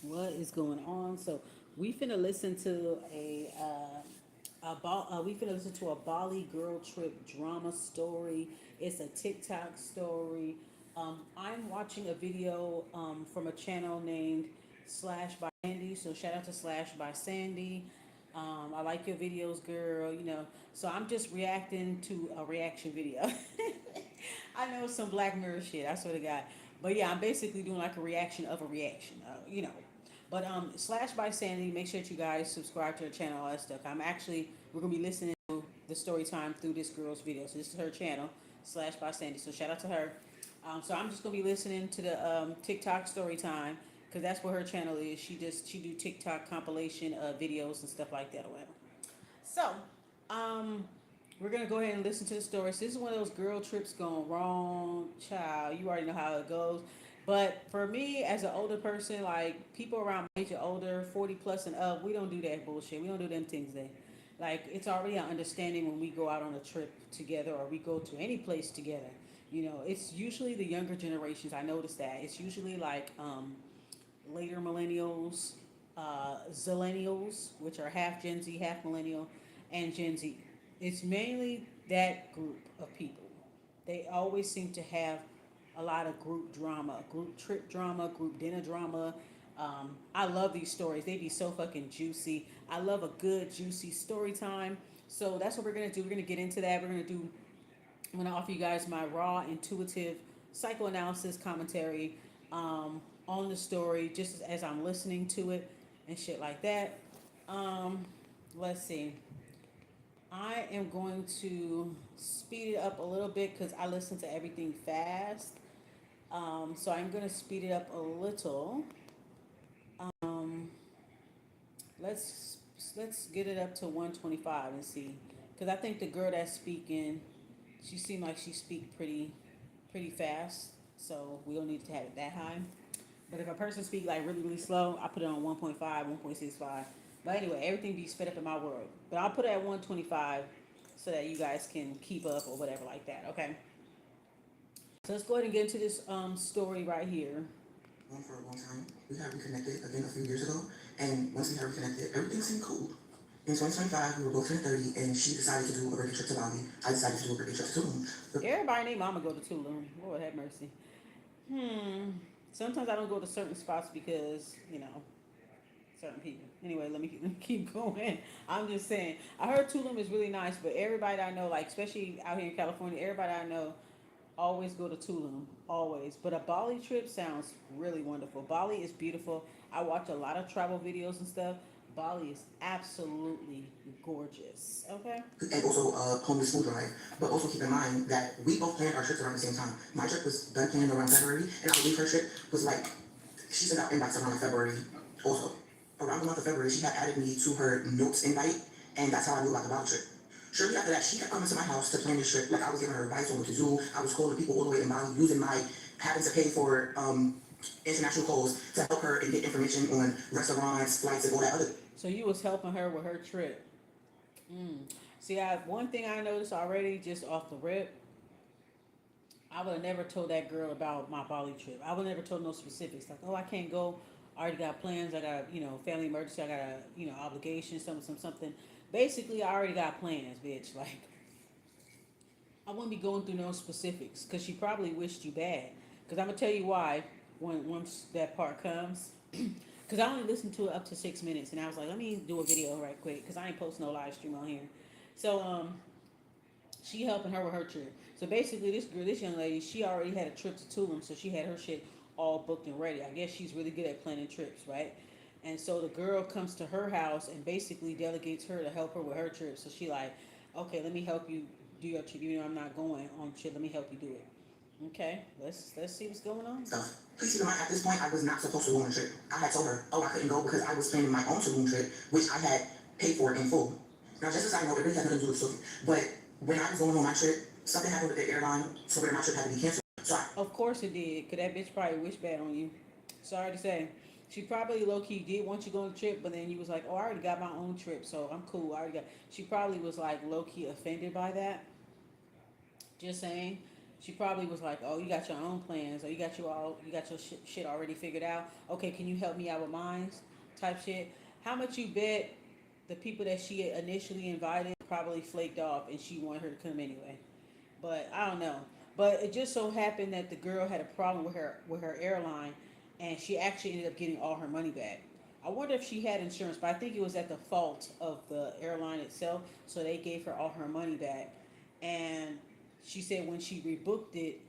What is going on? So we finna listen to we finna listen to a Bali girl trip drama story. It's a TikTok story. I'm watching a video from a channel named Slash by Sandy. So shout out to Slash by Sandy. I like your videos, girl. You know, so I'm just reacting to a reaction video. I know some Black Mirror shit. I swear to God. But yeah, I'm basically doing like a reaction of a reaction. You know. But Slash by Sandy, make sure that you guys subscribe to her channel, all that stuff. We're gonna be listening to the story time through this girl's video. So this is her channel, Slash by Sandy. So shout out to her. So I'm just gonna be listening to the TikTok story time because that's what her channel is. She do TikTok compilation videos and stuff like that or whatever. So, um, we're gonna go ahead and listen to the story. So this is one of those girl trips gone wrong, child. You already know how it goes. But for me, as an older person, like people around my age or older, 40 plus and up, we don't do that bullshit. We don't do them things there. Like it's already an understanding when we go out on a trip together or we go to any place together. You know, it's usually the younger generations. I noticed that it's usually like later millennials, zillennials, which are half Gen Z, half millennial, and Gen Z. It's mainly that group of people. They always seem to have a lot of group drama, group trip drama, group dinner drama. I love these stories. They be so fucking juicy. I love a good, juicy story time. So that's what we're gonna do. We're gonna get into that. I'm gonna offer you guys my raw, intuitive psychoanalysis commentary on the story, just as I'm listening to it and shit like that. Um, let's see. I am going to speed it up a little bit because I listen to everything fast. So I'm going to speed it up a little. Um, let's let's get it up to 125 and see, because I think the girl that's speaking, she seemed like she speak pretty fast. So we don't need to have it that high. But if a person speak like really slow, I put it on 1.5, 1.65. But anyway, everything be sped up in my world. But I'll put it at 125 so that you guys can keep up or whatever like that. Okay. So let's go ahead and get into this story right here. For a long time, we got reconnected again a few years ago, and once we got reconnected, everything seemed cool. In 2025, we were both turning 30, and she decided to do a birthday trip to Bali. I decided to do a birthday trip to Tulum. Everybody named Mama go to Tulum. Lord have mercy. Sometimes I don't go to certain spots because certain people. Anyway, let me keep going. I'm just saying. I heard Tulum is really nice, but everybody I know, like especially out here in California, everybody I know always go to Tulum, always. But a Bali trip sounds really wonderful. Bali is beautiful. I watch a lot of travel videos and stuff. Bali is absolutely gorgeous. Okay. And also homeless food drive. But also keep in mind that we both planned our trips around the same time. My trip was done planned around February, and I believe her trip was like she sent out invites around like February. Also, around the month of February, she had added me to her notes invite, and that's how I knew about the Bali trip. Shortly after that, she kept coming to my house to plan this trip. Like I was giving her advice on what to do. I was calling people all the way in Bali, using my having to pay for international calls to help her and get information on restaurants, flights, and all that other. So you was helping her with her trip. See, one thing I noticed already, just off the rip, I would have never told that girl about my Bali trip. I would have never told no specifics. Like, oh, I can't go. I already got plans. I got, family emergency. I got a, obligation, something. Basically, I already got plans, bitch. Like, I wouldn't be going through no specifics because she probably wished you bad. Because I'm gonna tell you why once that part comes. Because I only listened to it up to 6 minutes, and I was like, let me do a video right quick because I ain't posting no live stream on here. So she helping her with her trip. So basically, this young lady, she already had a trip to Tulum, so she had her shit all booked and ready. I guess she's really good at planning trips, right? And so the girl comes to her house and basically delegates her to help her with her trip. So she like, okay, let me help you do your trip. I'm not going on trip. Let me help you do it. Okay, let's see what's going on. So please keep in mind, at this point, I was not supposed to go on a trip. I had told her, oh, I couldn't go because I was planning my own Tulum trip, which I had paid for in full. Now, just as I know, it really had nothing to do with Tulum. But when I was going on my trip, something happened with the airline, so where my trip had to be canceled. So of course it did, because that bitch probably wished bad on you. Sorry to say. She probably low key did want you to go on the trip, but then you was like, oh, I already got my own trip, so I'm cool. I already got. She probably was like low key offended by that. Just saying. She probably was like, "Oh, you got your own plans, or you got your shit already figured out. Okay, can you help me out with mine?" Type shit. How much you bet the people that she initially invited probably flaked off, and she wanted her to come anyway? But I don't know. But it just so happened that the girl had a problem with her airline, and she actually ended up getting all her money back. I wonder if she had insurance, but I think it was at the fault of the airline itself, so they gave her all her money back. And she said when she rebooked it,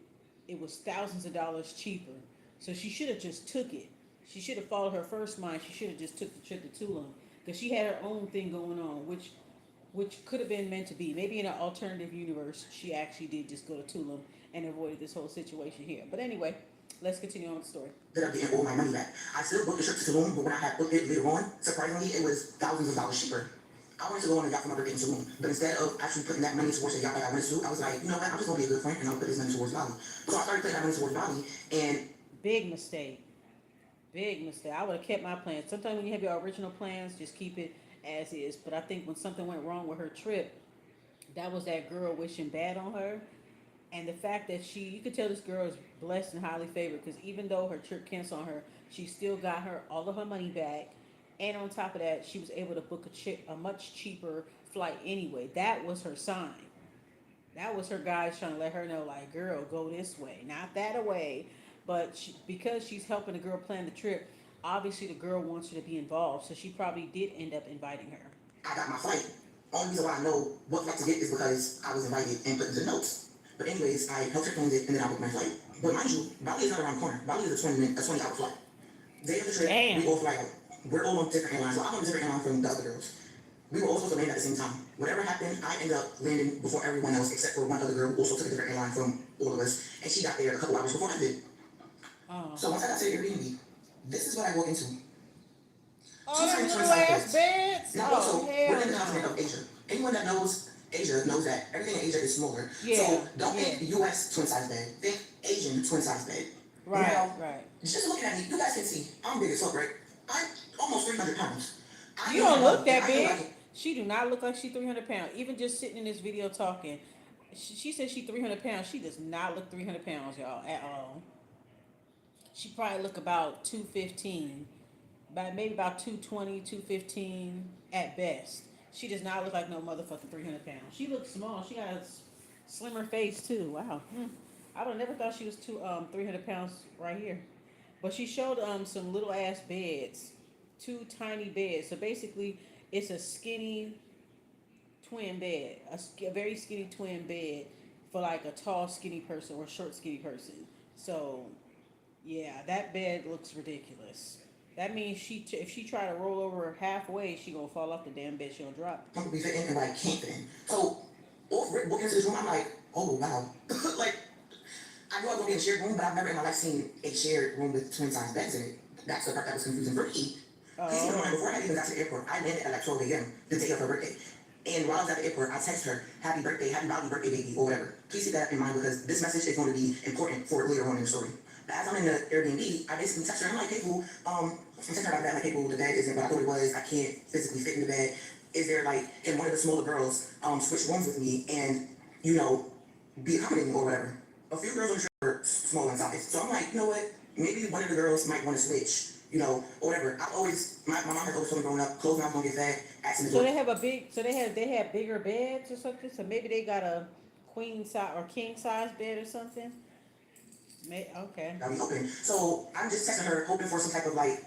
it was thousands of dollars cheaper. So she should have just took it. She should have followed her first mind. She should have just took the trip to Tulum because she had her own thing going on, which could have been meant to be. Maybe in an alternative universe, she actually did just go to Tulum and avoided this whole situation here. But anyway, let's continue on with the story. Ended up getting all my money back. I still booked the trip to Tulum, but when I had booked it later on, surprisingly, it was thousands of dollars cheaper. I wanted to go on a yacht for my birthday in Tulum, but instead of actually putting that money towards the yacht that I wanted to, I was like, you know what, I'm just gonna be a good friend and I'll put this money towards Bali. So I started putting that money towards Bali, and big mistake. Big mistake. I would have kept my plans. Sometimes when you have your original plans, just keep it as is. But I think when something went wrong with her trip, that was that girl wishing bad on her. And the fact that you could tell this girl is blessed and highly favored because even though her trip canceled on her, she still got her all of her money back. And on top of that, she was able to book a much cheaper flight anyway. That was her sign. That was her guys trying to let her know, like, girl, go this way, not that way. But because she's helping the girl plan the trip, obviously the girl wants her to be involved. So she probably did end up inviting her. I got my flight. Only reason why I know what flight to get is because I was invited and put into the notes. But anyways, I helped her plan it and then I booked my flight. But mind you, Bali is not around the corner. Bali is a 20-hour flight. Day of the trip, Damn. we all fly out. We're all on different airlines. So I'm on a different airline from the other girls. We were all supposed to land at the same time. Whatever happened, I ended up landing before everyone else except for one other girl who also took a different airline from all of us. And she got there a couple hours before I did. Oh. So once I got to the Airbnb, this is what I walk into. Oh, them little ass beds. Now also, we're in the continent of Asia. Anyone that knows Asia knows that everything in Asia is smaller. Yeah. So don't think US twin size bed. Think Asian twin size bed. Right, now, right. Just looking at me, you guys can see I'm big as fuck, right? I'm almost 300 pounds. You don't look that big. She do not look like she's 300 pounds. Even just sitting in this video talking, she says she's 300 pounds. She does not look 300 pounds, y'all, at all. She probably look about 215, maybe about 220, 215 at best. She does not look like no motherfucking 300 pounds. She looks small. She got a slimmer face too. Wow. I would have never thought she was 300 pounds right here. But she showed some little ass beds, 2 tiny beds. So basically, it's a skinny twin bed, a very skinny twin bed for like a tall skinny person or short skinny person. So yeah, that bed looks ridiculous. That means if she try to roll over halfway, she gonna fall off the damn bed. She gonna drop. I'm gonna be fitting and like can't fit in. So off Rick walking into this room, I'm like, oh wow. Like I knew I was gonna be in a shared room, but I've never in my life seen a shared room with twin size beds in it. That's the part that was confusing for me. Please keep in mind, before I even got to the airport, I landed at like 12 a.m. the day of her birthday. And while I was at the airport, I texted her, happy birthday, happy Bali birthday, baby, or whatever. Please keep that in mind because this message is going to be important for later on in the story. But as I'm in the Airbnb, I basically text her, I'm like, hey, boo, I'm texting her about that, like, hey, boo, the bed isn't what I thought it was. I can't physically fit in the bed. Is there, like, can one of the smaller girls switch rooms with me and, you know, be accommodating or whatever? A few girls on the trip were small in size. So I'm like, you know what? Maybe one of the girls might want to switch. You know, or whatever. My mom has always told me growing up, clothes mouths don't get fat. So they have bigger beds or something. So maybe they got a queen size or king size bed or something. Okay. I'll be hoping. So I'm just texting her, hoping for some type of like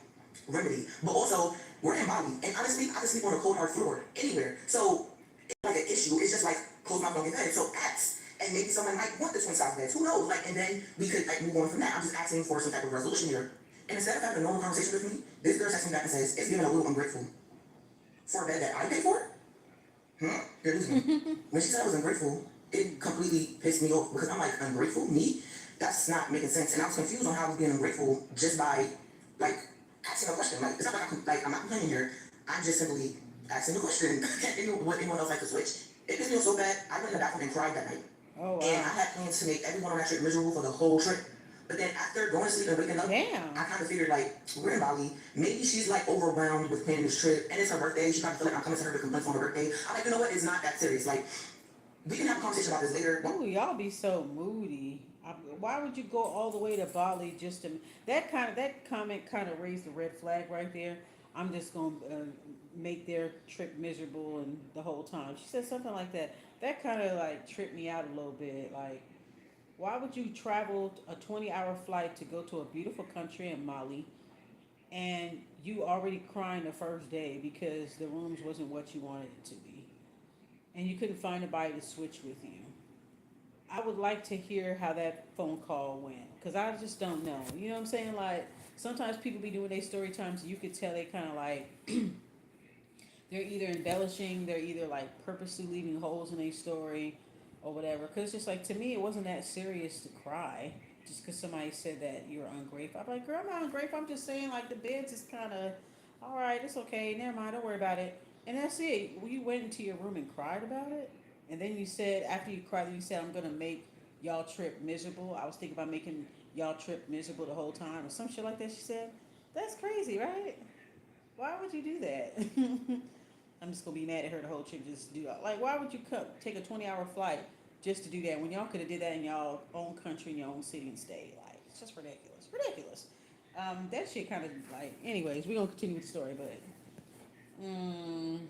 remedy. But also, we're in Bali, and honestly, I can sleep on a cold hard floor anywhere. So it's like an issue. It's just like clothes mouths don't get fat. So ask, and maybe someone might want the twin size beds. Who knows? Like, and then we could like move on from that. I'm just asking for some type of resolution here. And instead of having a normal conversation with me, this girl texts me back and says, it's giving a little ungrateful. For a bed that I paid for? You're losing me. When she said I was ungrateful, it completely pissed me off because I'm like, ungrateful? Me? That's not making sense. And I was confused on how I was being ungrateful just by, like, asking a question. Like, it's not like I'm not complaining here. I'm just simply asking a question. Would anyone else like to switch? It pissed me off so bad, I went in the bathroom and cried that night. Oh, wow. And I had plans to make everyone on that trip miserable for the whole trip. But then after going to sleep and waking up, I kind of figured, like, we're in Bali. Maybe she's, like, overwhelmed with planning this trip. And it's her birthday. She probably feel like I'm coming to her with complaints on her birthday. I'm like, you know what? It's not that serious. Like, we can have a conversation about this later. Ooh, y'all be so moody. Why would you go all the way to Bali just to that comment kind of raised the red flag right there. I'm just gonna make their trip miserable and the whole time. She said something like that. That kind of like tripped me out a little bit. Like, why would you travel a 20-hour flight to go to a beautiful country in Mali and you already crying the first day because the rooms wasn't what you wanted it to be and you couldn't find anybody to switch with you? I would like to hear how that phone call went because I just don't know. You know what I'm saying? Like sometimes people be doing their story times. You could tell they kind of like they're either embellishing, they're either like purposely leaving holes in their story, or whatever. Because it's just like to me, it wasn't that serious to cry just because somebody said that you're ungrateful. I'm like, girl, I'm not ungrateful. I'm just saying like the beds is kind of all right. It's okay. Never mind. Don't worry about it. And that's it. You went into your room and cried about it. And then you said, after you cried, you said, I'm going to make y'all trip miserable. I was thinking about making y'all trip miserable the whole time or some shit like that, she said. That's crazy, right? Why would you do that? I'm just going to be mad at her the whole trip just to do that. Like, why would you take a 20-hour flight just to do that when y'all could have did that in y'all own country, in your own city and state? Like, it's just ridiculous. Ridiculous. That shit kind of like, anyways, we're going to continue with the story, but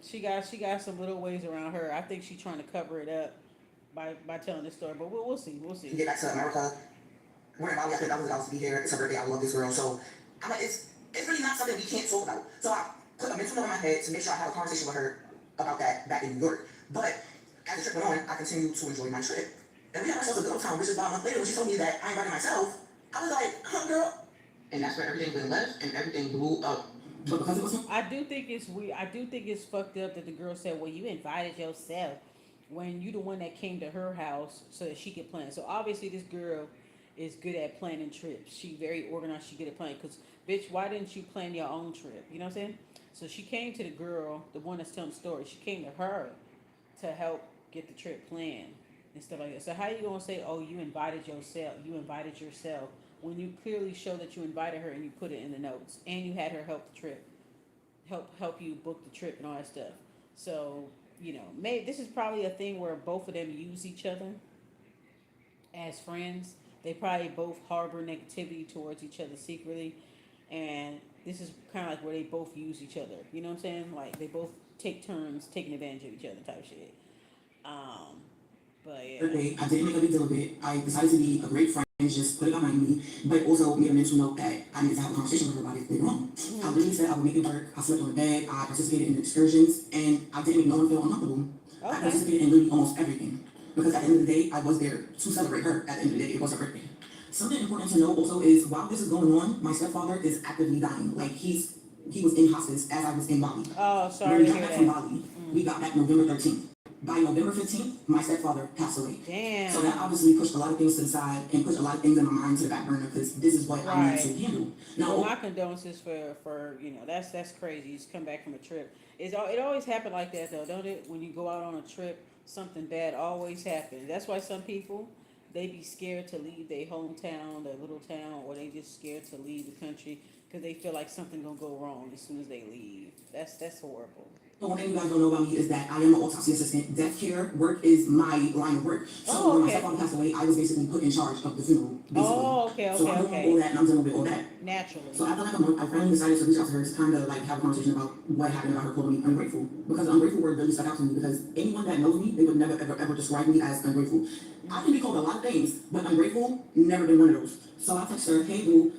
she got some little ways around her. I think she's trying to cover it up by telling this story, but we'll see. We'll see. Get back to America. We're in Bali. I paid $1,000 to be here. It's her birthday. I love this girl. So I'm like, it's really not something we can't talk about. So I put a mental note in my head to make sure I have a conversation with her about that back in New York. But as the trip went on, I continued to enjoy my trip. And we had ourselves a good old time, which is about a month later when she told me that I invited myself. I was like, huh, girl? And that's where everything went left and everything blew up. But because it was I do think it's weird. I do think it's fucked up that the girl said, "Well, you invited yourself when you the one that came to her house so that she could plan." So obviously, this girl is good at planning trips. She very organized. She good at planning. Cause bitch, why didn't you plan your own trip? You know what I'm saying? So she came to the girl, the one that's telling the story. She came to her to help get the trip planned and stuff like that. So how you gonna say, "Oh, you invited yourself"? You invited yourself when you clearly show that you invited her and you put it in the notes and you had her help the trip, help you book the trip and all that stuff. So maybe this is probably a thing where both of them use each other as friends. They probably both harbor negativity towards each other secretly, and this is kind of like where they both use each other. You know what I'm saying? Like they both take turns taking advantage of each other type shit. Um, but yeah. Birthday, I didn't make a big deal of it. I decided to be a great friend, just put it behind me, but also made a mental note that I needed to have a conversation with her about it later on. I literally said I would make it work. I slept on the bed, I participated in excursions, and I didn't make no one feel uncomfortable. I Okay. participated in literally almost everything. Because at the end of the day, I was there to celebrate her. At the end of the day, it was her birthday. Something important to know also is while this is going on, my stepfather is actively dying. Like he was in hospice as I was in Bali. Oh, When sorry we to got hear back from that. Bali, we got back November 13th. By November 15th, my stepfather passed away. Damn. So that obviously pushed a lot of things to the side and pushed a lot of things in my mind to the back burner because this is what I need to handle. Now, well, my condolences for that's crazy. You just come back from a trip. It always happen like that though, don't it? When you go out on a trip, something bad always happens. That's why some people they be scared to leave their hometown, their little town, or they just scared to leave the country because they feel like something gonna go wrong as soon as they leave. That's horrible. But one thing you guys don't know about me is that I am an autopsy assistant. Death care work is my line of work. So when my stepfather passed away, I was basically put in charge of the funeral, basically. Oh, okay, So I'm doing all that and I'm dealing with all that. Naturally. So after like a month, I finally decided to reach out to her to kind of like have a conversation about what happened about her calling me ungrateful. Because ungrateful word really stuck out to me because anyone that knows me, they would never ever ever describe me as ungrateful. I can be called a lot of things, but ungrateful, never been one of those. So I texted her, hey boo,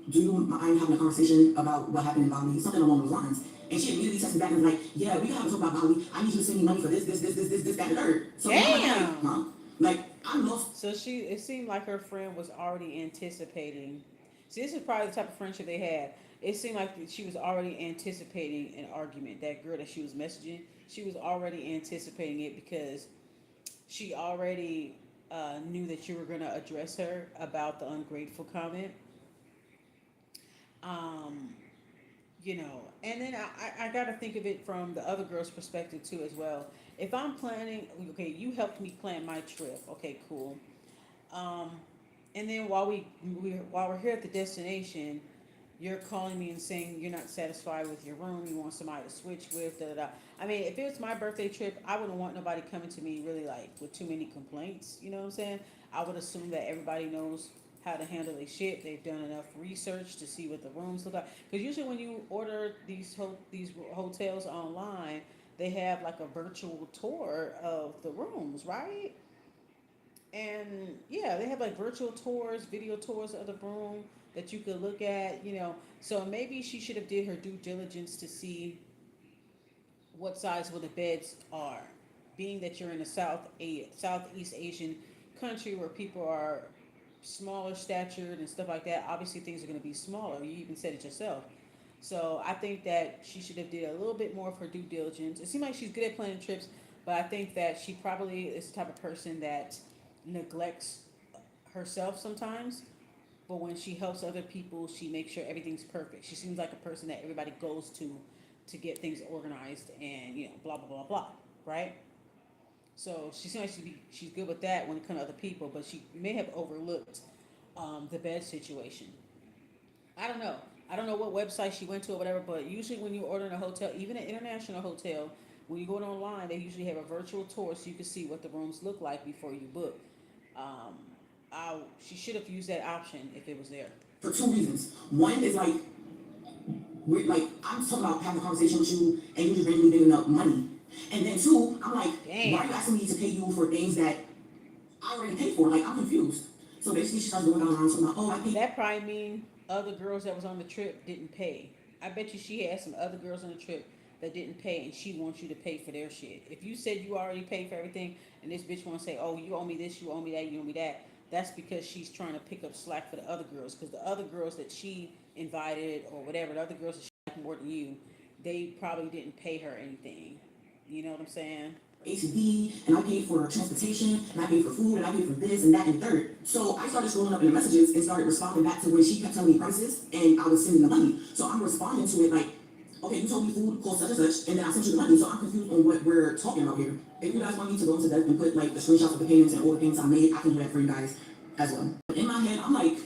do you mind having a conversation about what happened in Bali? Something along those lines. And she immediately texted me back and was like, yeah, we gotta talk about Bali. I need you to send me money for this, that, and the third. So I'm like, huh? Like, I'm lost. So it seemed like her friend was already anticipating. See, this is probably the type of friendship they had. It seemed like she was already anticipating an argument. That girl that she was messaging, she was already anticipating it because she already knew that you were going to address her about the ungrateful comment. Um, and then I got to think of it from the other girl's perspective too as well. If I'm planning, okay, you helped me plan my trip. Okay, cool. Um, and then while we're here at the destination, you're calling me and saying you're not satisfied with your room, you want somebody to switch with, da da da. I mean, if it was my birthday trip, I wouldn't want nobody coming to me really like with too many complaints. You know what I'm saying? I would assume that everybody knows how to handle their shit. They've done enough research to see what the rooms look like. Because usually when you order these hotels online, they have like a virtual tour of the rooms, right? And yeah, they have like virtual tours, video tours of the room that you could look at. So maybe she should have did her due diligence to see what size will the beds are. Being that you're in a Southeast Asian country where people are smaller statured and stuff like that, obviously things are going to be smaller. You even said it yourself. So I think that she should have did a little bit more of her due diligence. It seems like she's good at planning trips, but I think that she probably is the type of person that neglects herself sometimes. But when she helps other people, she makes sure everything's perfect. She seems like a person that everybody goes to get things organized and blah blah blah blah, right? So she seems like she's good with that when it comes to other people, but she may have overlooked the bed situation. I don't know. I don't know what website she went to or whatever, but usually when you order in a hotel, even an international hotel, when you go online, they usually have a virtual tour so you can see what the rooms look like before you book. Um, she should have used that option if it was there. For two reasons. One is like, we're like, I'm talking about having a conversation with you and you just randomly giving up money. And then two, I'm like, Damn. why are you asking me to pay you for things that I already paid for? Like, I'm confused. So basically, she starts going down the line, talking about, oh, I paid. That probably mean other girls that was on the trip didn't pay. I bet you she had some other girls on the trip that didn't pay, and she wants you to pay for their shit. If you said you already paid for everything, and this bitch want to say, "Oh, you owe me this, you owe me that, you owe me that," that's because she's trying to pick up slack for the other girls. Because the other girls that she invited or whatever, the other girls that she liked more than you, they probably didn't pay her anything. You know what I'm saying? ATV, and I paid for transportation, and I paid for food, and I paid for this and that and third. So I started scrolling up in the messages and started responding back to when she kept telling me prices, and I was sending the money. So I'm responding to it like, okay, you told me food cost such and such, and then I sent you the money. So I'm confused on what we're talking about here. If you guys want me to go into depth and put like the screenshots of the payments and all the payments I made, I can do that for you guys as well. In my head, I'm like,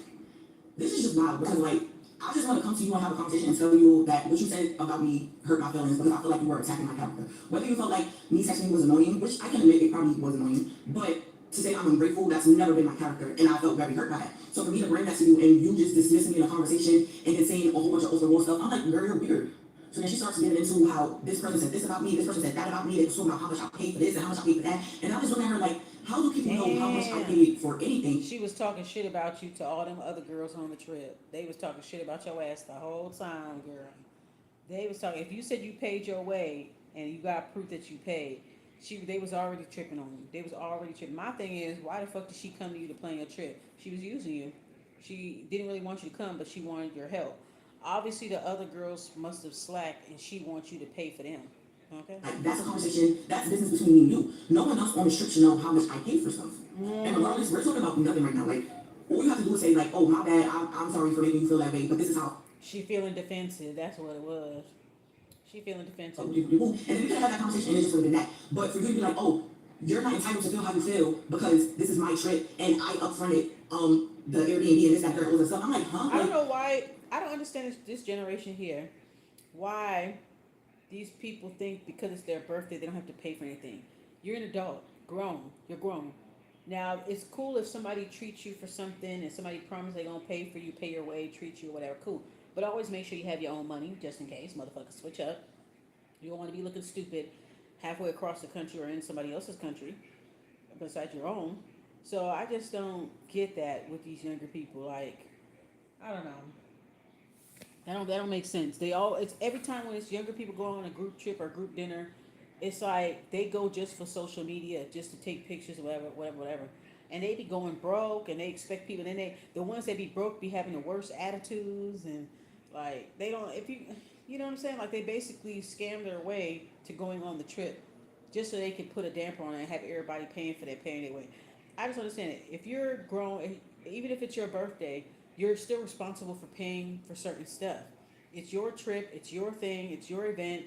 this is just wild because like I just want to come to you and have a conversation and tell you that what you said about me hurt my feelings because I feel like you were attacking my character. Whether you felt like me texting was annoying, which I can admit it probably was annoying, but to say I'm ungrateful, that's never been my character, and I felt very hurt by that. So for me to bring that to you and you just dismissing me in a conversation and then saying a whole bunch of off the wall stuff, I'm like, girl, you're weird. So then she starts getting into how this person said this about me, this person said that about me, they was talking about how much I paid for this and how much I paid for that, and I'm just looking at her like, how do people know how much I paid for anything? She was talking shit about you to all them other girls on the trip. They was talking shit about your ass the whole time, girl. They was talking. If you said you paid your way and you got proof that you paid, they was already tripping on you. They was already tripping. My thing is, why the fuck did she come to you to plan your trip? She was using you. She didn't really want you to come, but she wanted your help. Obviously, the other girls must have slacked, and she wants you to pay for them. Okay. Like, that's a conversation, that's business between me and you. No one else on the strip should know how much I pay for stuff. And regardless, we're talking about nothing right now. Like, all you have to do is say, like, oh, my bad, I'm sorry for making you feel that way, but this is how. She feeling defensive. That's what it was. She feeling defensive. And then we could have had that conversation and it just would have been that. But for you to be like, oh, you're not entitled to feel how you feel because this is my trip and I upfronted the Airbnb and this, that, all this stuff. I'm like, huh? I don't know why. I don't understand this generation here. Why these people think because it's their birthday they don't have to pay for anything. You're an adult, grown. You're grown. Now it's cool if somebody treats you for something and somebody promises they're gonna pay for you, pay your way, treat you, whatever. Cool. But always make sure you have your own money just in case motherfuckers switch up. You don't want to be looking stupid halfway across the country or in somebody else's country besides your own. So I just don't get that with these younger people. Like, I don't know. That don't make sense. It's every time when it's younger people go on a group trip or group dinner, it's like they go just for social media, just to take pictures or whatever. And they be going broke and they expect people, then the ones that be broke be having the worst attitudes, and like they don't, if you know what I'm saying? Like they basically scam their way to going on the trip just so they can put a damper on it and have everybody paying for paying their way. I just understand it. If you're grown, even if it's your birthday, you're still responsible for paying for certain stuff. It's your trip, it's your thing, it's your event,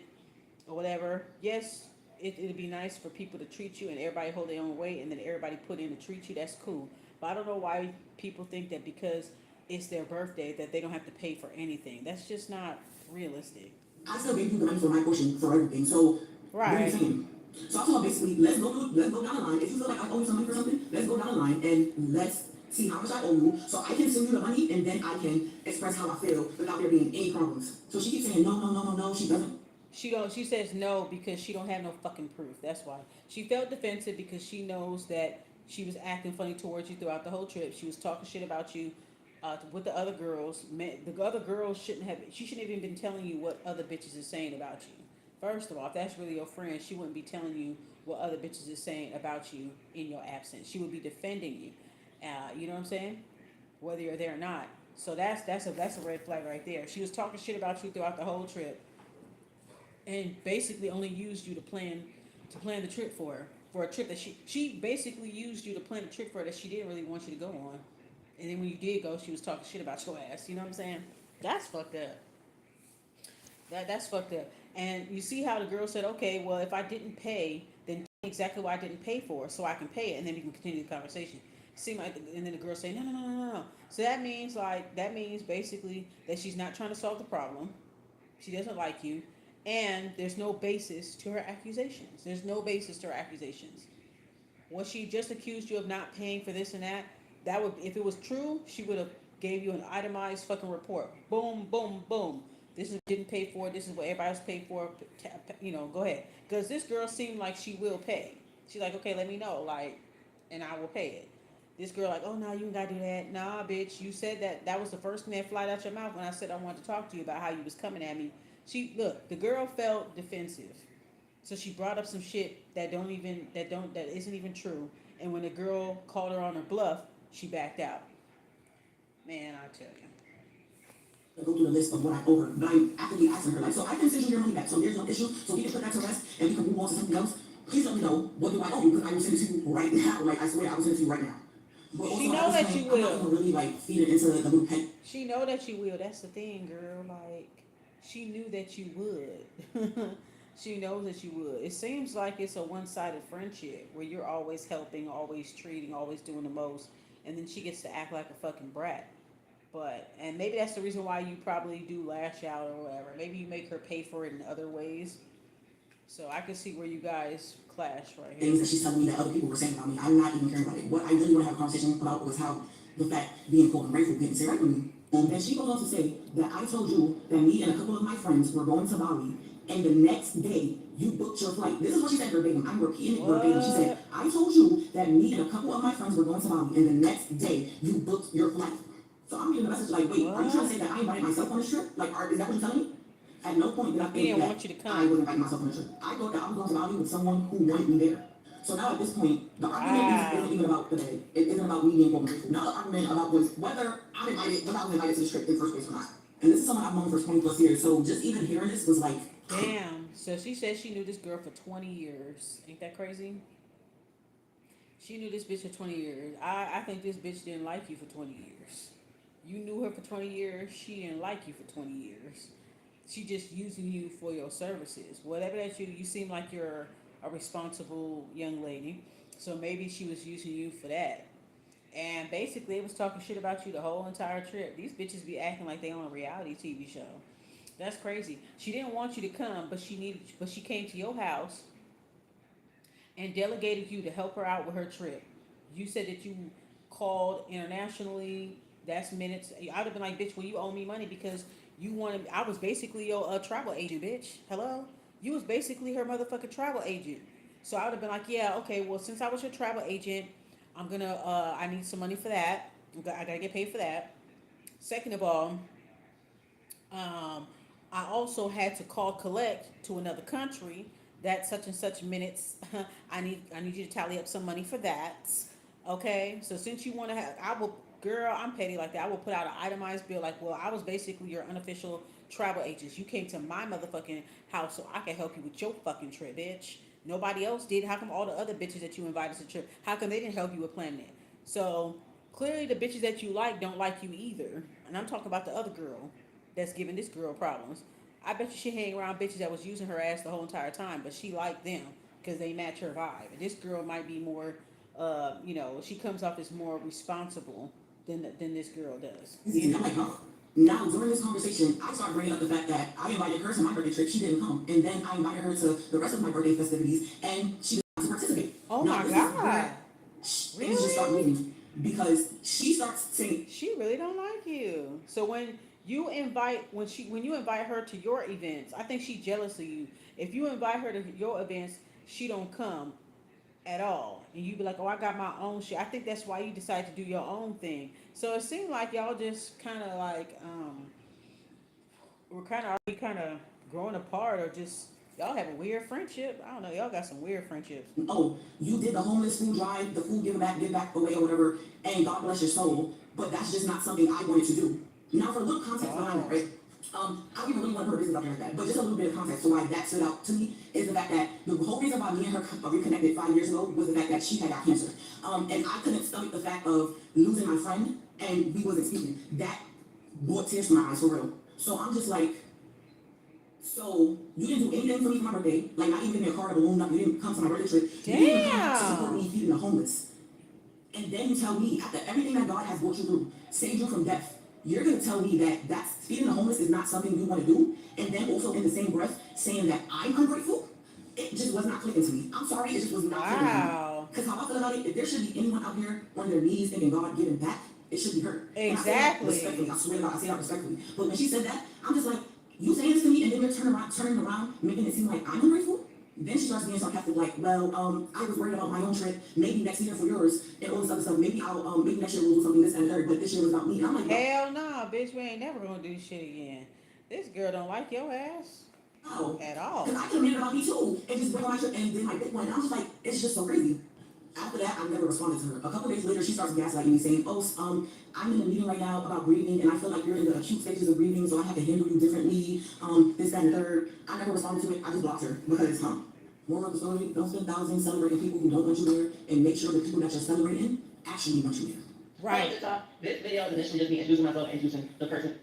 or whatever. Yes, it'd be nice for people to treat you and everybody hold their own weight and then everybody put in to treat you. That's cool. But I don't know why people think that because it's their birthday that they don't have to pay for anything. That's just not realistic. I still gave you the money for my portion for everything. So, what are you Right. saying? So I told her basically, let's go down the line. If you feel like I owe you some money for something, let's go down the line and let's see how much I owe you, so I can send you the money and then I can express how I feel without there being any problems. So she keeps saying no, no, no, no, no. She doesn't. She don't. She says no because she don't have no fucking proof. That's why she felt defensive because she knows that she was acting funny towards you throughout the whole trip. She was talking shit about you with the other girls. The other girls shouldn't have. She shouldn't have even been telling you what other bitches is saying about you. First of all, if that's really your friend, she wouldn't be telling you what other bitches is saying about you in your absence. She would be defending you. You know what I'm saying? Whether you're there or not. So that's a red flag right there. She was talking shit about you throughout the whole trip and basically only used you to plan the trip for a trip that she basically used you to plan a trip for her that she didn't really want you to go on. And then when you did go, she was talking shit about your ass. You know what I'm saying? That's fucked up. That's fucked up. And you see how the girl said, okay, well, if I didn't pay, then tell me exactly why I didn't pay for, so I can pay it, and then we can continue the conversation. Seem like, and then the girl say, no, no, no, no, no. So that means basically that she's not trying to solve the problem. She doesn't like you, and there's no basis to her accusations. There's no basis to her accusations. What she just accused you of not paying for this and that, that would, if it was true, she would have gave you an itemized fucking report. Boom, boom, boom. This is didn't pay for. This is what everybody else paid for. Go ahead. Because this girl seemed like she will pay. She's like, okay, let me know, like, and I will pay it. This girl like, oh no, you ain't gotta do that. Nah, bitch, you said that. That was the first thing that flied out your mouth when I said I wanted to talk to you about how you was coming at me. The girl felt defensive. So she brought up some shit that isn't even true. And when the girl called her on her bluff, she backed out. Man, I tell you. Go through the list of what I owe her, but I'm actively asking her, like, so I can send you your money back, so there's no issue, so we can put that to rest, and we can move on to something else. Please let me know, what do I owe you, because I will send it to you right now, like, I swear, I will send it to you right now. But also, She know that you I'm not will. gonna really, like, feed it into the little pen. She know that you will. That's the thing, girl. Like, she knew that you would. She knows that you would. It seems like it's a one-sided friendship where you're always helping, always treating, always doing the most, and then she gets to act like a fucking brat. And maybe that's the reason why you probably do lash out or whatever. Maybe you make her pay for it in other ways. So I can see where you guys clash right here. Things that she's telling me that other people were saying about me, I'm not even caring about it. What I really want to have a conversation about was how the fact being quote ungrateful didn't sit right with me. And she goes on to say that I told you that me and a couple of my friends were going to Bali, and the next day you booked your flight. This is what she said verbatim. I'm repeating it verbatim. She said, I told you that me and a couple of my friends were going to Bali, and the next day you booked your flight. So I'm getting the message like, wait, are you trying to say that I invited myself on this trip? Like, is that what you're telling me? At no point did I He think didn't that want you to come. I was inviting myself on the trip. I thought that I was going to Bali with someone who wanted me there. So now at this point, the argument isn't even about the day. It isn't about me being quote grateful. Now the argument about was whether whether I was invited to this trip in the first place or not. And this is someone I've known for 20 plus years. So just even hearing this was like, damn. So she said she knew this girl for 20 years. Ain't that crazy? She knew this bitch for 20 years. I think this bitch didn't like you for 20 years. You knew her for 20 years. She didn't like you for 20 years. She just using you for your services. Whatever that you seem like you're a responsible young lady. So maybe she was using you for that. And basically it was talking shit about you the whole entire trip. These bitches be acting like they on a reality TV show. That's crazy. She didn't want you to come, but she came to your house and delegated you to help her out with her trip. You said that you called internationally. That's minutes. I'd have been like, bitch, well, you owe me money because you wanted. I was basically your travel agent, bitch. Hello, you was basically her motherfucking travel agent. So I would have been like, yeah, okay, well, since I was your travel agent, I'm gonna. I need some money for that. I gotta get paid for that. Second of all, um, I also had to call collect to another country. That such and such minutes. I need you to tally up some money for that. Okay. So since you want to have, I will, girl. I'm petty like that. I will put out an itemized bill. Like, well, I was basically your unofficial travel agent. You came to my motherfucking house so I can help you with your fucking trip, bitch. Nobody else did. How come all the other bitches that you invited to the trip? How come they didn't help you with planning it? So clearly the bitches that you like don't like you either. And I'm talking about the other girl that's giving this girl problems. I bet you she hang around bitches that was using her ass the whole entire time, but she liked them because they match her vibe. And this girl might be more, she comes off as more responsible than this girl does. I'm like, oh. Now, during this conversation, I started bringing up the fact that I invited her to my birthday trip. She didn't come. And then I invited her to the rest of my birthday festivities, and she didn't participate. Oh Now, my this is where God. things just start Really? moving. Because she starts saying, She really don't like you. So when you invite her to your events, I think she jealous of you. If you invite her to your events, she don't come at all. And you be like, "Oh, I got my own shit." I think that's why you decide to do your own thing. So it seemed like y'all just kind of like we're kind of already kind of growing apart, or just y'all have a weird friendship. I don't know. Y'all got some weird friendships. oh, you did the homeless food drive, the food give back away or whatever, and God bless your soul, but that's just not something I wanted to do. Now, for a little context behind that, Oh. right? I don't even really want to put her business out there like that, but just a little bit of context to why that stood out to me is the fact that the whole reason why me and her reconnected 5 years ago was the fact that she had got cancer. And I couldn't stomach the fact of losing my friend and we wasn't speaking. That brought tears to my eyes for real. So I'm just like, so you didn't do anything for me for my birthday, like not even give me a card, a balloon, nothing. You didn't come to my birthday trip. You didn't even come to support me Damn. feeding the homeless. And then you tell me, after everything that God has brought you through, saved you from death, you're gonna tell me that that's feeding the homeless is not something you want to do, and then also in the same breath saying that I'm ungrateful. It just was not clicking to me. I'm sorry, it just was not clicking to me. Wow. Because how I feel about it, if there should be anyone out here on their knees thinking God giving back, it should be her. And I say that respectfully. Exactly. I swear to God, I say that respectfully. But when she said that, I'm just like, you saying this to me, and then you're turning around, making it seem like I'm ungrateful. Then she starts being sarcastic, like, well, I was worried about my own trip. Maybe next year for yours, and all this other stuff. Maybe maybe next year we'll do something this and third. But this year was about me. And I'm like, Hell nah, bitch. We ain't never gonna do shit again. This girl don't like your ass wow, at because all. I could have made it about me too, and just went on my trip and did my big one. And I'm just like, it's just so crazy. After that, I never responded to her. A couple days later, she starts gaslighting me, saying, "Oh, I'm in a meeting right now about grieving, and I feel like you're in the acute stages of grieving, so I have to handle you differently. This, that, and the third." I never responded to it. I just blocked her because, moral of the story: don't spend thousands celebrating people who don't want you there, and make sure the people that you're celebrating actually want you there. Hey, Right. TikTok. This video is initially just me introducing myself and introducing the person.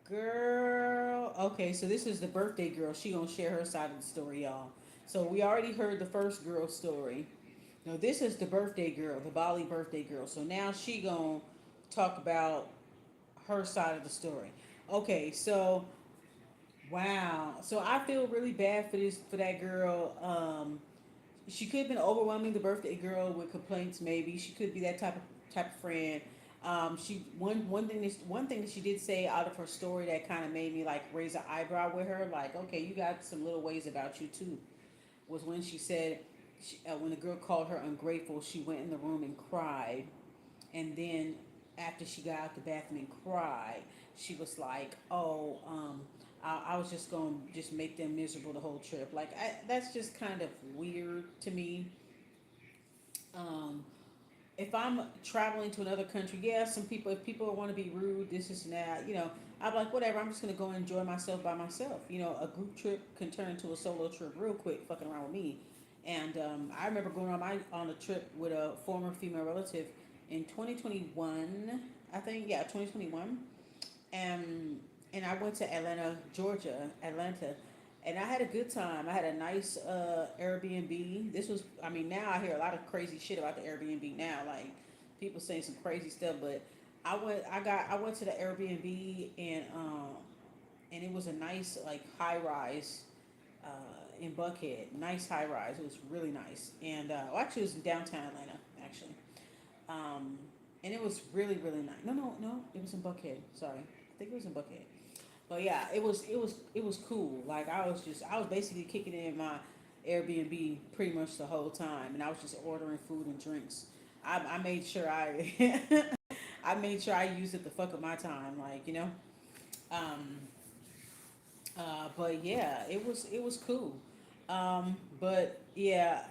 Girl. Okay, so this is the birthday girl. She gonna share her side of the story, y'all. So we already heard the first girl story. Now this is the birthday girl, the Bali birthday girl. So now she gonna talk about her side of the story. Okay, so wow. So I feel really bad for that girl. She could have been overwhelming the birthday girl with complaints. Maybe she could be that type of friend. She one thing that she did say out of her story that kind of made me like raise an eyebrow with her. Like, okay, you got some little ways about you too. Was when she said when the girl called her ungrateful, she went in the room and cried, and then after she got out the bathroom and cried, she was like, "Oh, I was just gonna just make them miserable the whole trip." Like that's just kind of weird to me. Um, if I'm traveling to another country, yeah, some people, if people want to be rude, this is and that, I'm like, whatever. I'm just gonna go enjoy myself by myself. A group trip can turn into a solo trip real quick, fucking around with me. And I remember going on a trip with a former female relative in 2021, I think, yeah, 2021, and I went to Atlanta, and I had a good time. I had a nice Airbnb. This was, I mean, now I hear a lot of crazy shit about the Airbnb now, like people saying some crazy stuff. But I went to the Airbnb, and it was a nice like high rise uh, in Buckhead, nice high rise. It was really nice, and well, actually, it was in downtown Atlanta, actually. Um, and it was really really nice. No, it was in Buckhead. Sorry, I think it was in Buckhead. But yeah, it was cool. Like I was basically kicking in my Airbnb pretty much the whole time, and I was just ordering food and drinks. I made sure I made sure I used it the fuck of my time, like Um, but yeah, it was cool. But yeah,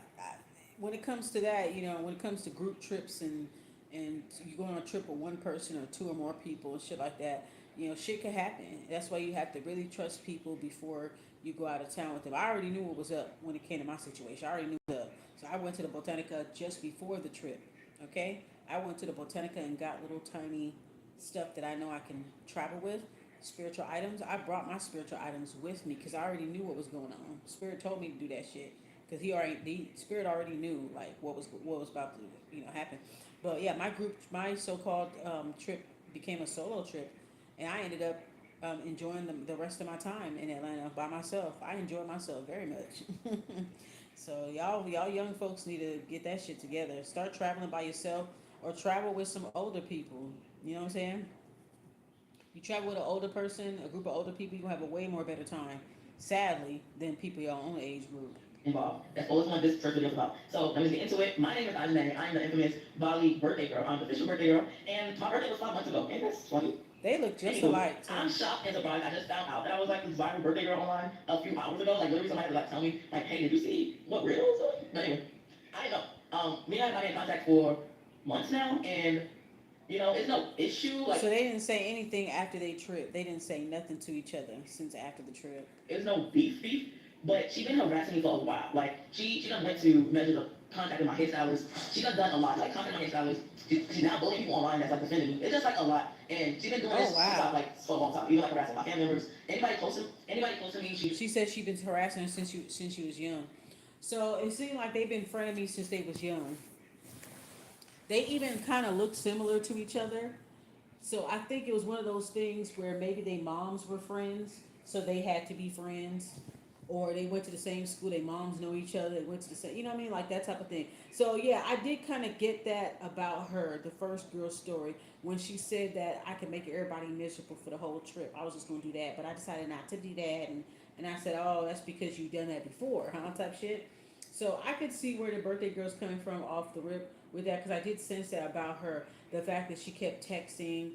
when it comes to that, when it comes to group trips and you go on a trip with one person or two or more people and shit like that, shit can happen. That's why you have to really trust people before you go out of town with them. I already knew what was up when it came to my situation. I already knew what was up. So I went to the Botanica just before the trip. Okay, I went to the Botanica and got little tiny stuff that I know I can travel with, spiritual items. I brought my spiritual items with me because I already knew what was going on. Spirit told me to do that shit because the spirit already knew like what was about to happen. But yeah, my so called trip became a solo trip, and I ended up enjoying the rest of my time in Atlanta by myself. I enjoyed myself very much. So y'all young folks need to get that shit together. Start traveling by yourself or travel with some older people. You know what I'm saying? You travel with an older person, a group of older people, you gonna have a way more better time, sadly, than people your own age group. Involved. That's always what this first video is about. So let me get into it. My name is Ajane. I am the infamous Bali birthday girl. I'm the official birthday girl. And my birthday was 5 months ago. And that's funny. They look just Anywho, alike too. I'm shocked and surprised. I just found out that I was like this viral birthday girl online a few hours ago. Like literally somebody was like tell me, like, hey, did you see what real was doing? But anyway, I didn't know. Me and I have been in contact for months now, and it's no issue. Like, So they didn't say anything after they trip. They didn't say nothing to each other since after the trip. there's no beef, but she been harassing me for a while. Like she done went to measure the contact with my hairstylist. She done a lot. Like contacting my hairstylist. She's now bullying people online that's like defending me. It's just like a lot. And she's been doing this since for a long time. Even like harassing my family members. Anybody close to me, She said she'd been harassing her since she was young. So it seemed like they've been frenemies since they was young. They even kind of look similar to each other. So I think it was one of those things where maybe their moms were friends, so they had to be friends, or they went to the same school. Their moms know each other. They went to the same, you know what I mean, like that type of thing. So yeah, I did kind of get that about her, the first girl's story, when she said that I could make everybody miserable for the whole trip. I was just gonna do that, but I decided not to do that, and I said, oh, that's because you've done that before, huh? Type shit. So I could see where the birthday girl's coming from off the rip with that, because I did sense that about her, the fact that she kept texting.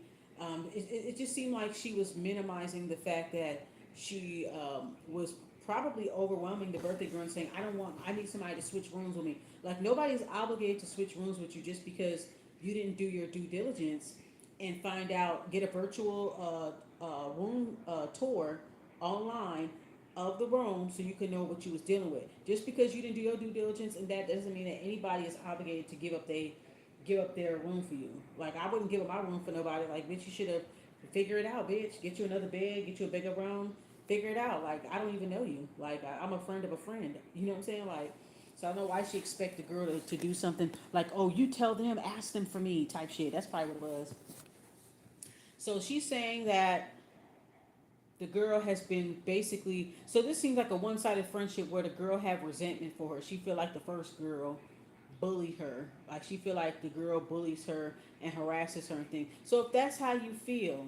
It just seemed like she was minimizing the fact that she was probably overwhelming the birthday girl and saying, I need somebody to switch rooms with me. Like, nobody's obligated to switch rooms with you just because you didn't do your due diligence and get a virtual room tour online of the room so you can know what you was dealing with. Just because you didn't do your due diligence, and that doesn't mean that anybody is obligated to give up their room for you. Like, I wouldn't give up my room for nobody. Like, bitch, you should have figured it out, bitch. Get you another bed, get you a bigger room, figure it out. Like, I don't even know you. Like, I'm a friend of a friend. You know what I'm saying? Like, so I don't know why she expect the girl to do something like, oh, you tell them, ask them for me type shit. That's probably what it was. So she's saying that the girl has been basically, so this seems like a one-sided friendship where the girl have resentment for her. She feel like the first girl bullied her. Like, she feel like the girl bullies her and harasses her and things. So if that's how you feel,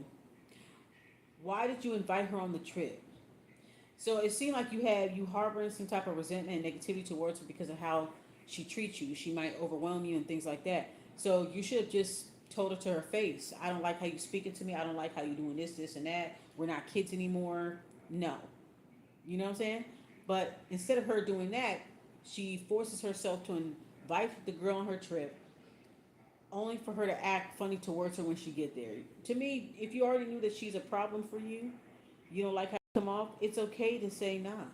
why did you invite her on the trip? So it seemed like you harboring some type of resentment and negativity towards her because of how she treats you. She might overwhelm you and things like that. So you should have just told her to her face, I don't like how you speaking to me. I don't like how you doing this, and that. We're not kids anymore. No. You know what I'm saying? But instead of her doing that, she forces herself to invite the girl on her trip, only for her to act funny towards her when she get there. To me, if you already knew that she's a problem for you, you don't like how you come off, it's okay to say nah.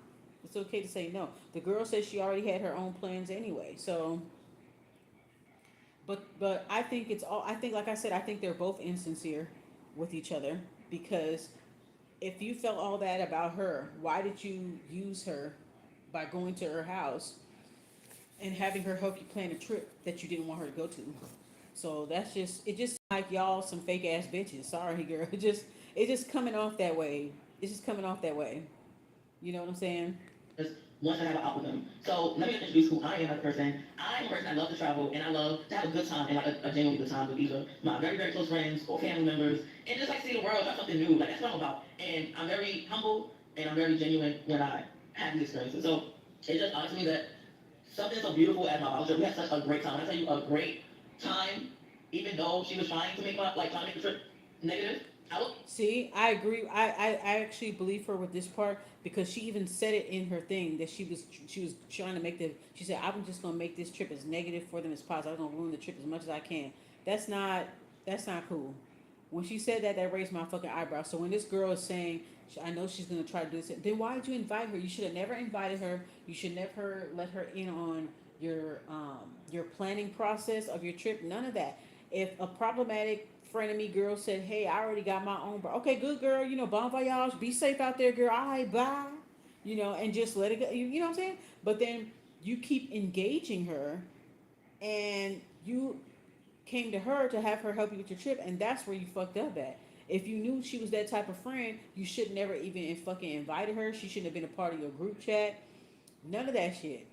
It's okay to say no. The girl says she already had her own plans anyway. So, but I think it's all. I think, like I said, I think they're both insincere with each other, because if you felt all that about her, why did you use her by going to her house and having her help you plan a trip that you didn't want her to go to? So that's just like y'all some fake ass bitches. Sorry, girl. It just coming off that way. It's just coming off that way. You know what I'm saying? once I have an out with them. So let me introduce who I am as a person. I'm a person that loves to travel and I love to have a good time and like a genuinely good time with either my very, very close friends or family members and just like see the world, try something new. Like that's what I'm about. And I'm very humble and I'm very genuine when I have these experiences. So it just honestly me that something so beautiful as my voucher. We had such a great time. I tell you, a great time, even though she was trying to make the trip negative. See, I agree. I actually believe her with this part, because she even said it in her thing that she was trying to make the. She said, "I'm just gonna make this trip as negative for them as possible. I'm gonna ruin the trip as much as I can." That's not cool. When she said that, that raised my fucking eyebrow. So when this girl is saying, "I know she's gonna try to do this," then why did you invite her? You should have never invited her. You should never let her in on your planning process of your trip. None of that. If a problematic frenemy girl said, "Hey, I already got my own," okay, good girl. Bon voyage. Be safe out there, girl. All right, bye. And just let it go. You know what I'm saying? But then you keep engaging her, and you came to her to have her help you with your trip, and that's where you fucked up at. If you knew she was that type of friend, you should never even fucking invited her. She shouldn't have been a part of your group chat. None of that shit.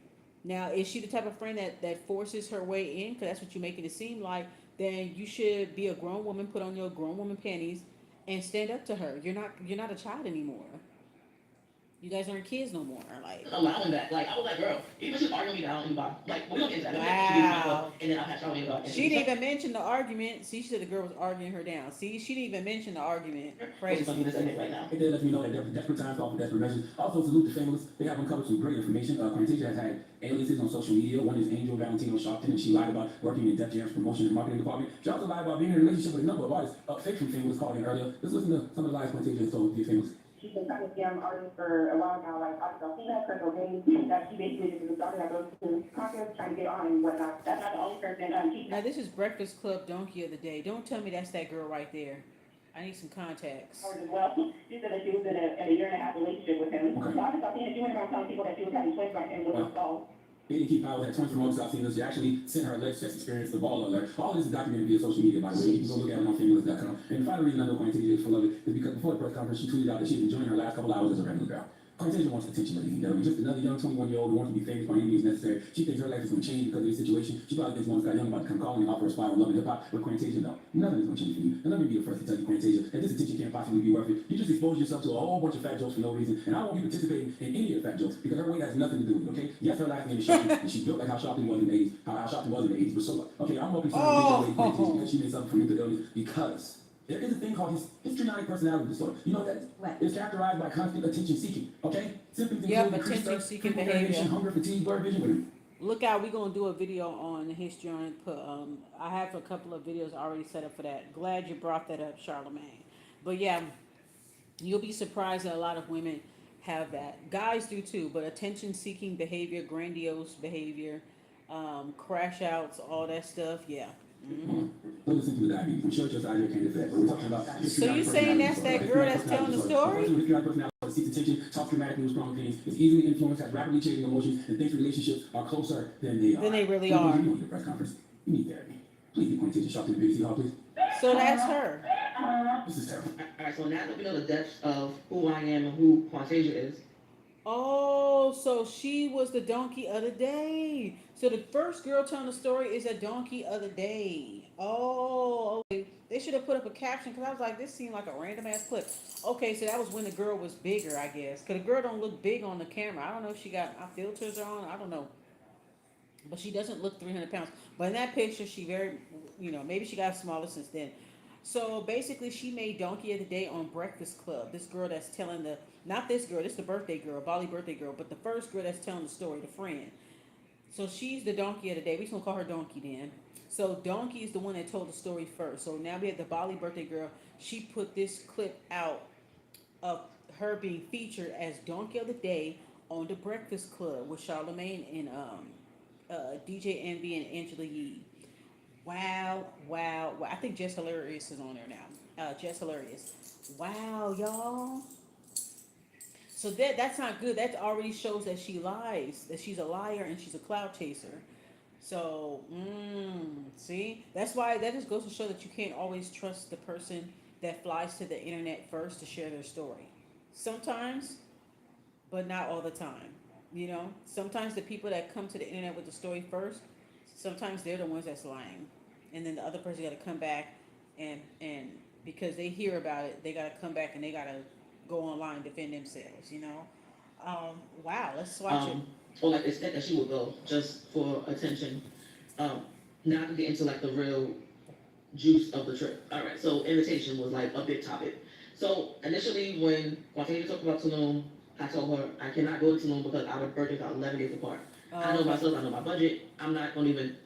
Now, is she the type of friend that forces her way in? Because that's what you're making it seem like. Then you should be a grown woman, put on your grown woman panties, and stand up to her. You're not a child anymore. You guys aren't kids no more. Like, allowing that. Like, I was like, girl, even if she's arguing me down, you buy. Like, we don't get that. wow. And then I'll pass y'all in. She didn't even mention the argument. See, she said the girl was arguing her down. See, she didn't even mention the argument. Crazy. Right now. It did let me know that there were desperate times call for desperate measures. Also, salute the families. They have uncovered some great information. Quantasia has had aliases on social media. One is Angel Valentino Sharpton, and she lied about working in Def Jam's promotion and marketing department. She also lied about being in a relationship with a number of artists. Fake from Fame was called in earlier. Let's listen to some of the lies Quantasia has told the famous. She's been trying to scam artists for a while now, like artists on female personal games that she basically just started that goes to concerts trying to get on and whatnot. That's not the only person Now this is Breakfast Club Donkey of the Day. Don't tell me that's that girl right there. I need some context. as well. She said that she was in a year and a half relationship with him. Okay. So I just thought that she went around telling people that she was having twins by him with his doll. Lady Keith Powell had 24 months without seeing us. She actually sent her alleged sex experience to Ball Alert. All this is documented via social media, by the way. You can go look at it on famous.com. And the final reason I know Quantasia is full of it is because before the press conference, she tweeted out that she's enjoying her last couple hours as a regular girl. Quantasia wants attention, ladies and gentlemen. Just another young 21-year-old who wants to be famous by any means necessary. She thinks her life is going to change because of this situation. She probably thinks once got young about to come calling and offer a spot on Love and Hip Hop. But Quantasia, no. Nothing is going to change for you. And let me be the first to tell you, Quantasia, that this attention can't possibly be worth it. You just exposed yourself to a whole bunch of fat jokes for no reason. And I won't be participating in any of the fat jokes because her weight has nothing to do with it, okay? Yes, her last name is Sharpton, and she's built like how Sharpton was in the 80s. How Sharpton was in the 80s. But so what? Okay, I'm more concerned with Quantasia because she made something from mental illness because there is a thing called histrionic personality disorder. You know what that is? Right. It's characterized by constant attention seeking, okay? Symptoms Yep, include increased thirst, attention-seeking frequent urination, behavior. hunger, fatigue, blurred vision. Look out, we're gonna do a video on the histrionic. I have a couple of videos already set up for that. Glad you brought that up, Charlemagne. But yeah, you'll be surprised that a lot of women have that. Guys do too, but attention-seeking behavior, grandiose behavior, crash outs, all that stuff. Yeah. Mm-hmm. Don't listen to the diabetes. I'm sure it's just out here can't do that. But we're talking about So you saying that's that girl that's telling the story? Histrionic personality disorder seeks attention, talks dramatically with strong opinions, is easily influenced, has rapidly changing emotions, and thinks relationships are closer than they are. Than they really You are. need a press conference. You need therapy. Please be Quantasia Sharpton to the big city hall, please. So that's her. This is terrible. Alright, so now that we know the depths of who I am and who Quantasia is, Oh, so she was the donkey of the day. So the first girl telling the story is a donkey of the day. Oh, okay. They should have put up a caption because I was like, this seemed like a random ass clip. Okay, so that was when the girl was bigger, I guess. Because the girl don't look big on the camera. I don't know if she got filters on. I don't know. But she doesn't look 300 pounds. But in that picture, she very, maybe she got smaller since then. So basically, she made Donkey of the Day on Breakfast Club. This girl that's telling not this girl, this is the birthday girl, Bali birthday girl, but the first girl that's telling the story, the friend. So she's the Donkey of the Day. We just gonna call her Donkey then. So Donkey is the one that told the story first. So now we have the Bali birthday girl. She put this clip out of her being featured as Donkey of the Day on the Breakfast Club with Charlemagne and DJ Envy and Angela Yee. Wow. I think Jess Hilarious is on there now. Jess Hilarious. Wow, y'all. So that's not good. That already shows that she lies, that she's a liar and she's a cloud chaser. So, see? That's why that just goes to show that you can't always trust the person that flies to the internet first to share their story. Sometimes, but not all the time. Sometimes the people that come to the internet with the story first, sometimes they're the ones that's lying, and then the other person got to come back and because they hear about it, they got to come back and they got to go online and defend themselves. Wow, let's watch it. or like the extent that she would go just for attention, not to get into like the real juice of the trip. All right, so invitation was like a big topic. So initially when Quantasia talked about Tulum, I told her I cannot go to Tulum because our birthdays are 11 days apart. I know myself, I know my budget. I'm not going to even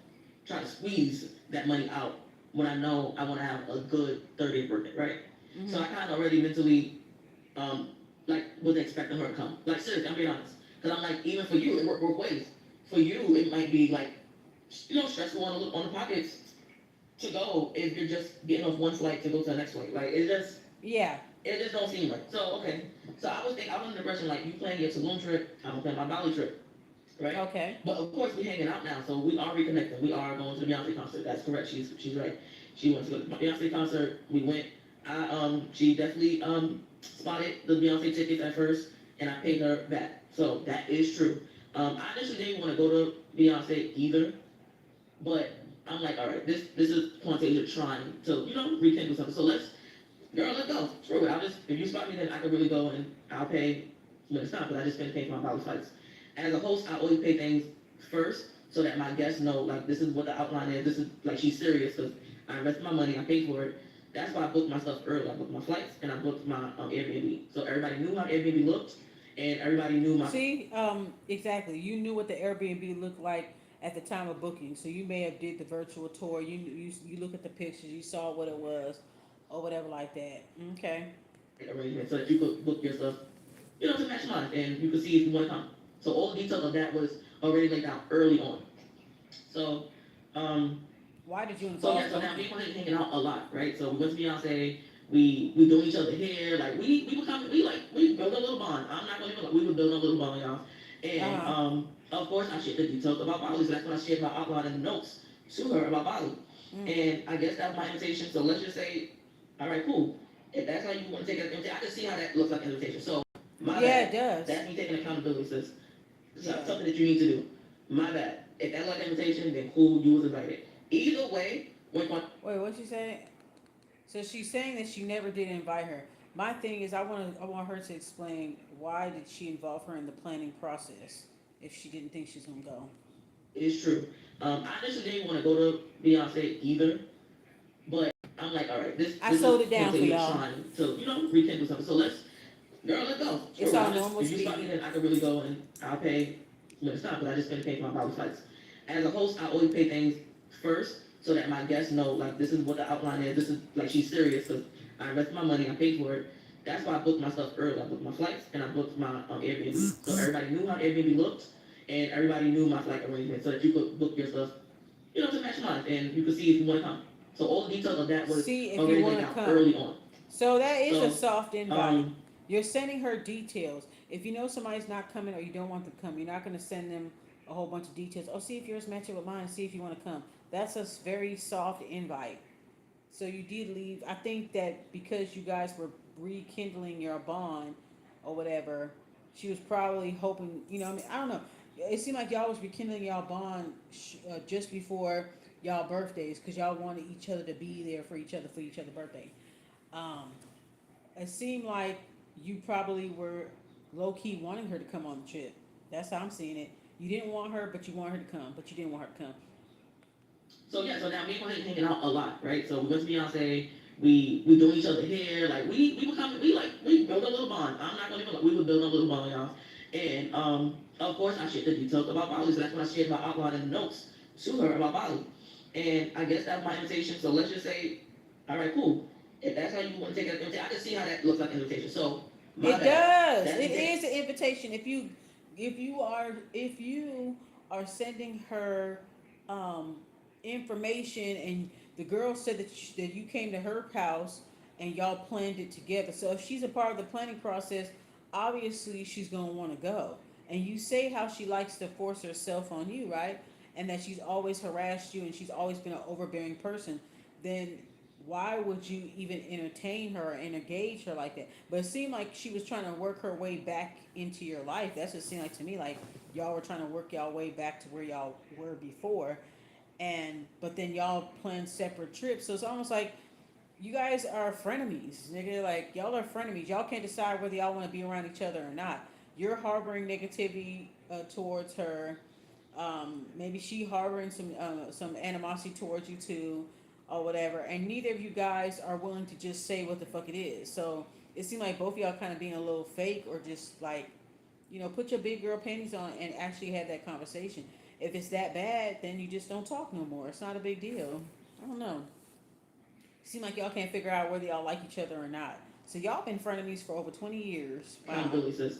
try to squeeze that money out when I know I want to have a good 30th birthday, right? Mm-hmm. So I kind of already mentally, wasn't expecting her to come. Like, seriously, I'm being honest. Because I'm like, even for you, it work both ways. For you, it might be like, stressful on the pockets to go if you're just getting off one flight to go to the next flight. Like, it just don't seem right. So, okay. So I was in the impression, like, you plan your Tulum trip, I'm planning my Bali trip. Right? Okay. But of course, we're hanging out now, so we are reconnecting. We are going to the Beyonce concert. That's correct. She's right. She went to the Beyonce concert. We went. She definitely spotted the Beyonce tickets at first, and I paid her back. So that is true. I initially didn't want to go to Beyonce either, but I'm like, all right, this is Quantasia trying to rekindle something. So let's go. Screw it. If you spot me, then I can really go and I'll pay when it's time because I just finished paying for my Bali flights. As a host, I always pay things first so that my guests know like this is what the outline is. This is like she's serious because I invested my money, I paid for it. That's why I booked my stuff early. I booked my flights and I booked my Airbnb. So everybody knew how Airbnb looked and everybody knew my. See, exactly. You knew what the Airbnb looked like at the time of booking, so you may have did the virtual tour. You look at the pictures, you saw what it was, or whatever like that. Okay. Arrangement so that you could book your stuff, to match mine, and you could see if you want to come. So all the details of that was already laid out early on. So, Why did you so involve yeah, so now them? me and Quinn hanging out a lot, right? So we went to Beyonce, we doing each other hair, like we were coming, we built a little bond. I'm not gonna even like we were building a little bond, y'all. And of course I shared the details about Bali, so that's when I shared my outline and the notes to her about Bali. And I guess that was my invitation. So let's just say, all right, cool. If that's how you want to take it, I can see how that looks like an invitation. So my Yeah, bad. it does. That's me taking accountability, sis. Yeah. Something that you need to do. My bad. If that like invitation, then cool, you was invited. Either way, Wait, what'd she say? So she's saying that she never did invite her. My thing is, I want her to explain why did she involve her in the planning process if she didn't think she's gonna go. it's true. I initially didn't want to go to Beyonce either, but I'm like, all right, I this sold is it down for y'all. trying to rekindle something. So let's go. It's Sure, all normal if you spot me, speed. then I can really go and I'll pay when it's time because I just finished paying for my Bali flights. As a host, I always pay things first so that my guests know like this is what the outline is. This is like she's serious because I invested my money, I paid for it. That's why I booked my stuff early. I booked my flights and I booked my Airbnb. So everybody knew how Airbnb looked and everybody knew my flight arrangement so that you could book your stuff, to match mine and you could see if you want to come. So all the details of that was See if already you want laid to out come. early on. So that is a So, soft invite. Um, You're sending her details. If you know somebody's not coming or you don't want them to come, you're not going to send them a whole bunch of details. Oh, see if yours matches with mine. See if you want to come. That's a very soft invite. So you did leave. I think that because you guys were rekindling your bond or whatever, she was probably hoping. I mean, I don't know. It seemed like y'all was rekindling y'all bond just before y'all birthdays because y'all wanted each other to be there for each other's birthday. Um, it seemed like you probably were low key wanting her to come on the trip. That's how I'm seeing it. You didn't want her, but you want her to come, but you didn't want her to come. So yeah, so now me and Quinn hanging out a lot, right? So we went to Beyonce, we doing each other hair, like we were coming, we built a little bond. I'm not gonna even like we were building a little bond, y'all. And of course I shared the details about Bali, so that's when I shared my outline and the notes to her about Bali. And I guess that was my invitation. So let's just say, all right, cool. If that's how you want to take it, I can see how that looks like an invitation. So my It bad. does. That's It me is an invitation. If you are sending her um, information and the girl said that you came to her house and y'all planned it together. So if she's a part of the planning process, obviously she's gonna want to go. And you say how she likes to force herself on you, right? And that she's always harassed you and she's always been an overbearing person. Then why would you even entertain her and engage her like that? But it seemed like she was trying to work her way back into your life. That's what it seemed like to me. Like y'all were trying to work y'all way back to where y'all were before, and but then y'all plan separate trips. So it's almost like you guys are frenemies, nigga. Like y'all are frenemies. Y'all can't decide whether y'all want to be around each other or not. You're harboring negativity towards her. Maybe she harboring some animosity towards you too, or whatever. And neither of you guys are willing to just say what the fuck it is. So it seemed like both of y'all kind of being a little fake, or just like, put your big girl panties on and actually have that conversation. If it's that bad, then you just don't talk no more. It's not a big deal. I don't know. Seem like y'all can't figure out whether y'all like each other or not. So y'all been frenemies for over 20 years. Wow. accountability, sis.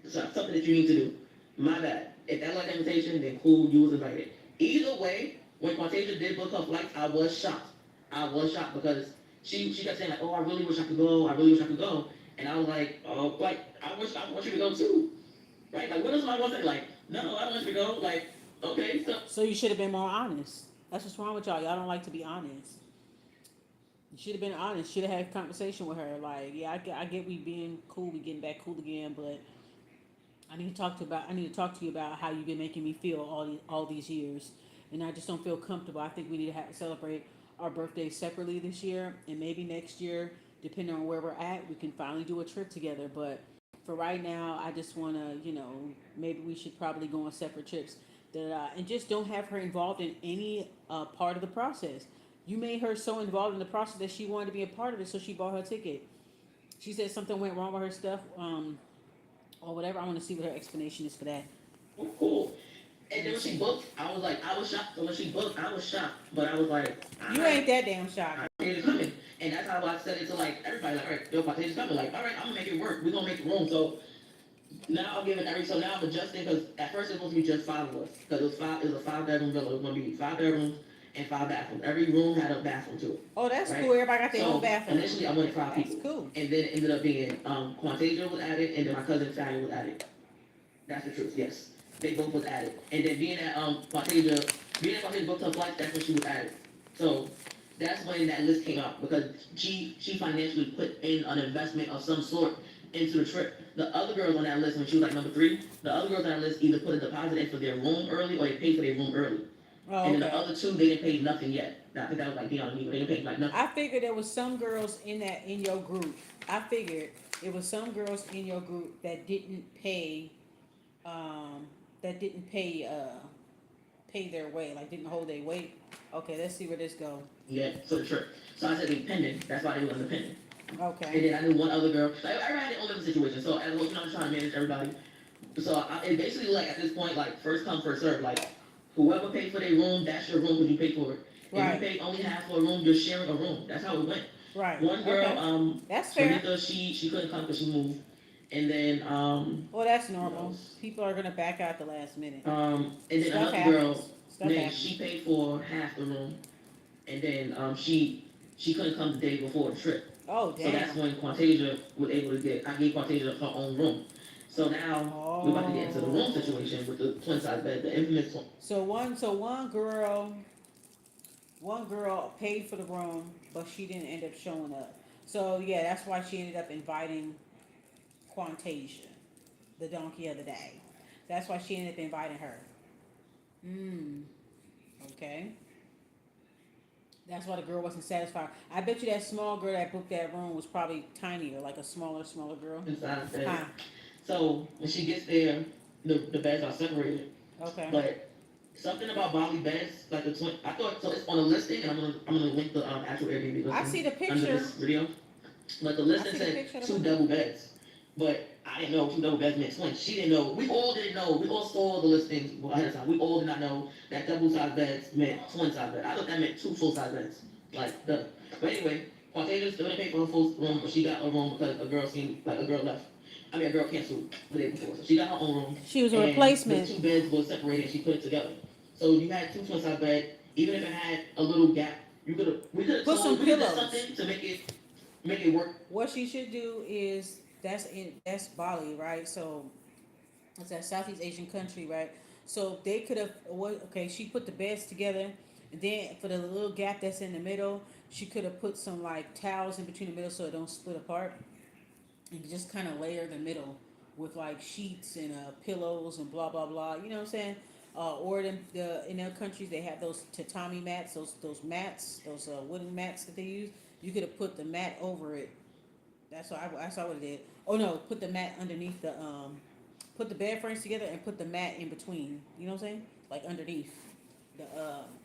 So something that you need to do. My bad. If that like invitation, then cool, you was invited. Either way, when Quantasia did book her flights, I was shocked. I was shocked because she kept saying like, oh, I really wish I could go. I really wish I could go. And I was like, oh, like I want you to go too, right? Like, what is my one thing? Like, no, I don't want you to go. Like, okay, so So you should have been more honest. That's what's wrong with y'all. Y'all don't like to be honest. You should have been honest. Should have had a conversation with her. Like, yeah, I get we being cool, we getting back cool again, but I need to talk to you about how you've been making me feel all these years, and I just don't feel comfortable. I think we need to celebrate our birthdays separately this year, and maybe next year, depending on where we're at, we can finally do a trip together. But for right now, I just want to, maybe we should probably go on separate trips. And just don't have her involved in any part of the process. You made her so involved in the process that she wanted to be a part of it, so she bought her ticket. She said something went wrong with her stuff, or whatever. I want to see what her explanation is for that. Oh, cool. And then when she booked, I was shocked. So when she booked, I was shocked. But I was like, You ain't that damn shocked. it's coming. And that's how I said it to like everybody. Like, all right, yo, Pontage's coming. Like, all right, I'm gonna make it work. We're gonna make the room. So now I'm giving so now I'm adjusting because at first it was supposed to be just 5 of us. Because it was a 5-bedroom villa. It was gonna be 5 bedrooms and 5 bathrooms. Every room had a bathroom to it. Oh, that's right? cool. Everybody got their So own bathroom. initially I wanted 5 That's people. cool. And then it ended up being Quantasia was added and then my cousin Fanny was added. That's the truth, yes. They both was added. And then being at Quantasia booked her flights, that's when she was added. So that's when that list came out because she financially put in an investment of some sort into the trip. The other girls on that list, when she was like number 3, the other girls on that list either put a deposit in for their room early or they paid for their room early. Oh, and then okay. the other 2, they didn't pay nothing yet. I think that was like Dion and me, but they didn't pay like nothing. I figured there was some girls in your group. I figured there was some girls in your group that didn't pay, pay their way, like didn't hold their weight. Okay, let's see where this go. Yeah, for the trip. So I said they pending. That's why they wasn't pending. Okay. And then I knew one other girl. Like, everybody had their own living situation. So as well, I'm trying to manage everybody. So it basically like at this point, like first come first serve. Like whoever paid for their room, that's your room because you paid for it. Right. If you paid only half for a room, you're sharing a room. That's how it went. Right. One girl, okay. That's fair. Sarita, she couldn't come because she moved. And then well, that's normal. People are gonna back out the last minute. And then Stuff another happens. girl, Stuff then happens. she paid for half the room. And then she couldn't come the day before the trip. Oh, damn. So that's when Quantasia was able to I gave Quantasia her own room. So now we're about to get into the room situation with the twin size bed, the infamous one. So one girl paid for the room, but she didn't end up showing up. So yeah, that's why she ended up inviting Quantasia, the donkey of the day. That's why she ended up inviting her. Okay. That's why the girl wasn't satisfied. I bet you that small girl that booked that room was probably tinier, like a smaller girl. Inside bed. Huh. So when she gets there, the beds are separated. Okay. But something about Bali beds, like the twin, I thought so. It's on a listing, and I'm gonna link the actual Airbnb listing. I see the under picture. this video. But the listing said 2 double beds. But I didn't know 2 double beds meant twins. She didn't know. We all didn't know. We all saw the listings ahead of time. We all did not know that double size beds meant twin size beds. I thought that meant 2 full size beds. Like the. But anyway, Quantasia still didn't pay for her full room, but she got a room because a girl left. I mean, a girl canceled the day before, so she got her own room. She was a replacement. The 2 beds were separated, and she put it together. So you had 2 twin size beds. Even if it had a little gap, we could have Put some pillows. something to make it work. What she should do is that's Bali, right? So it's a Southeast Asian country, right? So they could have she put the beds together, and then for the little gap that's in the middle, she could have put some like towels in between the middle so it don't split apart, and just kind of layer the middle with like sheets and pillows and blah blah blah. You know what I'm saying? Or in their countries they have those tatami mats, those mats, those wooden mats that they use. You could have put the mat over it. That's what I would have did. Oh no, put the mat underneath put the bed frames together and put the mat in between. You know what I'm saying? Like underneath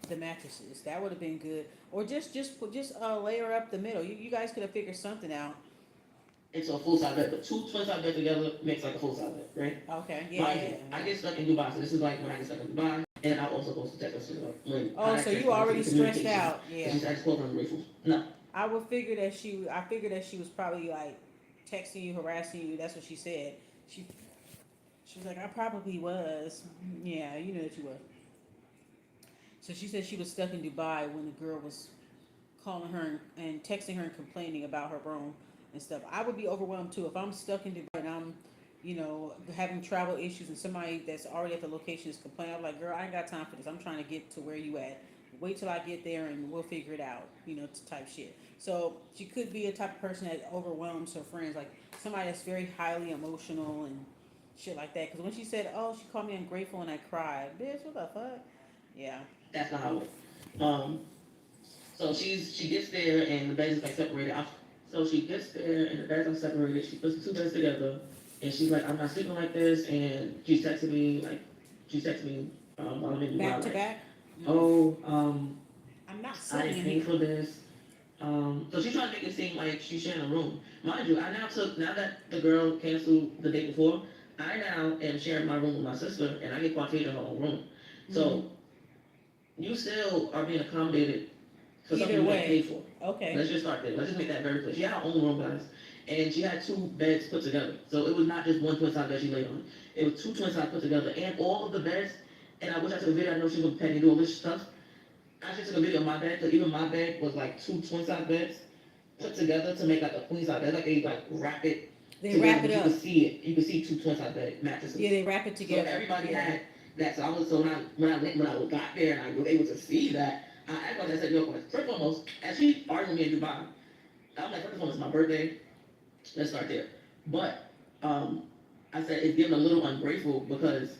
the mattresses. That would have been good. Or just layer up the middle. You guys could have figured something out. It's a full size bed, but 2 twin size beds together makes like a full size bed, right? Okay. Yeah. I get stuck in Dubai, so this is like when I get stuck in Dubai, and I also post to text messages when. Oh, so you already stressed out? Yeah. I just called her ungrateful. No. I figured that she was probably like texting you, harassing you. That's what she said. She was like, I probably was. Yeah, you know that you were. So she said she was stuck in Dubai when the girl was calling her and texting her and complaining about her room and stuff. I would be overwhelmed too if I'm stuck in Dubai and I'm, having travel issues and somebody that's already at the location is complaining. I'm like, girl, I ain't got time for this. I'm trying to get to where you at. wait till I get there and we'll figure it out, type shit. So she could be a type of person that overwhelms her friends, like somebody that's very highly emotional and shit like that. Because when she said, "Oh, she called me ungrateful and I cried," bitch, what the fuck? Yeah. That's not how it works. So she gets there and the beds is like separated. So she gets there and the beds are separated. She puts the two beds together and she's like, "I'm not sleeping like this." And she's texting me while I'm in Dubai. Back to back. Oh, I'm not I sitting didn't in pay here. for this. So she's trying to make it seem like she's sharing a room. Mind you, now that the girl canceled the day before, I now am sharing my room with my sister, and I get Quantasia her own room. So you still are being accommodated for something Either you didn't pay way. for. Okay. Let's just start there. Let's just make that very clear. She had her own room, guys, and she had two beds put together. So it was not just one twin size bed she laid on. It was two twin size put together, and all of the beds. And I wish I took a video. I know she was petty and do all this stuff. I just took a video of my bed, because even my bed was like two twin size beds put together to make like a queen size bed. Like they like wrap it. They together, wrap it up. You can see it. You can see two twin size bed mattresses. Yeah, they wrap it together. So everybody had that. So when I got there and I was able to see that, I asked her, I said, "Yo, first and foremost," and she argued with me in Dubai. I'm like, first and foremost, it's my birthday. Let's start there. But I said it's getting a little ungrateful because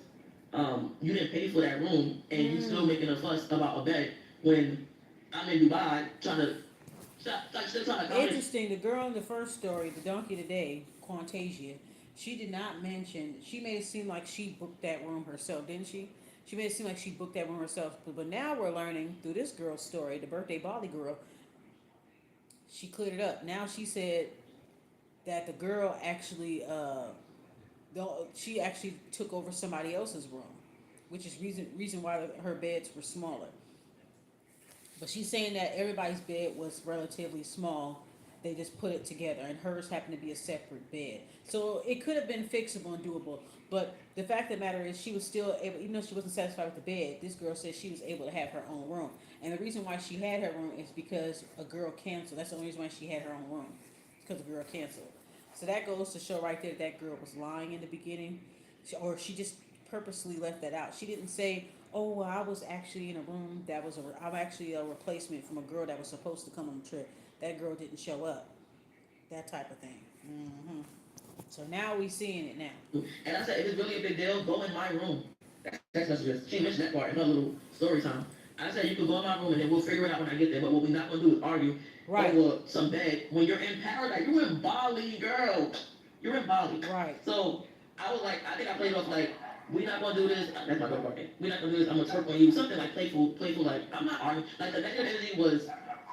you didn't pay for that room and you still making a fuss about a bed when I'm in Dubai trying to still trying to Interesting. The girl in the first story, the donkey today, Quantasia, she did not mention. She made it seem like she booked that room herself, didn't she? She made it seem like she booked that room herself. But now we're learning through this girl's story, the birthday Bali girl, she cleared it up. Now she said that the girl actually, she actually took over somebody else's room, which is reason why her beds were smaller. But she's saying that everybody's bed was relatively small. They just put it together, and hers happened to be a separate bed. So it could have been fixable and doable. But the fact of the matter is, she was still able, even though she wasn't satisfied with the bed, this girl said she was able to have her own room. And the reason why she had her room is because a girl canceled. That's the only reason why she had her own room, because a girl canceled. So that goes to show right there that girl was lying in the beginning, or she just purposely left that out. She didn't say, "Oh, well, I was actually in a room that was I'm actually a replacement from a girl that was supposed to come on the trip. That girl didn't show up." That type of thing. So now we seeing it now. And I said, if it's really a big deal, go in my room. That's text messages. She mentioned that part in her little story time. I said, you can go in my room and then we'll figure it out when I get there. But what we're not going to do is argue over some bed when you're in paradise. You're in Bali, girl. You're in Bali. Right. So I was like, I think I played off like, we're not going to do this. That's my girl barking. We're not going to do this. I'm going to twerk on you. Something like playful, like, I'm not arguing. Like the negative energy was,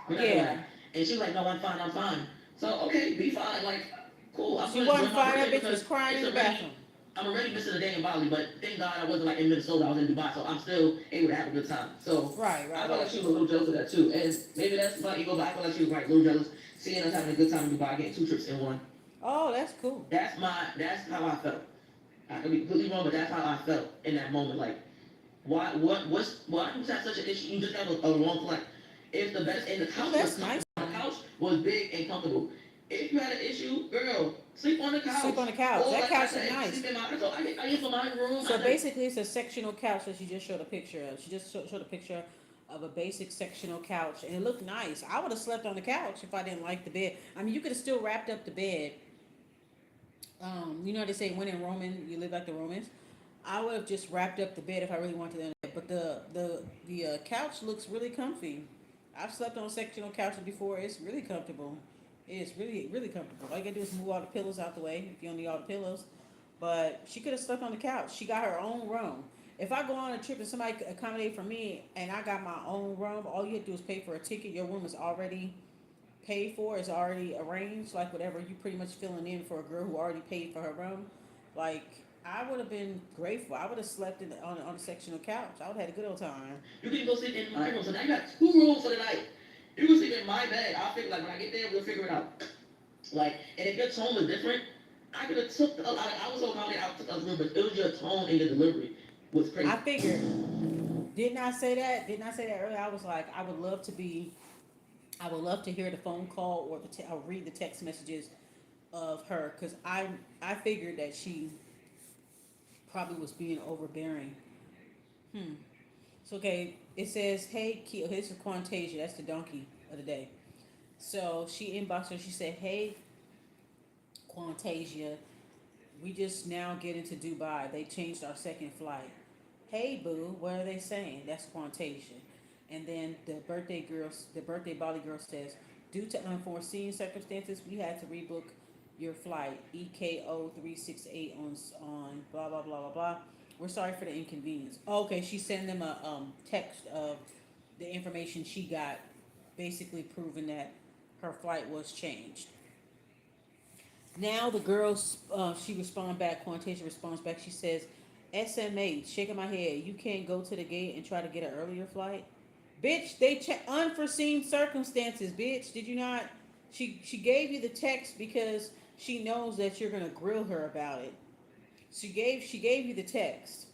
we're not doing that. And she was like, no, I'm fine. So, okay, be fine. Like, cool. She wasn't fine. That bitch was crying in the bathroom. I'm already missing a day in Bali, but thank God I wasn't like in Minnesota. I was in Dubai, so I'm still able to have a good time. So right. I felt like she was a little jealous of that too, and maybe that's my ego, but I feel like she was a little jealous seeing us having a good time in Dubai, getting 2 trips in one. Oh, that's cool. That's how I felt. I could be completely wrong, but that's how I felt in that moment. Like, why you have such an issue? You just have a wrong flight. If the best and the couch was nice. The couch was big and comfortable. If you had an issue, girl, sleep on the couch. Sleep on the couch. Or, that couch is nice. So I get for my room. So basically, it's a sectional couch that she just showed a picture of. She just showed a picture of a basic sectional couch, and it looked nice. I would have slept on the couch if I didn't like the bed. I mean, you could have still wrapped up the bed. You know how they say, when in Roman, you live like the Romans. I would have just wrapped up the bed if I really wanted to. But the couch looks really comfy. I've slept on sectional couches before. It's really comfortable. It's really, really comfortable. All you gotta do is move all the pillows out the way if you don't need all the pillows. But she could have slept on the couch. She got her own room. If I go on a trip and somebody accommodate for me and I got my own room, all you have to do is pay for a ticket. Your room is already paid for. It's already arranged. Like whatever you pretty much filling in for a girl who already paid for her room. Like I would have been grateful. I would have slept on a sectional couch. I would have had a good old time. You can go sleep in my room. So now you got 2 rooms for the night. You can sleep in my bed. I'll figure, like, when I get there, we'll figure it out. Like, and if your tone was different, I could have took, I was so confident I took a room, but it was your tone and your delivery was crazy. I figured. Didn't I say that earlier? I was like, I would love to hear the phone call or I'll read the text messages of her, because I figured that she probably was being overbearing. So okay, it says, "Hey, this is Quantasia. That's the donkey of the day." So she inboxed her. She said, "Hey, Quantasia, we just now get into Dubai. They changed our second flight. Hey, boo, what are they saying?" That's Quantasia. And then the birthday Bali girl says, "Due to unforeseen circumstances, we had to rebook your flight EKO 368 on blah blah blah blah blah. We're sorry for the inconvenience." Oh, okay, she sent them a text of the information she got, basically proving that her flight was changed. Now the girls, she responds back. Quantasia responds back. She says, "SMH, shaking my head. You can't go to the gate and try to get an earlier flight, bitch. They check unforeseen circumstances, bitch. Did you not? She gave you the text because she knows that you're gonna grill her about it. She gave you the text.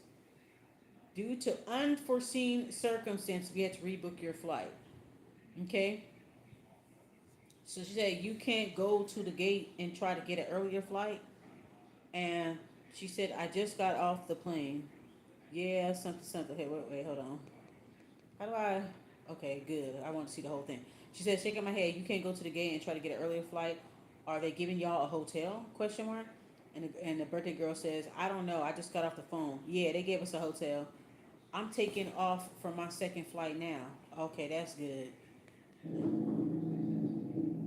Due to unforeseen circumstances, we had to rebook your flight. Okay. So she said you can't go to the gate and try to get an earlier flight. And she said, "I just got off the plane." Yeah, something, something. Hey, wait, hold on. How do I? Okay, good. I want to see the whole thing. She said, shaking my head, "You can't go to the gate and try to get an earlier flight. Are they giving y'all a hotel? Question mark. And the birthday girl says, "I don't know. I just got off the phone. Yeah, they gave us a hotel. I'm taking off for my second flight now." Okay, that's good.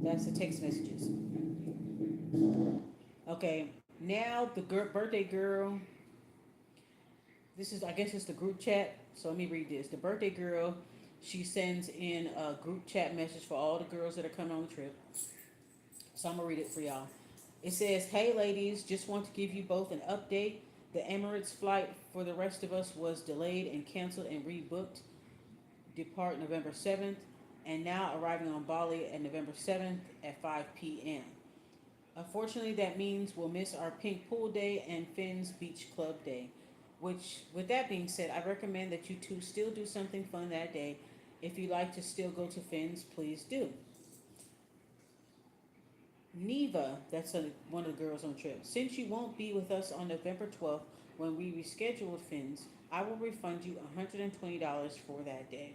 That's the text messages. Okay, now the birthday girl. This is, I guess, it's the group chat. So let me read this. The birthday girl, she sends in a group chat message for all the girls that are coming on the trip. So I'm gonna read it for y'all. It says, "Hey ladies, just want to give you both an update. The Emirates flight for the rest of us was delayed and canceled and rebooked. Depart November 7th, and now arriving on Bali at November 7th at 5 p.m. Unfortunately, that means we'll miss our Pink Pool Day and Finn's Beach Club Day. Which, with that being said, I recommend that you two still do something fun that day. If you like to still go to Finn's, please do." Neva, that's one of the girls on the trip. "Since you won't be with us on November 12th when we rescheduled Finn's, I will refund you $120 for that day."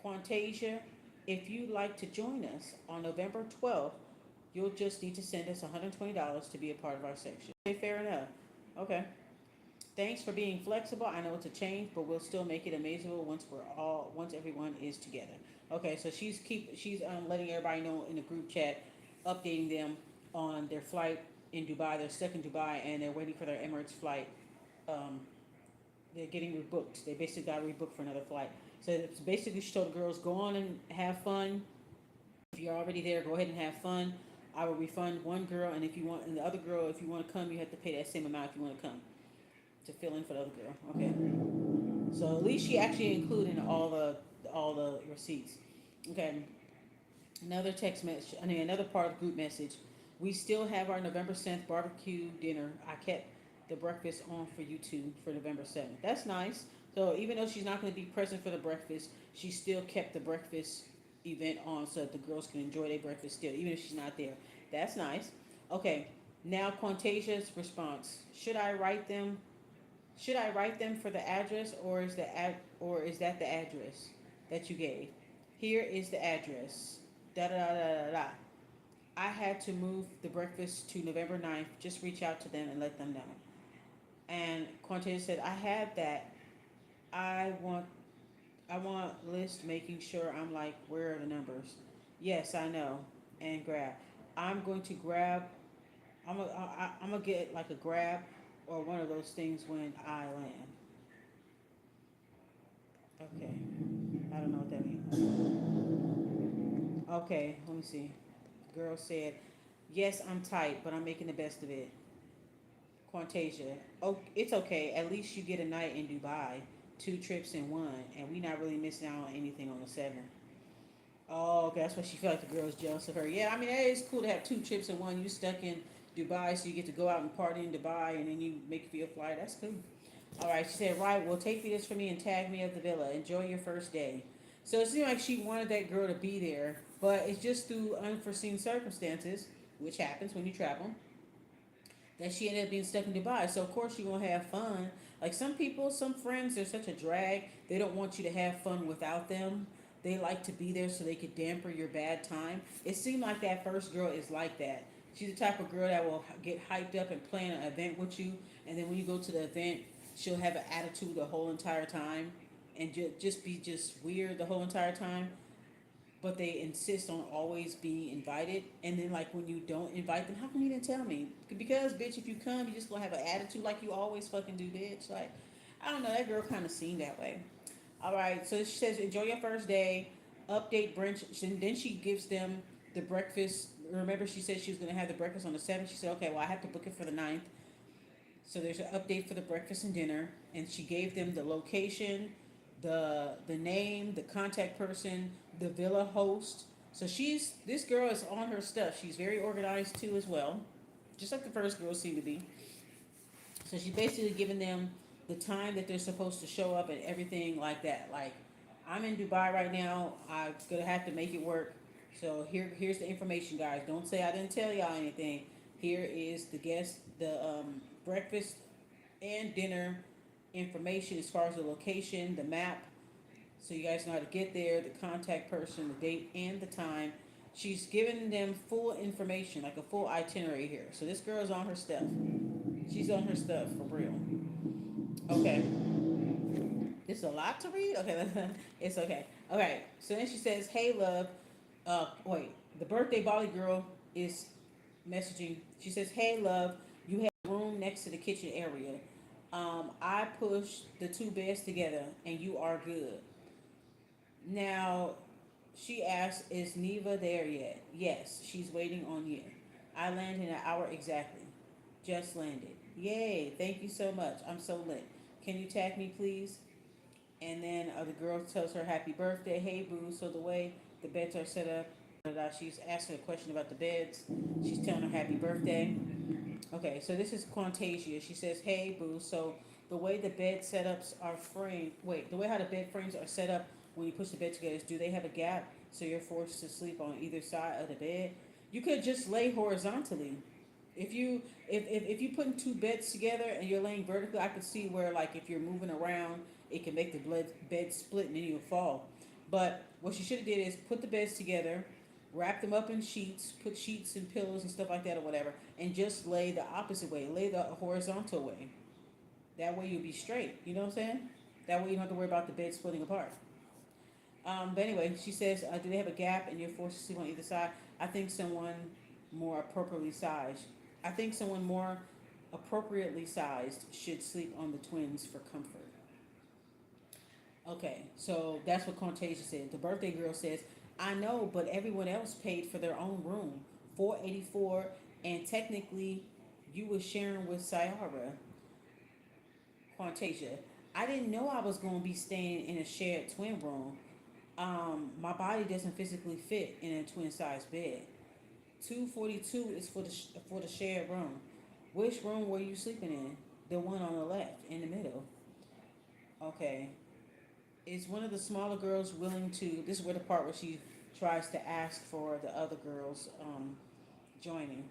Quantasia, "If you'd like to join us on November 12th, you'll just need to send us $120 to be a part of our section." Okay, fair enough. Okay. "Thanks for being flexible. I know it's a change, but we'll still make it amazing once everyone is together." Okay, so she's letting everybody know in the group chat, updating them on their flight in Dubai. They're stuck in Dubai and they're waiting for their Emirates flight. Um, they're getting rebooked. They basically got rebooked for another flight. So it's basically, she told the girls, "Go on and have fun. If you're already there, go ahead and have fun. I will refund one girl, and and the other girl, if you want to come, you have to pay that same amount if you want to come to fill in for the other girl." Okay. So at least she actually included all the receipts. Okay. Another text message. I mean, another part of the group message. "We still have our November 7th barbecue dinner. I kept the breakfast on for you two for November 7th." That's nice. So even though she's not going to be present for the breakfast, she still kept the breakfast event on so that the girls can enjoy their breakfast still, even if she's not there. That's nice. Okay. Now Quantasia's response. Should I write them for the address, or is that the address that you gave? Here is the address. Da da da da da. I had to move the breakfast to November 9th. Just reach out to them and let them know." And Quantasia said, "I have that. I want I want list making sure I'm like, where are the numbers? Yes, I know. And grab. I'm going to grab. I'm gonna get like a grab or one of those things when I land." Okay. I don't know what that means. Okay, let me see. Girl said, "Yes, I'm tight, but I'm making the best of it." Quantasia, "Oh, it's okay. At least you get a night in Dubai, two trips in one, and we not really missing out on anything on the 7th." Oh, okay. That's why she felt like the girl's jealous of her. Yeah, I mean, it is cool to have two trips in one. You stuck in Dubai, so you get to go out and party in Dubai, and then you make it for your flight. That's cool. All right. She said, "Right, well, take this for me and tag me at the villa. Enjoy your first day." So it seemed like she wanted that girl to be there, but it's just through unforeseen circumstances, which happens when you travel. that she ended up being stuck in Dubai. So of course you're gonna have fun. Like some people, some friends, they're such a drag. They don't want you to have fun without them. They like to be there so they could damper your bad time. It seemed like that first girl is like that. She's the type of girl that will get hyped up and plan an event with you, and then when you go to the event, she'll have an attitude the whole entire time, and just be just weird the whole entire time. But they insist on always being invited, and then like when you don't invite them, how come you didn't tell me? Because bitch, if you come, you just gonna have an attitude like you always fucking do, bitch. Like I don't know, that girl kind of seemed that way. All right, so she says enjoy your first day, update brunch, and then she gives them the breakfast. Remember, she said she was gonna have the breakfast on the 7th. She said, okay, well I have to book it for the 9th. So there's an update for the breakfast and dinner, and she gave them the location, the name, the contact person, the villa host. So this girl is on her stuff. She's very organized too as well, just like the first girl seemed to be. So she's basically giving them the time that they're supposed to show up and everything like that. Like I'm in Dubai right now. I'm gonna have to make it work. So here's the information, guys. Don't say I didn't tell y'all anything. Here is the breakfast and dinner information as far as the location, the map, so you guys know how to get there, the contact person, the date, and the time. She's giving them full information, like a full itinerary here. So this girl's on her stuff. She's on her stuff for real. Okay. This is a lot to read? Okay, it's okay. Okay, so then she says, hey, love. Wait, the birthday Bali girl is messaging. She says, hey, love, you have a room next to the kitchen area. I pushed the two beds together and you are good. Now, she asks, is Neva there yet? Yes, she's waiting on you. I land in an hour exactly. Just landed. Yay, thank you so much. I'm so lit. Can you tag me, please? And then the girl tells her happy birthday. Hey, boo. So the way the beds are set up, she's asking a question about the beds. She's telling her happy birthday. Okay, so this is Quantasia. She says, hey, boo. So the way the bed setups are framed, the way how the bed frames are set up when you push the bed together is, do they have a gap so you're forced to sleep on either side of the bed? You could just lay horizontally. If you putting two beds together and you're laying vertically, I could see where like if you're moving around, it can make the bed split and then you'll fall. But what she should have did is put the beds together, wrap them up in sheets, put sheets and pillows and stuff like that or whatever, and just lay the opposite way, lay the horizontal way. That way you'll be straight. You know what I'm saying? That way you don't have to worry about the bed splitting apart. But anyway, she says, do they have a gap and you're forced to sleep on either side? I think someone more appropriately sized. I think someone more appropriately sized should sleep on the twins for comfort. Okay, so that's what Contagia said. The birthday girl says, I know, but everyone else paid for their own room, $484, and technically you were sharing with Sayara. Quantasia, I didn't know I was going to be staying in a shared twin room. My body doesn't physically fit in a twin size bed. 242 is for the shared room. Which room were you sleeping in? The one on the left, in the middle. Okay. Is one of the smaller girls willing to? This is where the part where she tries to ask for the other girls joining.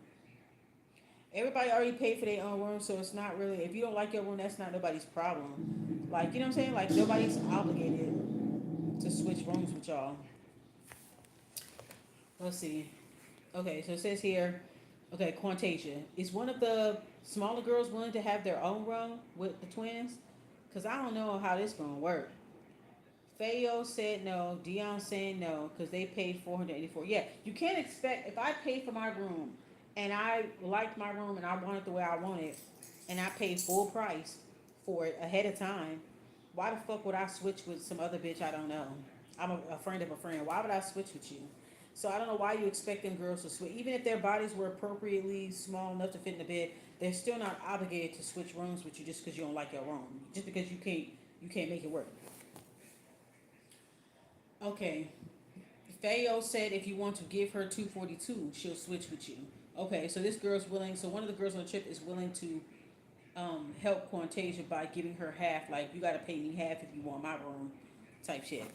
Everybody already paid for their own room, so it's not really. If you don't like your room, that's not nobody's problem. Like you know what I'm saying? Like nobody's obligated to switch rooms with y'all. Let's see. Okay, so it says here. Okay, Quantasia. Is one of the smaller girls willing to have their own room with the twins? Cause I don't know how this gonna work. Fayo said no. Dion saying no because they paid $484. Yeah, you can't expect if I paid for my room and I liked my room and I wanted the way I wanted and I paid full price for it ahead of time. Why the fuck would I switch with some other bitch I don't know? I'm a friend of a friend. Why would I switch with you? So I don't know why you expect them girls to switch. Even if their bodies were appropriately small enough to fit in the bed, they're still not obligated to switch rooms with you just because you don't like your room. Just because you can't make it work. Okay. Fayo said if you want to give her 242, she'll switch with you. Okay, so this girl's willing. So one of the girls on the trip is willing to help Quantasia by giving her half. Like you got to pay me half if you want my room, type shit.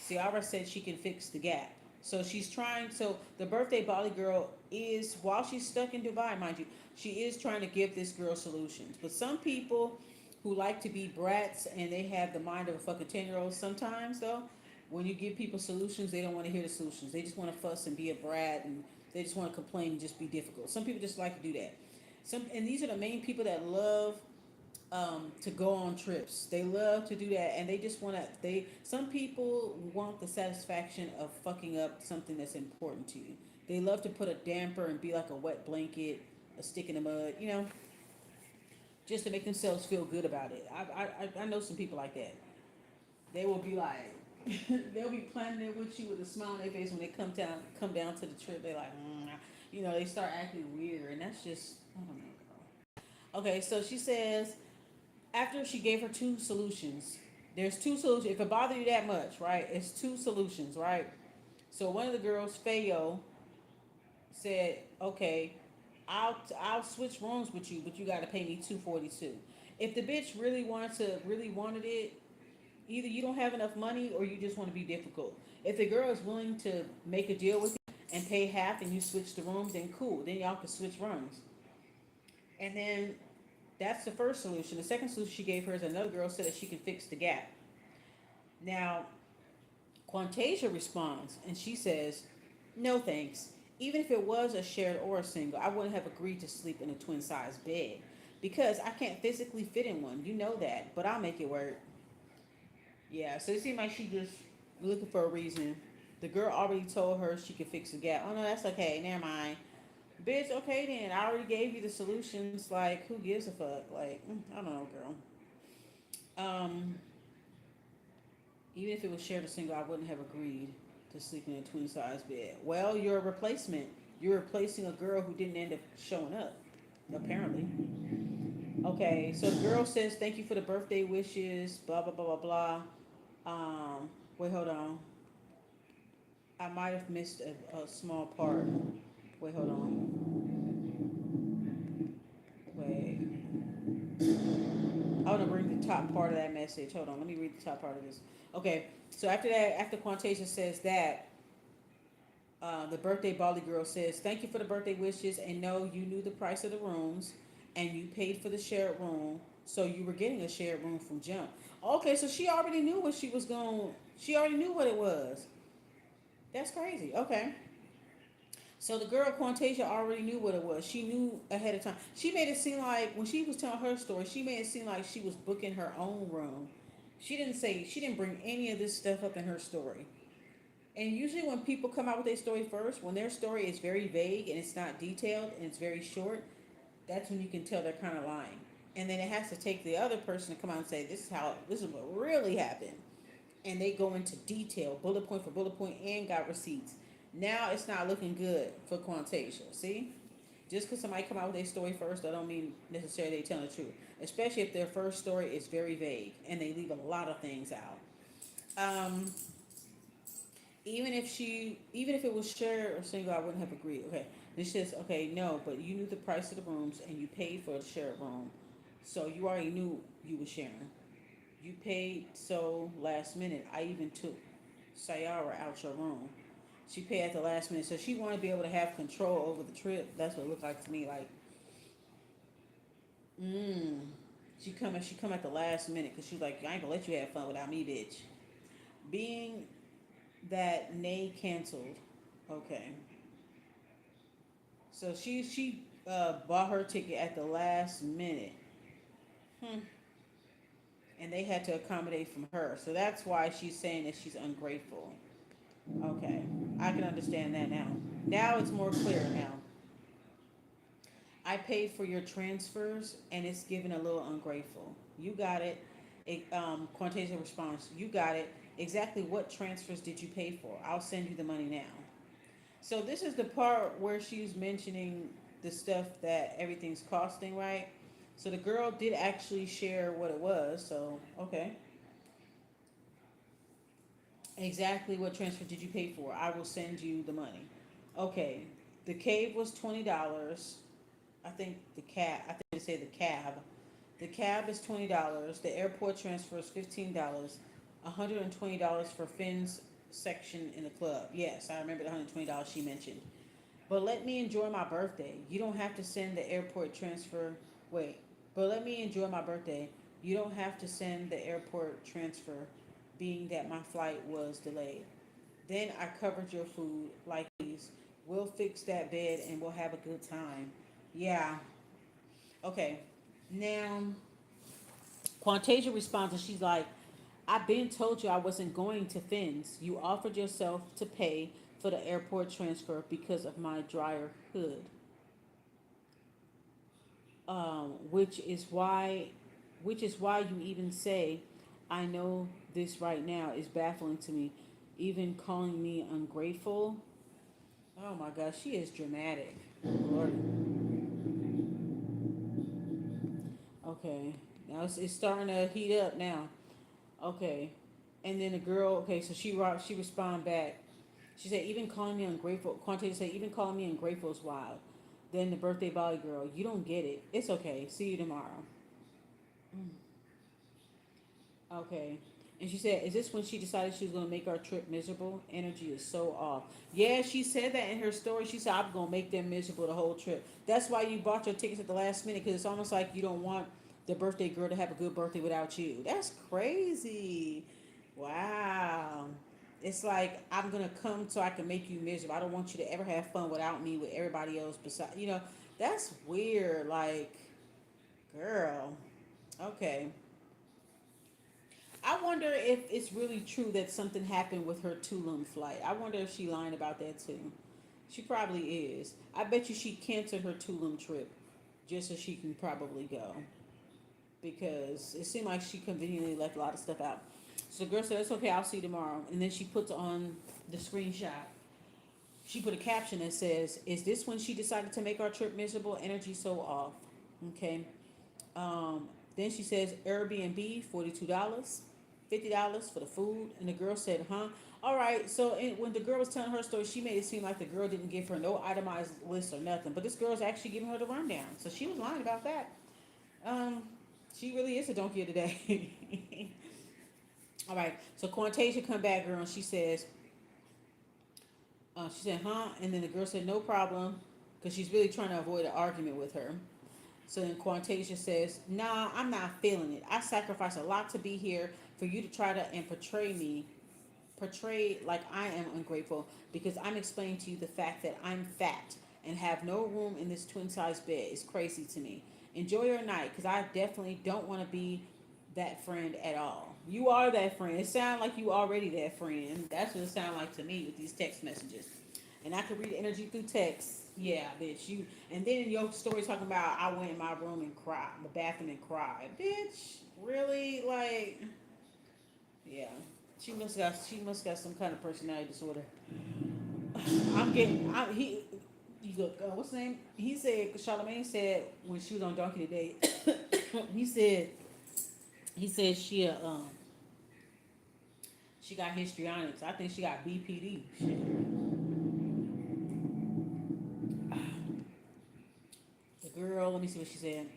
Ciara said she can fix the gap. So she's trying. So the birthday Bali girl is, while she's stuck in Dubai, mind you, she is trying to give this girl solutions. But some people who like to be brats and they have the mind of a fucking 10-year-old, sometimes though, when you give people solutions, they don't want to hear the solutions. They just want to fuss and be a brat, and they just want to complain and just be difficult. Some people just like to do that. And these are the main people that love to go on trips. They love to do that, and they just want to. Some people want the satisfaction of fucking up something that's important to you. They love to put a damper and be like a wet blanket, a stick in the mud, just to make themselves feel good about it. I know some people like that. They will be like, they'll be planning it with you with a smile on their face when they come down to the trip. They like, they start acting weird, and that's just, I don't know, girl. Okay, so she says after she gave her two solutions, there's two solutions. If it bothered you that much, right? It's two solutions, right? So one of the girls, Fayo, said, "Okay, I'll switch rooms with you, but you got to pay me 242." If the bitch really wanted it, either you don't have enough money or you just want to be difficult. If the girl is willing to make a deal with you and pay half and you switch the rooms, then cool. Then y'all can switch rooms. And then that's the first solution. The second solution she gave her is another girl said that she can fix the gap. Now, Quantasia responds and she says, "No thanks. Even if it was a shared or a single, I wouldn't have agreed to sleep in a twin size bed because I can't physically fit in one. You know that, but I'll make it work." Yeah, so it seemed like she just looking for a reason. The girl already told her she could fix the gap. Oh no, that's okay. Never mind. Bitch, okay then. I already gave you the solutions. Like, who gives a fuck? Like, I don't know, girl. Even if it was shared or single, I wouldn't have agreed to sleep in a twin size bed. Well, you're a replacement. You're replacing a girl who didn't end up showing up, apparently. Okay, so the girl says, "Thank you for the birthday wishes, blah, blah, blah, blah, blah." Wait, hold on. I might have missed a small part. Wait, hold on. Wait. I want to read the top part of that message. Hold on, let me read the top part of this. Okay, so after that, after Quantasia says that, the birthday Bali girl says, "Thank you for the birthday wishes, and no, you knew the price of the rooms, and you paid for the shared room, so you were getting a shared room from jump." Okay, so she already knew what she was going. She already knew what it was. That's crazy. Okay. So the girl Quantasia already knew what it was. She knew ahead of time. She made it seem like when she was telling her story, she made it seem like she was booking her own room. She didn't bring any of this stuff up in her story. And usually when people come out with their story first, when their story is very vague and it's not detailed and it's very short, that's when you can tell they're kind of lying. And then it has to take the other person to come out and say, this is what really happened. And they go into detail, bullet point for bullet point, and got receipts. Now it's not looking good for Quantasia. See? Just because somebody come out with their story first, that don't mean necessarily they telling the truth. Especially if their first story is very vague and they leave a lot of things out. Um, even if it was shared or single, I wouldn't have agreed. Okay, this says, okay, no, but you knew the price of the rooms and you paid for the shared room, so you already knew you were sharing. You paid so last minute. I even took Sayara out your room. She paid at the last minute, so she wanted to be able to have control over the trip. That's what it looked like to me. Like, mm, she come at the last minute because she's like, I ain't gonna let you have fun without me, bitch. Being that Nay canceled. Okay, so she bought her ticket at the last minute. Hmm. And they had to accommodate from her. So that's why she's saying that she's ungrateful. Okay, I can understand that now. Now it's more clear now. I paid for your transfers and it's given a little ungrateful. You got it. Quantasia responds, "You got it. Exactly what transfers did you pay for? I'll send you the money now." So this is the part where she's mentioning the stuff that everything's costing, right? So the girl did actually share what it was. So okay, exactly what transfer did you pay for? I will send you the money. Okay, the cave was $20. I think the cab. I think they say the cab. The cab is $20. The airport transfer is $15. $120 for Finn's section in the club. Yes, I remember the $120 she mentioned. But let me enjoy my birthday. You don't have to send the airport transfer. Wait, but let me enjoy my birthday. You don't have to send the airport transfer, being that my flight was delayed. Then I covered your food like these. We'll fix that bed and we'll have a good time. Yeah. Okay. Now, Quantasia responds and she's like, I've been told you I wasn't going to Finn's. You offered yourself to pay for the airport transfer because of my dryer hood. Which is why you even say I know this right now is baffling to me. Even calling me ungrateful. Oh my gosh, she is dramatic. Lord. Okay. Now it's starting to heat up now. Okay. And then the girl, okay, so she respond back. She said, even calling me ungrateful. Quantity said, even calling me ungrateful is wild. Then the birthday Bali girl, you don't get it. It's okay. See you tomorrow. Okay. And she said, is this when she decided she was going to make our trip miserable? Energy is so off. Yeah, she said that in her story. She said, I'm going to make them miserable the whole trip. That's why you bought your tickets at the last minute, because it's almost like you don't want the birthday girl to have a good birthday without you. That's crazy. Wow. It's like, I'm going to come so I can make you miserable. I don't want you to ever have fun without me, with everybody else beside. That's weird. Like, girl. Okay. I wonder if it's really true that something happened with her Tulum flight. I wonder if she lying about that too. She probably is. I bet you she canceled her Tulum trip just so she can probably go, because it seemed like she conveniently left a lot of stuff out. So the girl said, it's okay, I'll see you tomorrow. And then she puts on the screenshot. She put a caption that says, is this when she decided to make our trip miserable? Energy so off. Okay. Then she says Airbnb, $42, $50 for the food, and the girl said, "Huh? All right." So when the girl was telling her story, she made it seem like the girl didn't give her no itemized list or nothing, but this girl's actually giving her the rundown. So she was lying about that. Um, she really is a donkey of the day. All right. So Quantasia come back, girl, and she said, "Huh?" And then the girl said, "No problem," because she's really trying to avoid an argument with her. So then Quantasia says, nah, I'm not feeling it. I sacrifice a lot to be here for you to try to and portray like I am ungrateful, because I'm explaining to you the fact that I'm fat and have no room in this twin size bed is crazy to me. Enjoy your night, because I definitely don't want to be that friend at all. You are that friend. It sounds like you already that friend. That's what it sounds like to me with these text messages. And I could read the energy through text. Yeah, bitch. You and then your story talking about I went in my room and cried, the bathroom and cried. Bitch, really? Like, yeah. She must got some kind of personality disorder. I'm getting. He. You look. What's his name? He said. Charlamagne said when she was on Donkey today. he said. He said she got histrionics. I think she got BPD. The girl. Let me see what she said.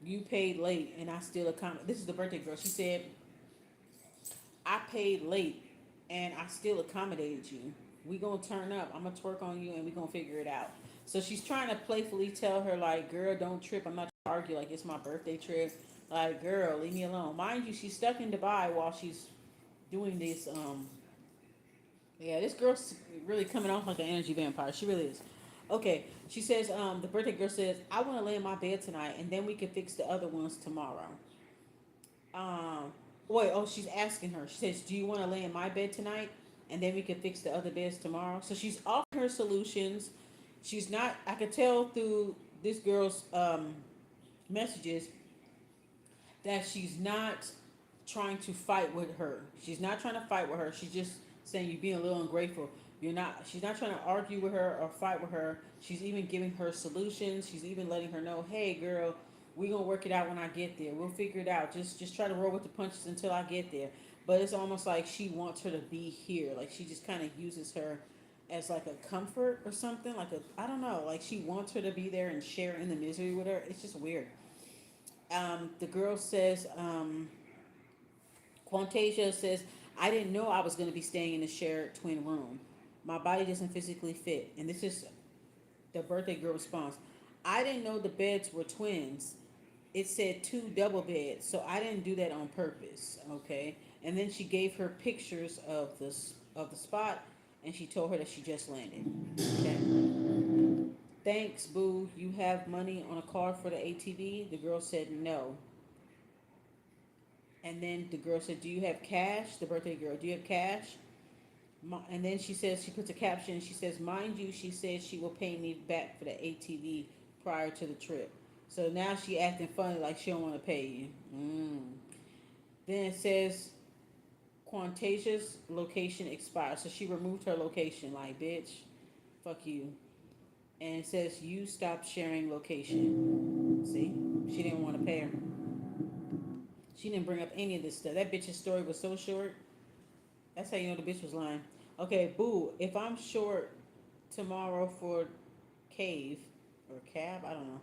You paid late and I still accommodated. This is the birthday girl. She said, I paid late and I still accommodated you. We gonna turn up. I'm gonna twerk on you and we gonna figure it out. So she's trying to playfully tell her, like, girl, don't trip. I'm not trying to argue like it's my birthday trip. Like, girl, leave me alone. Mind you, she's stuck in Dubai while she's doing this. Yeah, this girl's really coming off like an energy vampire. She really is. Okay, she says, the birthday girl says, I want to lay in my bed tonight and then we can fix the other ones tomorrow. Um, she's asking her. She says, do you want to lay in my bed tonight and then we can fix the other beds tomorrow? So she's offering her solutions. She's not, I could tell through this girl's messages that she's not trying to fight with her. She's not trying to fight with her. She's just saying you're being a little ungrateful. You're not. She's not trying to argue with her or fight with her. She's even giving her solutions. She's even letting her know, hey, girl, we gonna work it out when I get there. We'll figure it out. Just try to roll with the punches until I get there. But it's almost like she wants her to be here. Like she just kind of uses her as like a comfort or something. Like I don't know. Like she wants her to be there and share in the misery with her. It's just weird. The girl says, Quantasia says, I didn't know I was going to be staying in a shared twin room. My body doesn't physically fit. And this is the birthday girl response. I didn't know the beds were twins. It said two double beds, so I didn't do that on purpose. Okay. And then she gave her pictures of the spot, and she told her that she just landed. Okay. Thanks, boo. You have money on a card for the ATV? The girl said no. And then the girl said, "Do you have cash?" The birthday girl, "Do you have cash?" And then she says, she puts a caption. She says, "Mind you, she said she will pay me back for the ATV prior to the trip." So now she acting funny like she don't want to pay you. Then it says Quantasia's location expired. So she removed her location. Like, bitch, fuck you. And it says you stop sharing location. See, she didn't want to pay her. She didn't bring up any of this stuff. That bitch's story was so short. That's how you know the bitch was lying. Okay, boo. If I'm short tomorrow for cave or cab, I don't know.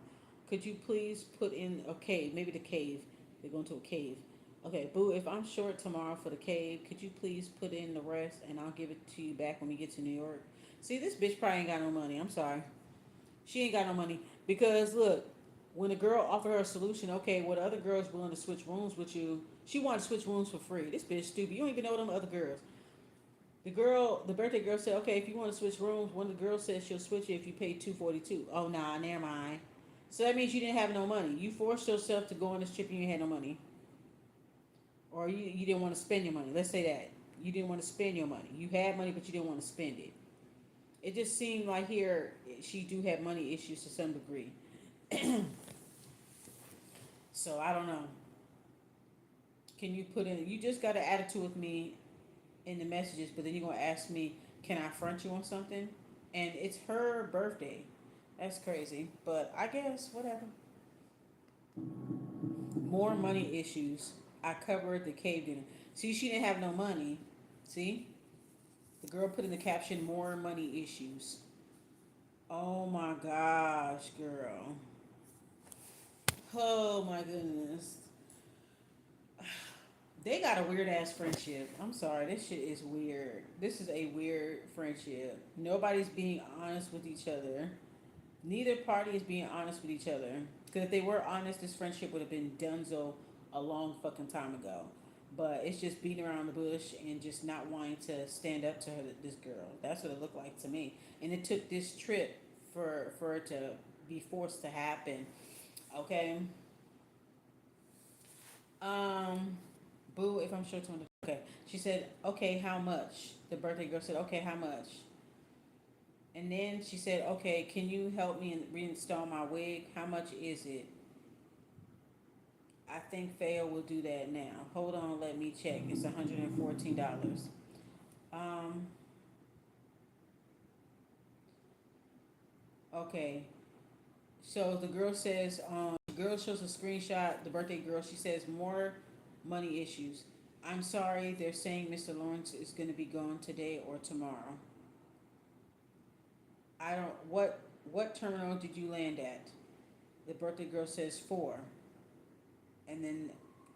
Could you please put in a cave? Maybe the cave. They're going to a cave. Okay, boo. If I'm short tomorrow for the cave, could you please put in the rest and I'll give it to you back when we get to New York? See, this bitch probably ain't got no money. I'm sorry. She ain't got no money because look, when a girl offered her a solution, okay, well the other girl's willing to switch rooms with you. She wanted to switch rooms for free. This bitch stupid. You don't even know them other girls. The birthday girl said, okay, if you want to switch rooms, one of the girls said she'll switch it if you pay $242. Oh nah, never mind. So that means you didn't have no money. You forced yourself to go on this trip and you had no money, or you didn't want to spend your money. Let's say that you didn't want to spend your money. You had money, but you didn't want to spend it. It just seemed like here she do have money issues to some degree. So I don't know. Can you put in? You just got an attitude with me in the messages, but then you're gonna ask me, can I front you on something? And it's her birthday. That's crazy. But I guess whatever. More money issues. I covered the cave dinner. See, she didn't have no money. See? The girl put in the caption, more money issues. Oh my gosh, girl. Oh my goodness. They got a weird ass friendship. I'm sorry, this shit is weird. This is a weird friendship. Nobody's being honest with each other. Neither party is being honest with each other. Because if they were honest, this friendship would have been donezo a long fucking time ago. But it's just beating around the bush and just not wanting to stand up to her, this girl. That's what it looked like to me. And it took this trip for it to be forced to happen. Okay. Boo, if I'm sure to okay. She said, okay, how much? The birthday girl said, okay, how much? And then she said, okay, can you help me reinstall my wig? How much is it? I think Faye will do that now. Hold on, let me check. It's $114. Um, okay. So the girl says, the girl shows a screenshot, the birthday girl, she says, more money issues. I'm sorry, they're saying Mr. Lawrence is going to be gone today or tomorrow. I don't, what terminal did you land at? The birthday girl says 4. And then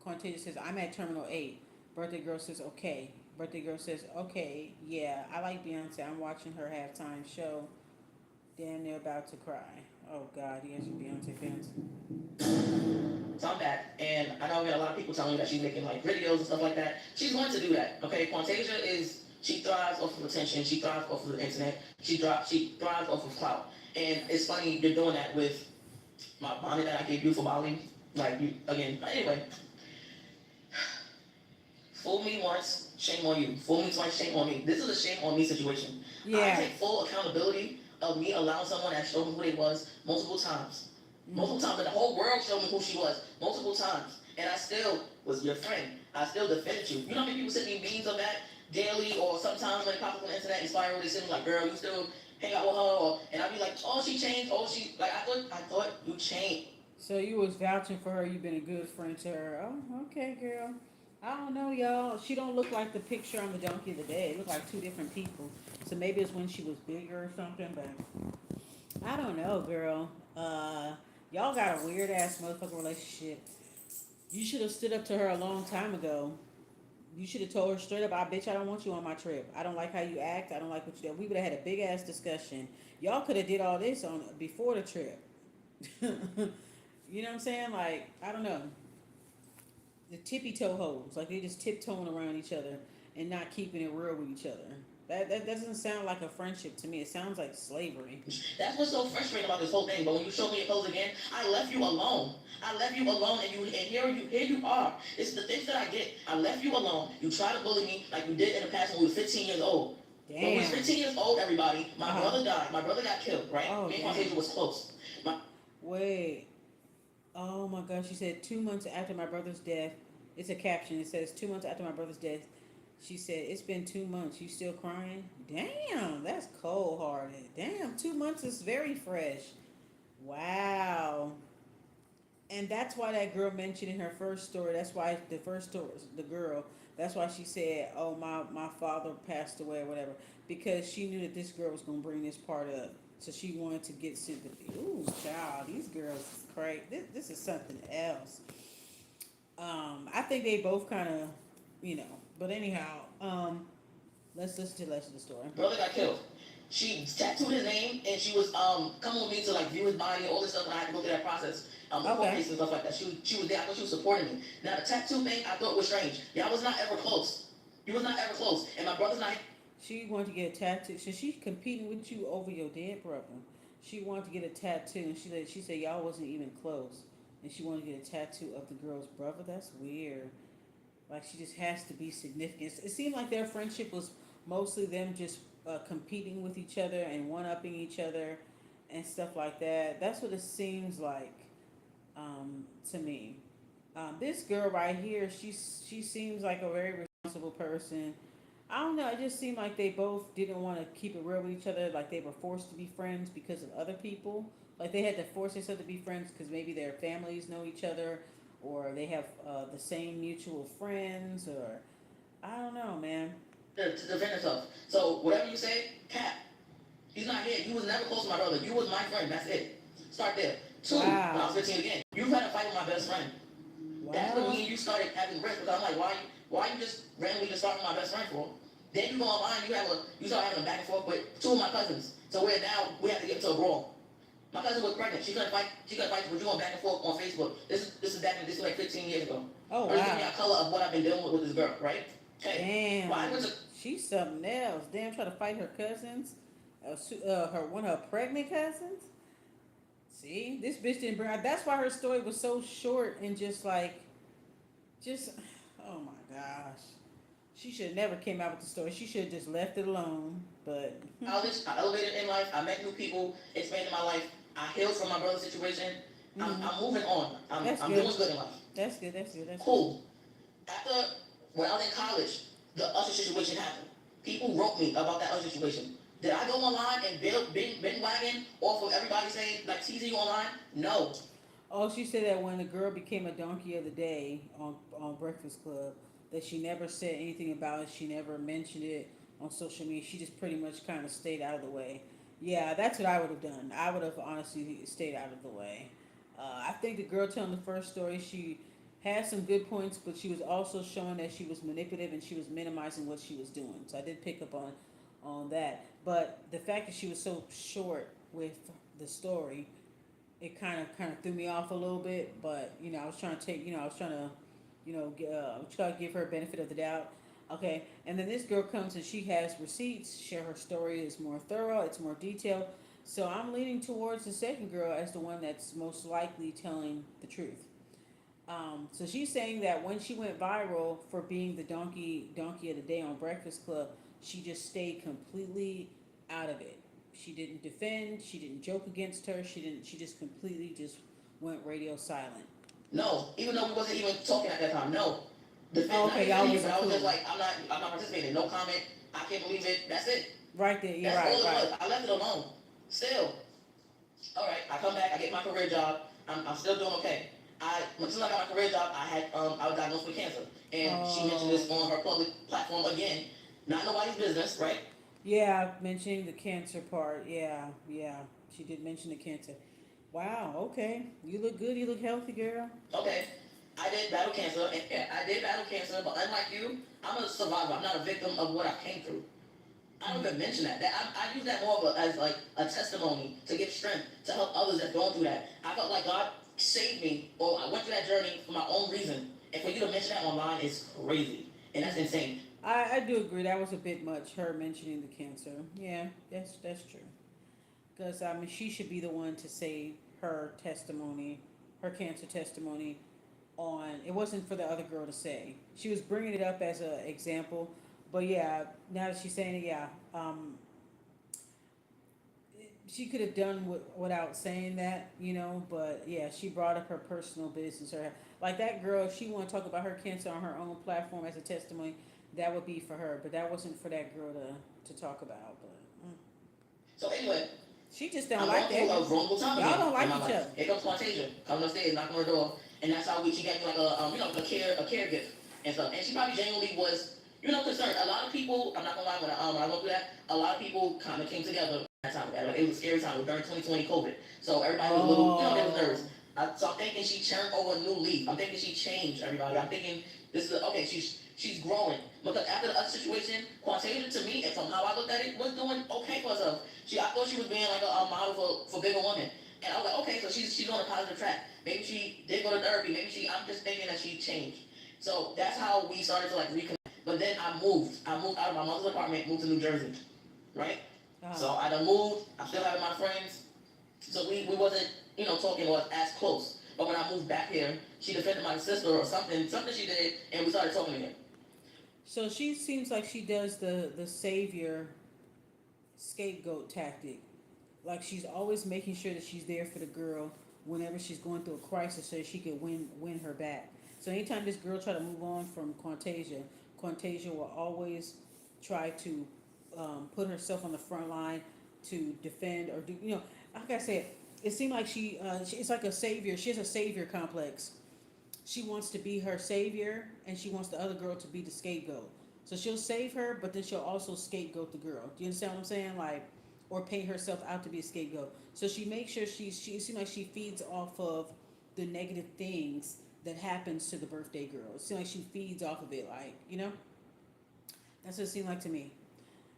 Quantasia says, I'm at Terminal 8. Birthday girl says, okay. Birthday girl says, okay, yeah, I like Beyonce. I'm watching her halftime show. Damn, they're about to cry. Oh, God, you guys are Beyonce fans. So I'm back, and I know I get a lot of people telling me that she's making like videos and stuff like that. She's going to do that, okay? Quantasia she thrives off of attention. She thrives off of the internet. She thrives off of clout. And it's funny you're doing that with my bonnet that I gave you for Bali. Like, you, again, anyway. Fool me once, shame on you. Fool me twice, shame on me. This is a shame on me situation. Yeah. I take full accountability of me allowing someone that showed me who they was multiple times. Multiple times, and the whole world showed me who she was multiple times. And I still was your friend. I still defended you. You know how many people send me memes of that daily, or sometimes when it pops up on the internet, inspired, they send me like, girl, you still hang out with her, or, and I'd be like, oh, she changed, oh, she, like, I thought you changed. So you was vouching for her. You've been a good friend to her. Oh, okay, girl. I don't know, y'all. She don't look like the picture on the donkey of the day. It looked like two different people. So maybe it's when she was bigger or something, but I don't know, girl. Y'all got a weird ass motherfucking relationship. You should have stood up to her a long time ago. You should have told her straight up, bitch, I don't want you on my trip. I don't like how you act. I don't like what you do. We would have had a big ass discussion. Y'all could have did all this on before the trip. You know what I'm saying? Like, I don't know. The tippy toe hoes. Like, they just tiptoeing around each other and not keeping it real with each other. That doesn't sound like a friendship to me. It sounds like slavery. That's what's so frustrating about this whole thing. But when you show me your clothes again, I left you alone. I left you alone, and here you are. It's the things that I get. I left you alone. You try to bully me like you did in the past when we were 15 years old. Damn. When we was 15 years old, everybody, my brother died. My brother got killed, right? Oh, Me and damn. Quantasia was close. Wait. Oh my gosh. She said 2 months after my brother's death. It's a caption. It says 2 months after my brother's death. She said, it's been 2 months. You still crying? Damn, that's cold hearted. Damn, 2 months is very fresh. Wow. And that's why that girl mentioned in her first story, that's why the first story, the girl, that's why she said, oh, my father passed away or whatever. Because she knew that this girl was going to bring this part up. So she wanted to get sympathy. Ooh, child, these girls is crazy. This is something else. I think they both kind of, you know. But anyhow, let's listen to the rest of the story. Brother got killed. She tattooed his name, and she was coming with me to like view his body and all this stuff, and I had to go through that process. The court case and stuff like that. She was there. I thought she was supporting me. Now the tattoo thing, I thought was strange. Y'all was not ever close. You was not ever close, and my brother's not. She wanted to get a tattoo. So she's competing with you over your dead brother. She wanted to get a tattoo, and she said y'all wasn't even close, and she wanted to get a tattoo of the girl's brother. That's weird. Like, she just has to be significant. It seemed like their friendship was mostly them just competing with each other and one upping each other and stuff like that. That's what it seems like to me. This girl right here, she seems like a very responsible person. I don't know. It just seemed like they both didn't want to keep it real with each other. Like, they were forced to be friends because of other people. Like, they had to force themselves to be friends because maybe their families know each other, or they have the same mutual friends, or I don't know, man. To defend herself. So whatever you say, cap. He's not here. You was never close to my brother. You was my friend. That's it. Start there. Two, when I was 15 again, you've had a fight with my best friend. Wow. That's when me and you started having risk, because I'm like, why you just randomly just start with my best friend for? Then you go online, you start having a back and forth with two of my cousins. So we have to get into a brawl. My cousin was pregnant. She couldn't fight. But you going back and forth on Facebook. This is like 15 years ago. Oh, wow. Or giving you a color of what I've been dealing with this girl, right? Okay. Damn. She's something else. Damn, try to fight her cousins. One of her pregnant cousins. See, this bitch didn't bring. That's why her story was so short and just. Oh my gosh. She should have never came out with the story. She should have just left it alone. But I elevated in life. I met new people. Expanded my life. I healed from my brother's situation. I'm moving on. I'm doing good in life. That's good. That's cool. After when I was in college, the Usher situation happened. People wrote me about that Usher situation. Did I go online and bin wagon off of everybody saying like teasing you online? No. Oh, she said that when the girl became a donkey of the day on Breakfast Club, that she never said anything about it. She never mentioned it on social media. She just pretty much kind of stayed out of the way. Yeah, that's what I would have done. I would have honestly stayed out of the way. I think the girl telling the first story, she had some good points, but she was also showing that she was manipulative and she was minimizing what she was doing. So I did pick up on that. But the fact that she was so short with the story, it kind of threw me off a little bit. But I was trying to try to give her a benefit of the doubt. Okay, and then this girl comes and she has receipts. Share her story is more thorough. It's more detailed. So I'm leaning towards the second girl as the one that's most likely telling the truth. So she's saying that when she went viral for being the donkey of the day on Breakfast Club, she just stayed completely out of it. She didn't defend. She didn't joke against her. She just completely just went radio silent. No, even though we wasn't even talking at that time. No. Okay, y'all was I was just like, I'm not participating. No comment. I can't believe it. That's it. Right there. You're That's right. all it was. I left it alone. Still. All right. I come back. I get my career job. I'm still doing okay. As soon as I got my career job, I was diagnosed with cancer, and she mentioned this on her public platform again. Not nobody's business, right? Yeah, mentioning the cancer part. Yeah. She did mention the cancer. Wow. Okay. You look good. You look healthy, girl. Okay. I did battle cancer, and yeah, I did battle cancer, but unlike you, I'm a survivor. I'm not a victim of what I came through. I don't even mention that. I use that more of as like a testimony to give strength to help others that's going through that. I felt like God saved me, or I went through that journey for my own reason. And for you to mention that online is crazy, and that's insane. I do agree that was a bit much. Her mentioning the cancer. Yeah, that's true. Because I mean, she should be the one to say her testimony, her cancer testimony. On it wasn't for the other girl to say. She was bringing it up as an example, but yeah, now that she's saying it, yeah, she could have done without saying that, you know. But yeah, she brought up her personal business. Her like that girl, if she want to talk about her cancer on her own platform as a testimony, that would be for her. But that wasn't for that girl to talk about. But So anyway, she just don't I'm like going that. through a vulnerable time Y'all again don't like in my each life. other. Here comes Quantasia, coming upstairs, knocking on the door, and that's how she gave me like a care gift and stuff. And she probably genuinely was, concerned. A lot of people, I'm not gonna lie, when I went through that, a lot of people kind of came together that time. Like, it was a scary time. It was during 2020 COVID, so everybody was a little, they was nervous. So I'm thinking she turned over a new leaf. I'm thinking she changed everybody. I'm thinking this is okay. She's growing because after the other situation, Quantasia to me, and from how I looked at it, was doing okay for herself. I thought she was being like a model for bigger women. And I was like, okay, so she's on a positive track. Maybe she did go to therapy. I'm just thinking that she changed. So that's how we started to like reconnect. But then I moved. I moved out of my mother's apartment, moved to New Jersey, right? So I done moved. I'm still having my friends. So we wasn't, talking or as close. But when I moved back here, she defended my sister or something she did, and we started talking again. So she seems like she does the savior scapegoat tactic. Like she's always making sure that she's there for the girl whenever she's going through a crisis, so she can win her back. So anytime this girl try to move on from Quantasia, Quantasia will always try to put herself on the front line to defend or do. Like I said, it seemed like it's like a savior. She has a savior complex. She wants to be her savior, and she wants the other girl to be the scapegoat. So she'll save her, but then she'll also scapegoat the girl. Do you understand what I'm saying? Like, or paint herself out to be a scapegoat. So she makes sure she seems like she feeds off of the negative things that happens to the birthday girl. It seems like she feeds off of it, like, that's what it seemed like to me.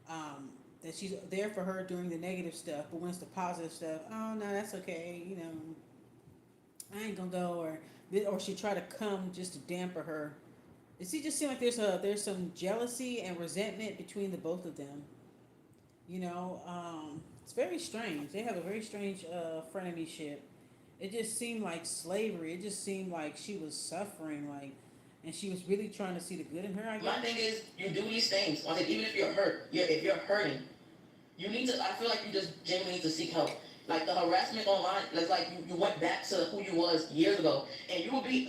That she's there for her during the negative stuff, but when it's the positive stuff, oh no, that's okay, I ain't gonna go, or she try to come just to damper her. It just seems like there's some jealousy and resentment between the both of them. It's very strange. They have a very strange frenemyship. It just seemed like slavery. It just seemed like she was suffering, like, and she was really trying to see the good in her. I guess. My thing is, you do these things. Even if you're hurt, if you're hurting, you need to. I feel like you just genuinely need to seek help. Like the harassment online, it's like you went back to who you was years ago, and you'll be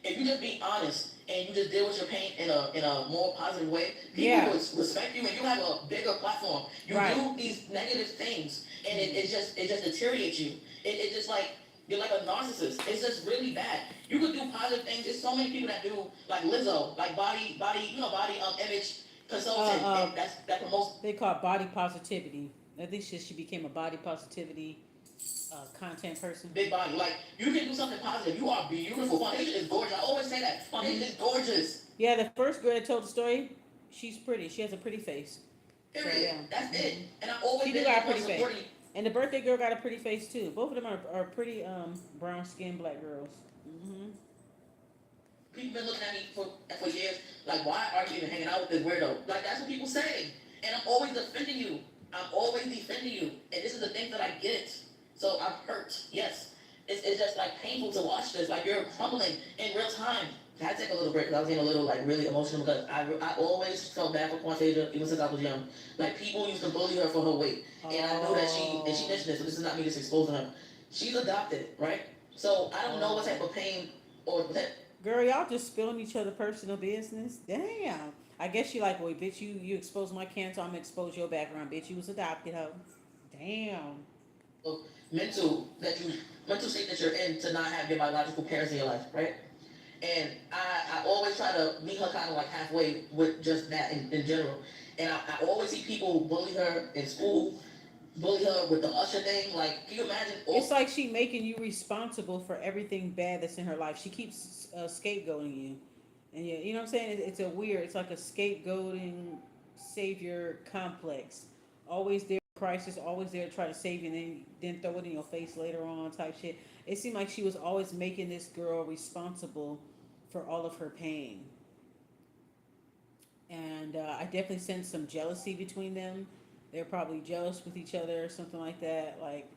if you just be honest and you just deal with your pain in a more positive way, people will respect you and you have a bigger platform. You do these negative things, and it just deteriorates you. It just like you're like a narcissist. It's just really bad. You could do positive things. There's so many people that do like Lizzo, like body image consultant, and that promotes. They call it body positivity. I think she became a body positivity content person. Big body. Like, you can do something positive. You are beautiful. Foundation is gorgeous. I always say that. Foundation is gorgeous. Yeah, the first girl that told the story, she's pretty. She has a pretty face. Period. So, yeah. That's it. And I always she do got a pretty face. And the birthday girl got a pretty face too. Both of them are pretty brown skinned black girls. Mm-hmm. People been looking at me for years, like, why are you even hanging out with this weirdo? Like, that's what people say. And I'm always defending you. I'm always defending you. And this is the thing that I get. So I'm hurt. Yes. It's just like painful to watch this. Like, you're crumbling in real time. I had to take a little break because I was getting a little like really emotional because I always felt bad for Quantasia even since I was young. Like, people used to bully her for her weight. And I knew that she mentioned this, so this is not me just exposing her. She's adopted, right? So I don't know what type of pain or that. Girl, y'all just spilling each other personal business. Damn. I guess you like, wait, bitch, you exposed my cancer, I'm gonna expose your background, bitch. You was adopted, hoe. Damn. Mental state that you're in to not have your biological parents in your life, right? And I always try to meet her kind of like halfway with just that in general. And I always see people bully her in school. bully her with the usher thing. Like, can you imagine? It's like she making you responsible for everything bad that's in her life. She keeps scapegoating you, and yeah, you know what I'm saying. It's a weird. It's like a scapegoating savior complex. Always there, crisis. Always there to try to save you, and then throw it in your face later on, type shit. It seemed like she was always making this girl responsible for all of her pain, and I definitely sense some jealousy between them. They're probably jealous with each other or something like that. Like,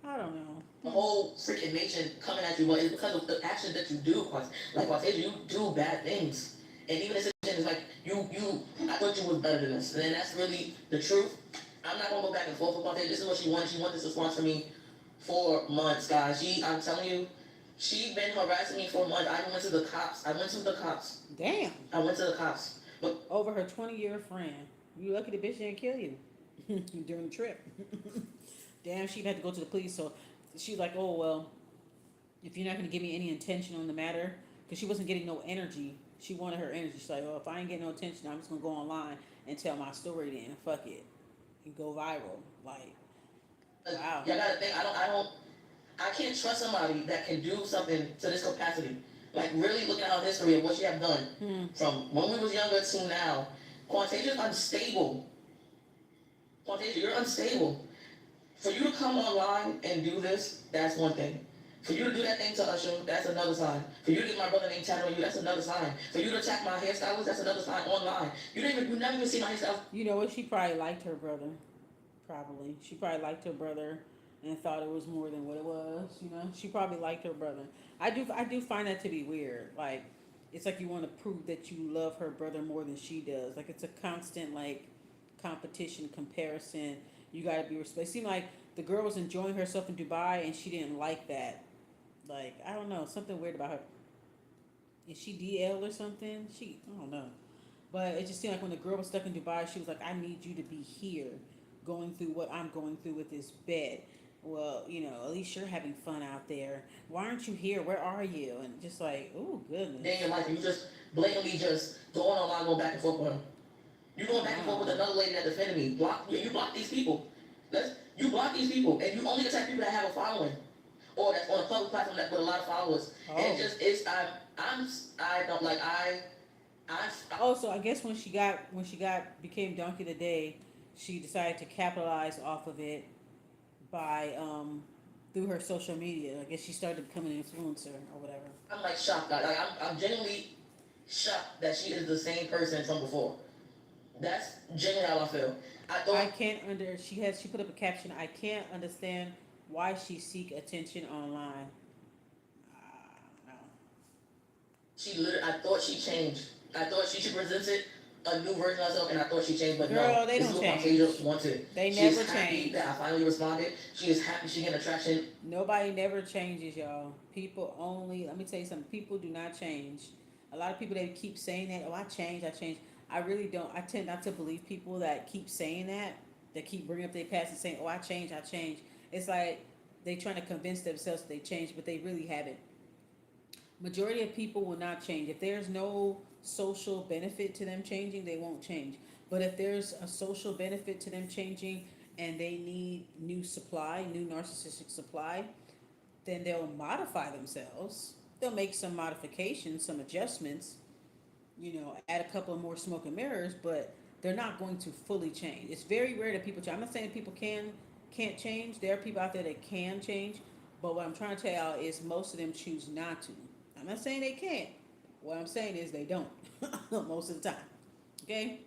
I don't know. the whole freaking nation coming at you, but it's because of the actions that you do. Cause like I said, you do bad things, and even this situation is like I thought you was better than this, and that's really the truth. I'm not gonna go back and forth with Quante. This is what she wanted. She wanted this response from me for months, guys. I'm telling you, she been harassing me for months. I went to the cops. Damn. I went to the cops. But Over her 20-year friend. You lucky the bitch didn't kill you during the trip. Damn, she had to go to the police. So she's like, oh, well, if you're not going to give me any attention on the matter, because she wasn't getting no energy. She wanted her energy. She's like, oh, if I ain't getting no attention, I'm just going to go online and tell my story then. Fuck it. And go viral. Like, wow. y'all gotta think. I can't trust somebody that can do something to this capacity. Like, really looking at our history of what she have done from when we was younger to now. Quantasia's unstable. Quantasia, you're unstable. For you to come online and do this, that's one thing. For you to do that thing to Usher, that's another sign. For you to get my brother name tatted on you, that's another sign. For you to attack my hairstylist, that's another sign online. You never even see my hairstylist. You know what? She probably liked her brother. Probably. She probably liked her brother and thought it was more than what it was, you know? She probably liked her brother. I do find that to be weird. Like, it's like you want to prove that you love her brother more than she does. Like, it's a constant, like, competition, comparison. You got to be respectful. It seemed like the girl was enjoying herself in Dubai and she didn't like that. Like, I don't know, something weird about her. Is she DL or something? I don't know. But it just seemed like when the girl was stuck in Dubai, she was like, I need you to be here, going through what I'm going through with this bed. Well, you know, at least you're having fun out there. Why aren't you here? Where are you? And just like, oh, goodness. Day in your life, you just blatantly just going online, going back and forth with her. You going back and forth with another lady that defended me. You block these people. You block these people, and you only attack people that have a following, or that's on a public platform that with a lot of followers. Oh. And I don't like Oh, so I guess when she became Donkey of the Day, she decided to capitalize off of it by through her social media. I guess she started becoming an influencer or whatever. I'm like shocked. Like I'm genuinely shocked that she is the same person from before. That's genuinely how I feel. She put up a caption. I can't understand why she seek attention online. No. I thought she changed. I thought she presented a new version of herself, and I thought she changed, but Girl, no. They this don't is what change. Quantasia wanted. They She never is happy change. that I finally responded. She is happy she getting attraction. Nobody never changes, y'all. People only. Let me tell you something. People do not change. A lot of people, they keep saying that. Oh, I changed. I really don't. I tend not to believe people that keep saying that. That keep bringing up their past and saying, "Oh, I changed. It's like they trying to convince themselves that they changed, but they really haven't. Majority of people will not change. If there's no social benefit to them changing, they won't change. But if there's a social benefit to them changing and they need new narcissistic supply, then they'll modify themselves. They'll make some modifications, some adjustments, add a couple of more smoke and mirrors, but they're not going to fully change. It's very rare that people change. I'm not saying people can't change. There are people out there that can change, but what I'm trying to tell y'all is most of them choose not to. I'm not saying they can't. What I'm saying is they don't most of the time. Okay?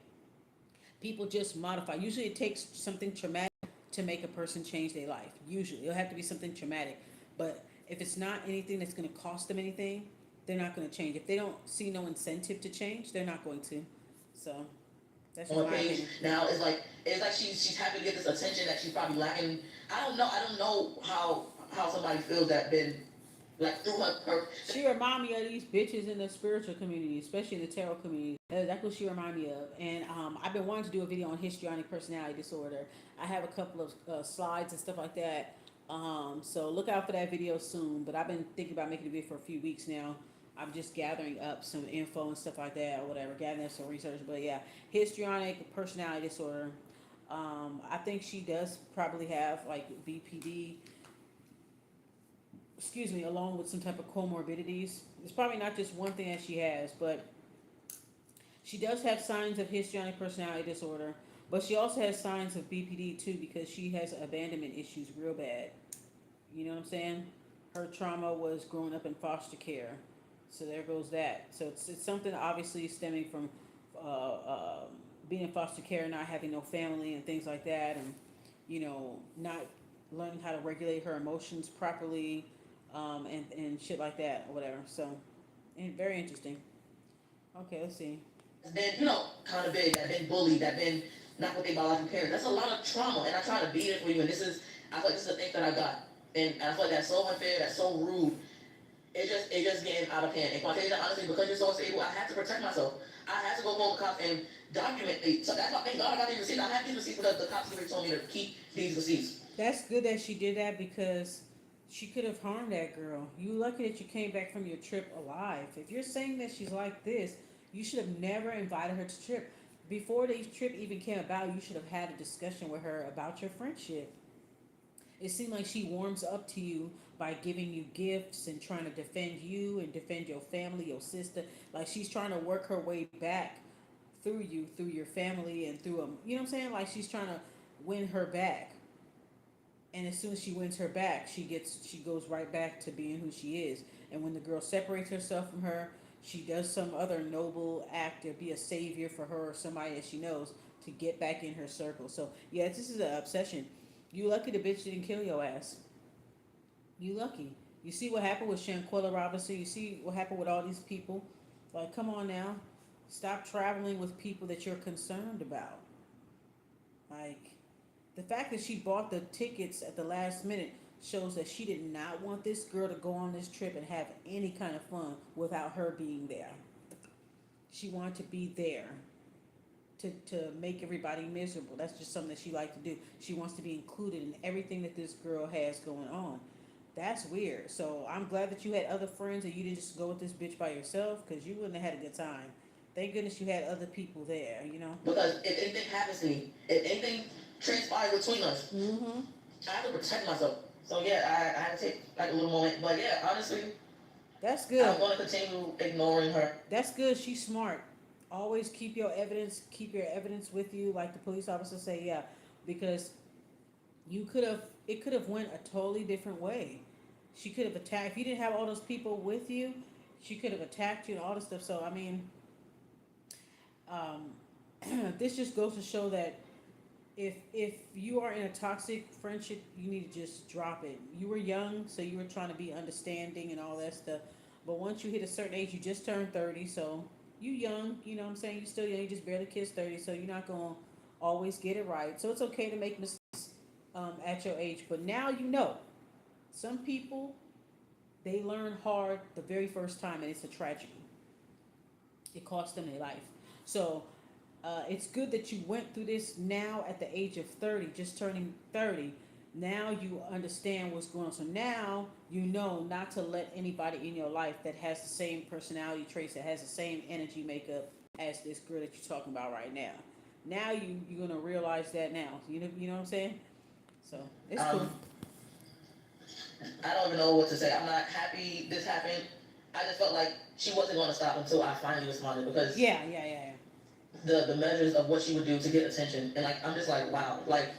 People just modify. Usually it takes something traumatic to make a person change their life. Usually it'll have to be something traumatic. But if it's not anything that's going to cost them anything, they're not going to change. If they don't see no incentive to change, they're not going to. So that's just my opinion. Now it's like she's happy to get this attention that she's probably lacking. I don't know how somebody feels that been like through her. She remind me of these bitches in the spiritual community, especially in the tarot community. That's what she remind me of. And I've been wanting to do a video on histrionic personality disorder. I have a couple of slides and stuff like that. So look out for that video soon. But I've been thinking about making a video for a few weeks now. I'm just gathering up some info and stuff like that or whatever, gathering up some research. But yeah, histrionic personality disorder. I think she does probably have like BPD, excuse me, along with some type of comorbidities. It's probably not just one thing that she has, but she does have signs of histrionic personality disorder, but she also has signs of BPD too because she has abandonment issues real bad. You know what I'm saying? Her trauma was growing up in foster care. So there goes that. So it's something obviously stemming from uh, uh, being in foster care, not having no family and things like that, and not learning how to regulate her emotions properly, and shit like that or whatever. So, and very interesting. Okay, let's see. Been, kind of big, that been bullied, that been not with their biological parents. That's a lot of trauma, and I try to be there for you. And I feel like this is the thing that I got, and I feel like that's so unfair, that's so rude. It just getting out of hand. And Quantasia, honestly, because you're so stable, I had to protect myself. I had to go call the cops and document it. So that's why, thank God I got these receipts. I have these receipts because the cops literally told me to keep these receipts. That's good that she did that because she could have harmed that girl. You lucky that you came back from your trip alive. If you're saying that she's like this, you should have never invited her to trip. Before the trip even came about, you should have had a discussion with her about your friendship. It seemed like she warms up to you by giving you gifts and trying to defend you and defend your family, your sister. Like she's trying to work her way back through you, through your family, and through them. You know what I'm saying? Like she's trying to win her back. And as soon as she wins her back, she goes right back to being who she is. And when the girl separates herself from her, she does some other noble act or be a savior for her or somebody that she knows to get back in her circle. So yeah, this is an obsession. You lucky the bitch didn't kill your ass. You lucky. You see what happened with Shanquella Robinson. You see what happened with all these people. Like, come on now, stop traveling with people that you're concerned about. Like, the fact that she bought the tickets at the last minute shows that she did not want this girl to go on this trip and have any kind of fun without her being there. She wanted to be there to make everybody miserable. That's just something that she liked to do. She wants to be included in everything that this girl has going on. That's weird. So I'm glad that you had other friends and you didn't just go with this bitch by yourself because you wouldn't have had a good time. Thank goodness you had other people there, Because if anything happens to me, if anything transpires between us, Mm-hmm. I have to protect myself. So yeah, I had to take like a little moment. But yeah, honestly, That's good. I'm going to continue ignoring her. That's good. She's smart. Always keep your evidence. Keep your evidence with you, like the police officer say. Yeah, because you could have. It could have went a totally different way. She could have attacked. If you didn't have all those people with you, she could have attacked you and all this stuff. So I mean, um, this just goes to show that if you are in a toxic friendship, you need to just drop it. You were young, so you were trying to be understanding and all that stuff. But once you hit a certain age, you just turned 30, so you young, you know what I'm saying? You still young, you just barely kissed 30, so you're not going to always get it right. So it's okay to make mistakes at your age. But now you know, some people, they learn hard the very first time, and it's a tragedy. It cost them their life. So it's good that you went through this now at the age of 30, just turning 30. Now you understand what's going on. So now you know not to let anybody in your life that has the same personality traits, that has the same energy makeup as this girl that you're talking about right now. Now you're gonna realize that now. You know what I'm saying? So it's cool. I don't even know what to say. I'm not happy this happened. I just felt like she wasn't going to stop until I finally responded because Yeah. the measures of what she would do to get attention, and like I'm just like wow, like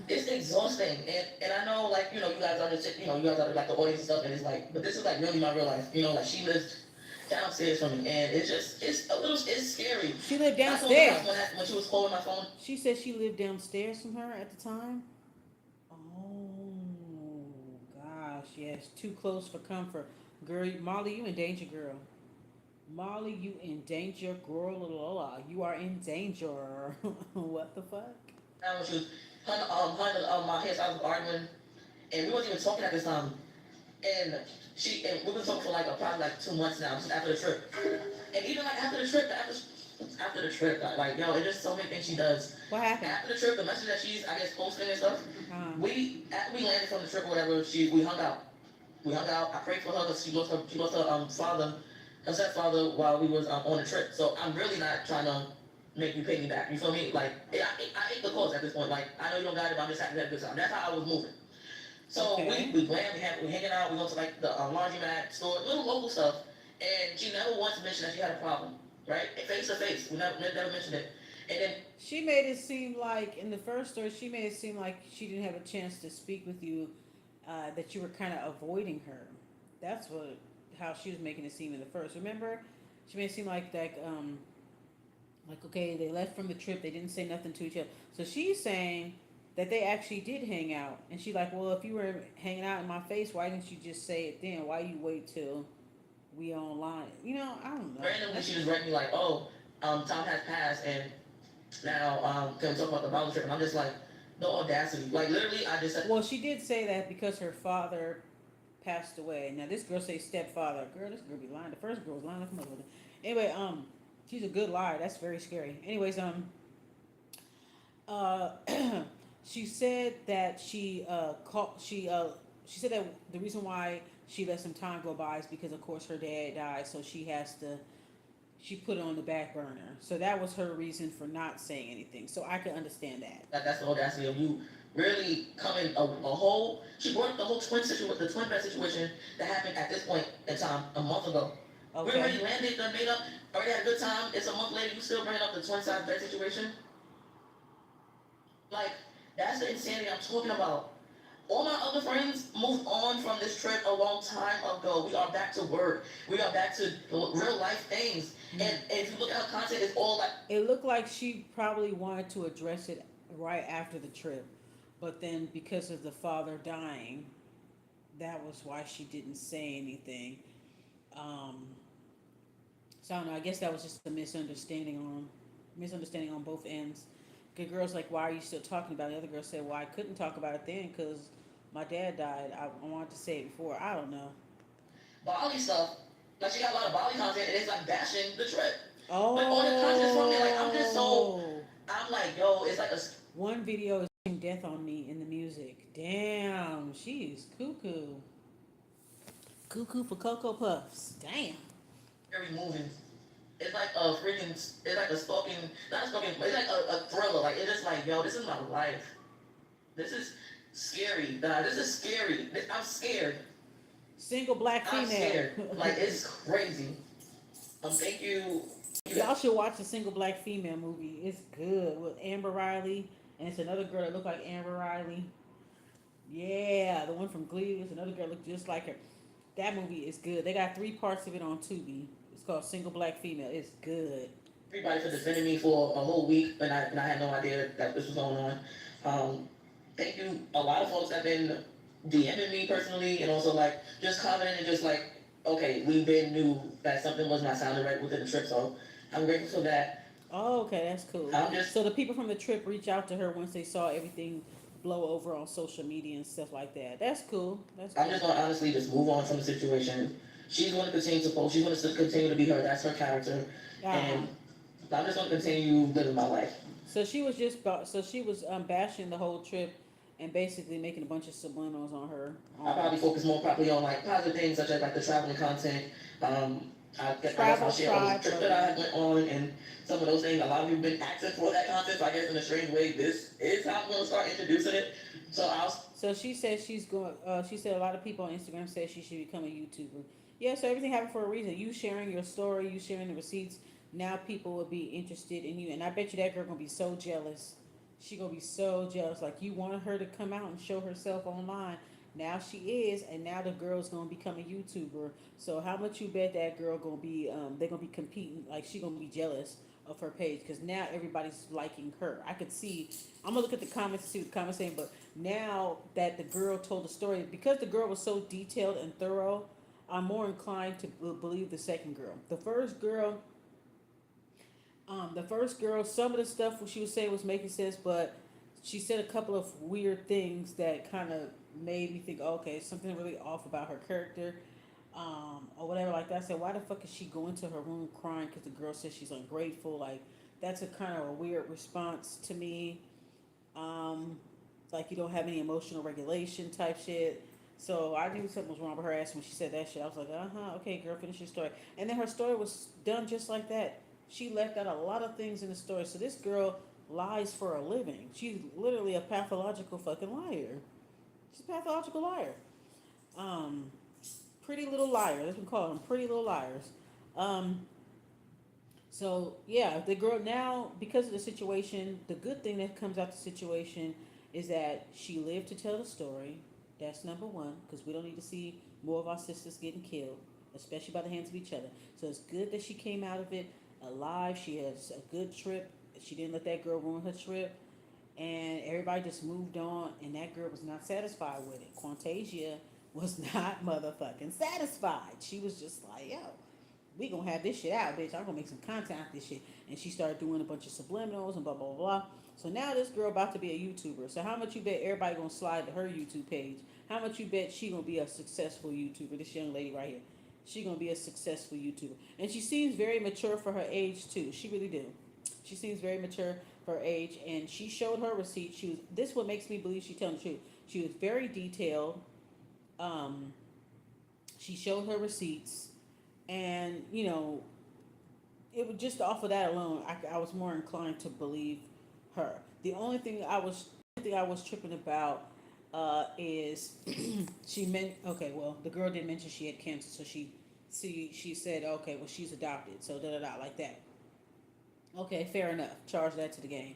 it's exhausting, and I know like you guys are just you guys are like the audience and stuff, and it's like but this is like really my real life, like she lives downstairs from me, and it's scary. She lived I told downstairs. her when she was calling my phone. She said she lived downstairs from her at the time. Oh gosh, yes, too close for comfort, girl. Molly, you in danger, girl. Molly, you in danger, girl. Lola, you are in danger. What the fuck? When she was my hair, so I was arguing, and we wasn't even talking at this time. And we've been talking for like probably like 2 months now, just after the trip. And even like after the trip, like yo, it's just so many things she does. What happened? After the trip, the message that she's I guess posting and stuff. After we landed from the trip or whatever, we hung out. I prayed for her because she lost her father, her stepfather while we was on the trip. So I'm really not trying to make you pay me back. You feel me? Like, I ate the cost at this point. Like, I know you don't got it, but I'm just happy to have a good time. That's how I was moving. So Okay. we hanging out, we go to like the laundromat store, little local stuff, and she never once mentioned that she had a problem, right? Face to face, we never mentioned it. And then She made it seem like in the first story, she made it seem like she didn't have a chance to speak with you, that you were kind of avoiding her. That's what how she was making it seem in the first. Remember, she made it seem like okay, they left from the trip, they didn't say nothing to each other. So she's saying that they actually did hang out, and she's like, well, if you were hanging out in my face, why didn't you just say it then? Why you wait till we online? I don't know. randomly she just read me like, oh, time has passed, and now can we talk about the Bible trip? And I'm just like, the audacity. Like literally, I just said, Well, she did say that because her father passed away. Now this girl say stepfather. Girl, this girl be lying. The first girl was lying like a mother. Anyway, she's a good liar. That's very scary. Anyways, uh, she said that she said that the reason why she let some time go by is because of course her dad died, so she put it on the back burner. So that was her reason for not saying anything. So I can understand that. that's the audacity of you really coming a whole. She brought up the whole the twin bed situation that happened at this point in time a month ago. We Okay. already landed, done made up, already had a good time. It's a month later, you still bringing up the twin size bed situation. Like, that's the insanity I'm talking about. All my other friends moved on from this trip a long time ago. We are back to work. We are back to real life things. And if you look at her content, it's all like. It looked like she probably wanted to address it right after the trip, but then because of the father dying, that was why she didn't say anything. Um, so I don't know. I guess that was just a misunderstanding on both ends. The girl's like, "Why are you still talking about it?" The other girl said, "Well, I couldn't talk about it then because my dad died. I wanted to say it before. I don't know." Bali stuff. Like she got a lot of Bali content and it's like bashing the trip. Oh. Like all the content from there, like I'm just so. I'm like, yo, it's like a. One video is "Death on Me" in the music. Damn, she's cuckoo. Cuckoo for Cocoa Puffs. Damn. Very moving. It's like a freaking. It's like a stalking. Not a stalking, but it's like a thriller. Like it's just like, yo, this is my life. This is scary. This is scary. I'm scared. Single black I'm female. scared. Like it's crazy. Thank you. Y'all should watch the Single Black Female movie. It's good with Amber Riley, and it's another girl that look like Amber Riley. Yeah, the one from Glee. It's another girl that look just like her. That movie is good. They got 3 parts of it on Tubi. It's called Single Black Female. It's good. Everybody for defending me for a whole week, and I had no idea that this was going on. Thank you. A lot of folks have been DMing me personally, and also like just commenting and just like, okay, we been knew that something was not sounding right within the trip, so I'm grateful for that. Oh, okay, that's cool. I'm just So the people from the trip reach out to her once they saw everything blow over on social media and stuff like that. That's cool. That's cool. I'm just gonna honestly just move on from the situation. She's gonna continue to post. She's gonna continue to be her. That's her character, and I'm just gonna continue living my life. So she was bashing the whole trip and basically making a bunch of subliminals on her. I probably focus more probably on like positive things such as like the traveling content. I guess I'll share all the trips that I went on and some of those things. A lot of you have been asking for that content, so I guess in a strange way, this is how I'm gonna start introducing it. So she said she's going. She said a lot of people on Instagram said she should become a YouTuber. Yeah, so everything happened for a reason. You sharing your story, you sharing the receipts. Now people will be interested in you, and I bet you that girl gonna be so jealous. She gonna be so jealous. Like you wanted her to come out and show herself online. Now she is, and now the girl's gonna become a YouTuber. So how much you bet that girl gonna be? They're gonna be competing. Like she gonna be jealous of her page because now everybody's liking her. I could see. I'm gonna look at the comments to see what the comments saying. But now that the girl told the story, because the girl was so detailed and thorough, I'm more inclined to believe the second girl. The first girl, some of the stuff she was saying was making sense, but she said a couple of weird things that kind of made me think, okay, something really off about her character, or whatever like that. I said, why the fuck is she going to her room crying because the girl says she's ungrateful? Like, that's a kind of a weird response to me. Like you don't have any emotional regulation type shit. So I knew something was wrong with her ass when she said that shit. I was like, okay, girl, finish your story. And then her story was done just like that. She left out a lot of things in the story. So this girl lies for a living. She's literally a pathological fucking liar. She's a pathological liar. Um, Pretty little liar. That's what we call them. Pretty little liars. Um, so yeah, the girl now, because of the situation, the good thing that comes out the situation is that she lived to tell the story. That's number one, because we don't need to see more of our sisters getting killed, especially by the hands of each other. So it's good that she came out of it alive. She has a good trip. She didn't let that girl ruin her trip, and everybody just moved on. And that girl was not satisfied with it. Quantasia was not motherfucking satisfied. She was just like, yo, we gonna have this shit out, bitch. I'm gonna make some content out of this shit. And she started doing a bunch of subliminals and blah blah blah. So now this girl about to be a YouTuber. So how much you bet everybody gonna slide to her YouTube page? How much you bet she gonna be a successful YouTuber? This young lady right here, she gonna be a successful YouTuber. And she seems very mature for her age too. She really do. She seems very mature for her age, and she showed her receipt. She was. This what makes me believe she's telling the truth. She was very detailed. Um, she showed her receipts, and it was just off of that alone, I was more inclined to believe her. The only thing I was tripping about is she meant okay. Well, the girl didn't mention she had cancer, so she said okay. Well, she's adopted, so da da da like that. Okay, fair enough. Charge that to the game.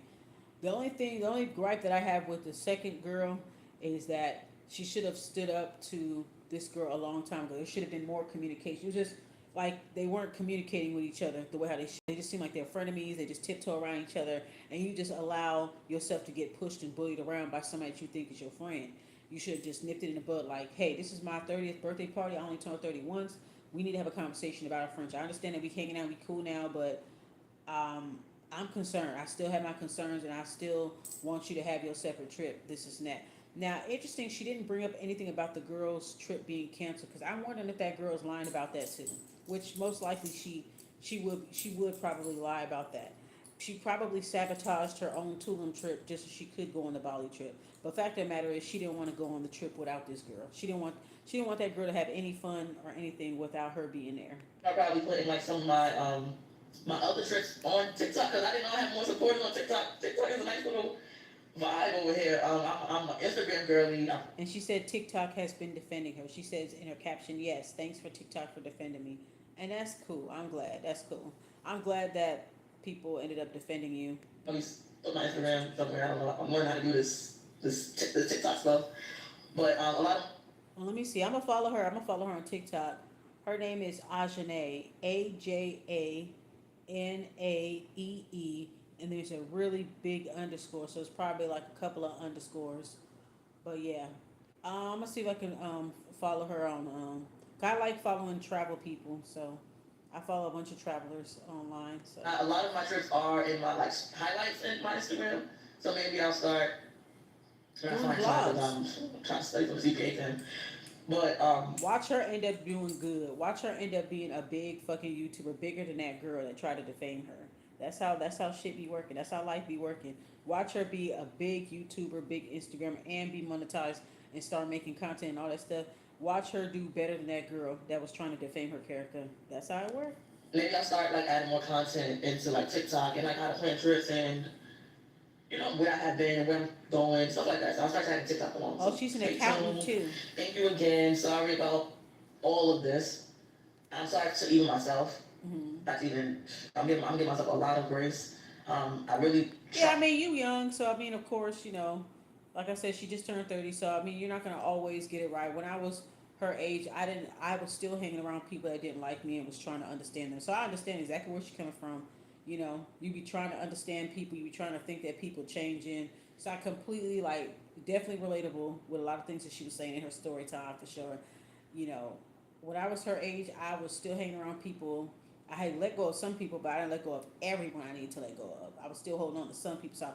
The only gripe that I have with the second girl is that she should have stood up to this girl a long time ago. There should have been more communication. It was just like they weren't communicating with each other the way how they should. They just seem like they're frenemies. They just tiptoe around each other, and you just allow yourself to get pushed and bullied around by somebody that you think is your friend. You should have just nipped it in the bud. Like, hey, this is my 30th birthday party. I only turned 30 once. We need to have a conversation about our friendship. I understand that we hanging out, we cool now, but um, I'm concerned. I still have my concerns, and I still want you to have your separate trip. This is that. Now, interesting, she didn't bring up anything about the girl's trip being canceled because I'm wondering if that girl's lying about that too. Which most likely she would probably lie about that. She probably sabotaged her own Tulum trip just so she could go on the Bali trip. But fact of the matter is, she didn't want to go on the trip without this girl. She didn't want that girl to have any fun or anything without her being there. I probably putting like some of my other trips on TikTok because I didn't know I had more supporters on TikTok. TikTok is a nice little vibe over here. I'm an Instagram girly. And she said TikTok has been defending her. She says in her caption, yes, thanks for TikTok for defending me. And that's cool. I'm glad. That's cool. I'm glad that people ended up defending you. Let me put my Instagram somewhere. I don't know. I'm learning how to do this TikTok stuff. But a lot of. Well, let me see. I'm gonna follow her on TikTok. Her name is Ajane, Ajaneee, and there's a really big underscore, so it's probably like a couple of underscores. But yeah, I'm gonna see if I can follow her on. I like following travel people, so I follow a bunch of travelers online. So A lot of my trips are in my like highlights in my Instagram. So maybe I'll start. doing I'm trying to study for the CPA thing. But watch her end up doing good. Watch her end up being a big fucking YouTuber, bigger than that girl that tried to defame her. That's how shit be working. That's how life be working. Watch her be a big YouTuber, big Instagrammer, and be monetized and start making content and all that stuff. Watch her do better than that girl that was trying to defame her character. That's how it works. maybe I'll start like adding more content into like TikTok and like how to plan trips and where I have been, where I'm going, stuff like that. So I'll start adding TikTok along. Oh, So she's an stay accountant tuned. too. Thank you again. Sorry about all of this. I'm sorry to even myself. That's even I'm giving myself a lot of grace. I really Yeah, I mean, you young, so I mean, of course, like I said, she just turned 30, so I mean, you're not gonna always get it right. When I was her age, I was still hanging around people that didn't like me and was trying to understand them. So I understand exactly where she's coming from. You be trying to understand people, you be trying to think that people changing. So I completely like definitely relatable with a lot of things that she was saying in her story time for sure. You know, when I was her age, I was still hanging around people. I had let go of some people, but I didn't let go of everyone I needed to let go of. I was still holding on to some people. So,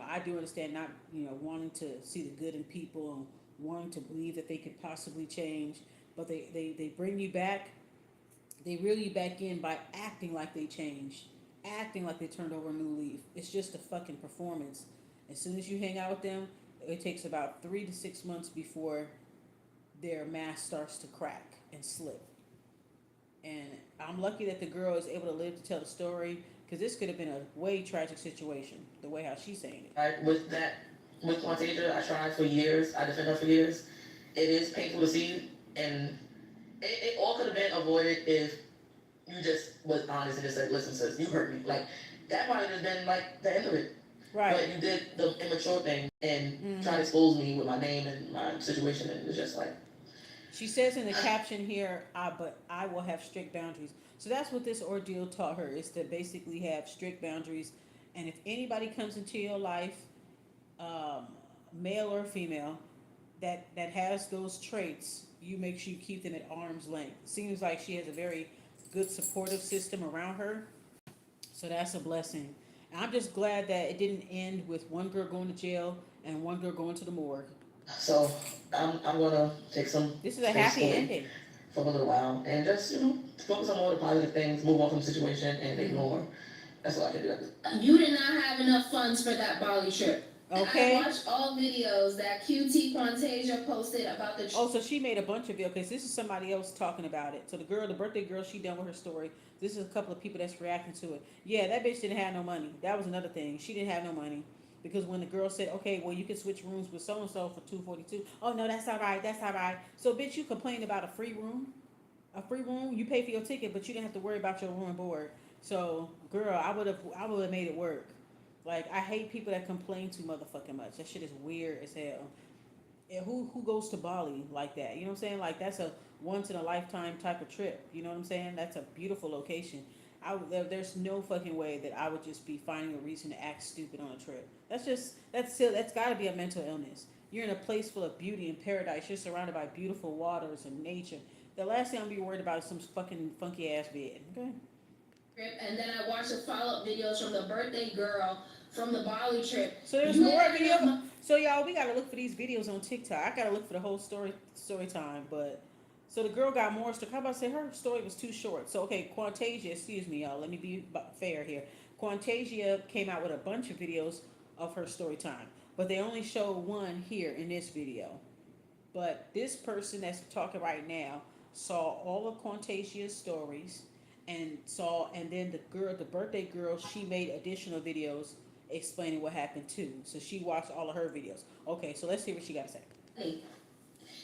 I do understand not, wanting to see the good in people and wanting to believe that they could possibly change. But they bring you back, they reel you back in by acting like they changed, acting like they turned over a new leaf. It's just a fucking performance. As soon as you hang out with them, it takes about 3 to 6 months before their mask starts to crack and slip. And I'm lucky that the girl is able to live to tell the story because this could have been a way tragic situation, the way how she's saying it. With that, with Quantasia, I tried for years. I defended her for years. It is painful to see, and it all could have been avoided if you just was honest and just said, "Listen, sis, you hurt me." Like that might have been like the end of it. Right. But you did the immature thing and try to Mhm. expose me with my name and my situation, and it's just like She says in the caption here, but I will have strict boundaries. So that's what this ordeal taught her, is to basically have strict boundaries. And if anybody comes into your life, um, male or female, that has those traits, you make sure you keep them at arm's length. Seems like she has a very good supportive system around her, so that's a blessing. And I'm just glad that it didn't end with one girl going to jail and one girl going to the morgue. so. I'm gonna take some This is a space happy ending. for a little while and just focus on all the positive things, move on from the situation, and ignore. That's all I can do. You did not have enough funds for that Bali trip. Okay. I watched all videos that QT Quantasia posted about the trip. Oh, so she made a bunch of videos. Okay, so this is somebody else talking about it. So the girl, the birthday girl, she done with her story. This is a couple of people that's reacting to it. Yeah, that bitch didn't have no money. That was another thing. She didn't have no money. Because when the girl said, okay, well, you can switch rooms with so-and-so for $242. Oh, no, that's all right. That's all right. So, bitch, you complained about a free room? A free room? You pay for your ticket, but you didn't have to worry about your room and board. So, girl, I would have made it work. Like, I hate people that complain too motherfucking much. That shit is weird as hell. And who goes to Bali like that? You know what I'm saying? Like, that's a once in a lifetime type of trip. You know what I'm saying? That's a beautiful location. There's no fucking way that I would just be finding a reason to act stupid on a trip. That's got to be a mental illness. You're in a place full of beauty and paradise. You're surrounded by beautiful waters and nature. The last thing I'm be worried about is some fucking funky ass bed. Okay. And then I watched the follow-up videos from the birthday girl from the Bali trip. So there's You more had enough videos. So y'all, we gotta look for these videos on TikTok. I gotta look for the whole story time. But so the girl got more stuff. How about I say her story was too short? So okay, Quantasia, excuse me, y'all. Let me be fair here. Quantasia came out with a bunch of videos of her story time, but they only show one here in this video. But this person that's talking right now saw all of Quantasia's stories and then the birthday girl, she made additional videos explaining what happened too. So she watched all of her videos. Okay, so let's see what she got to say.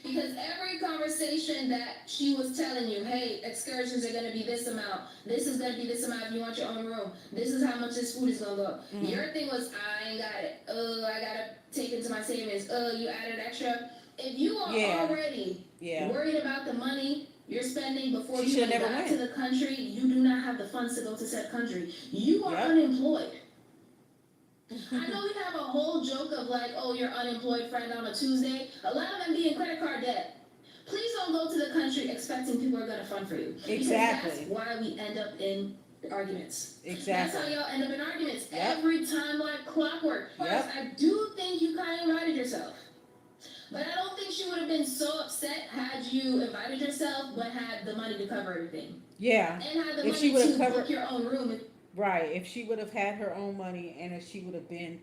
Because every conversation that she was telling you, hey, excursions are going to be this amount, this is going to be this amount if you want your own room, this is how much this food is going to go. Mm-hmm. Your thing was, I ain't got it. I got to take it to my savings. You added extra. If you are already worried about the money you're spending before you even got to the country, you do not have the funds to go to said country. You are unemployed. I know we have a whole joke of like, oh, your unemployed friend on a Tuesday. A lot of them be in credit card debt. Please don't go to the country expecting people are going to fund for you. Exactly. Because that's why we end up in arguments. Exactly. That's how y'all end up in arguments every time like clockwork. First, I do think you kind of invited yourself. But I don't think she would have been so upset had you invited yourself, but had the money to cover everything. Yeah. And had the money to book your own room. Right. If she would have had her own money and if she would have been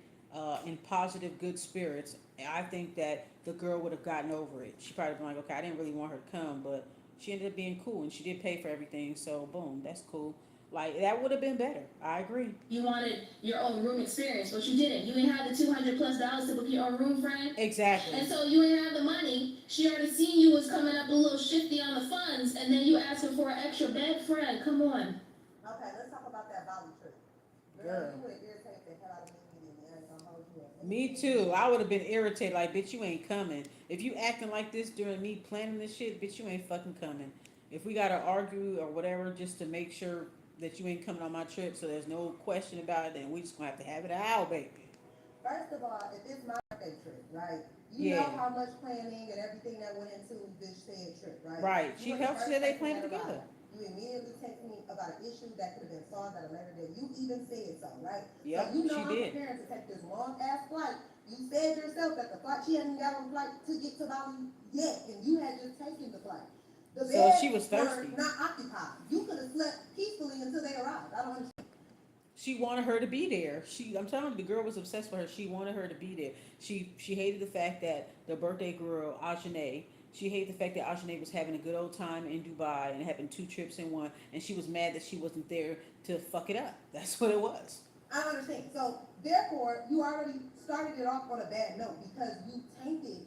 in positive, good spirits, I think that the girl would have gotten over it. She probably been like, okay, I didn't really want her to come, but she ended up being cool and she did pay for everything. So, boom, that's cool. Like, that would have been better. I agree. You wanted your own room experience, but you didn't. You ain't had the $200+ to book your own room, friend. Exactly. And so you ain't have the money. She already seen you was coming up a little shifty on the funds, and then you asking for an extra bed, friend. Come on. Okay, let's talk about that Bali trip. Girl, you would irritate the hell out of me and I ain't gonna hold you up. Me too. I would have been irritated, like, bitch, you ain't coming. If you acting like this during me planning this shit, bitch, you ain't fucking coming. If we gotta argue or whatever just to make sure that you ain't coming on my trip, so there's no question about it, then we just gonna have to have it out, baby. First of all, if it's my birthday trip, right? You know how much planning and everything that went into this said trip, right? Right. She helped say they planned together. You immediately text me about an issue that could have been solved at a later date. You even said so, right? Yep, so you know she I'm did. preparing to take this long ass flight. You said yourself that the flight, she hadn't got on flight to get to Bali yet, and you had just taken the flight. The So she was beds thirsty. were not occupied. You could have slept peacefully until they arrived. I don't understand. She wanted her to be there. I'm telling you, the girl was obsessed with her. She wanted her to be there. She hated the fact that the birthday girl, Ajane, She hated the fact that Ajane was having a good old time in Dubai and having 2 trips in one, and she was mad that she wasn't there to fuck it up. That's what it was. I understand. So therefore, you already started it off on a bad note because you tainted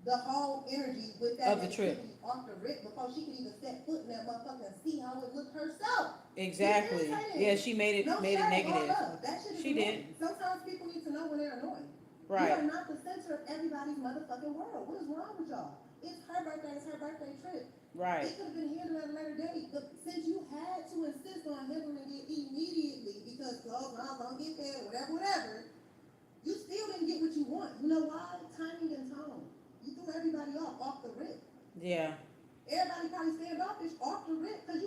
the whole energy with that Of the trip. negativity off the rip before she could even step foot in that motherfucker and see how it looked herself. Exactly. Yeah, she made it No made it shade, all negative. love. That shit is She annoying. did. Sometimes people need to know when they're annoying. You Right. are not the center of everybody's motherfucking world. What is wrong with y'all? It's her birthday. It's her birthday trip. Right. It could have been handled at a later date, but since you had to insist on handling it immediately because clothes don't get there, whatever, you still didn't get what you want. You know why? Timing and tone. You threw everybody off the rip. Yeah. Everybody probably standoffish off the rip because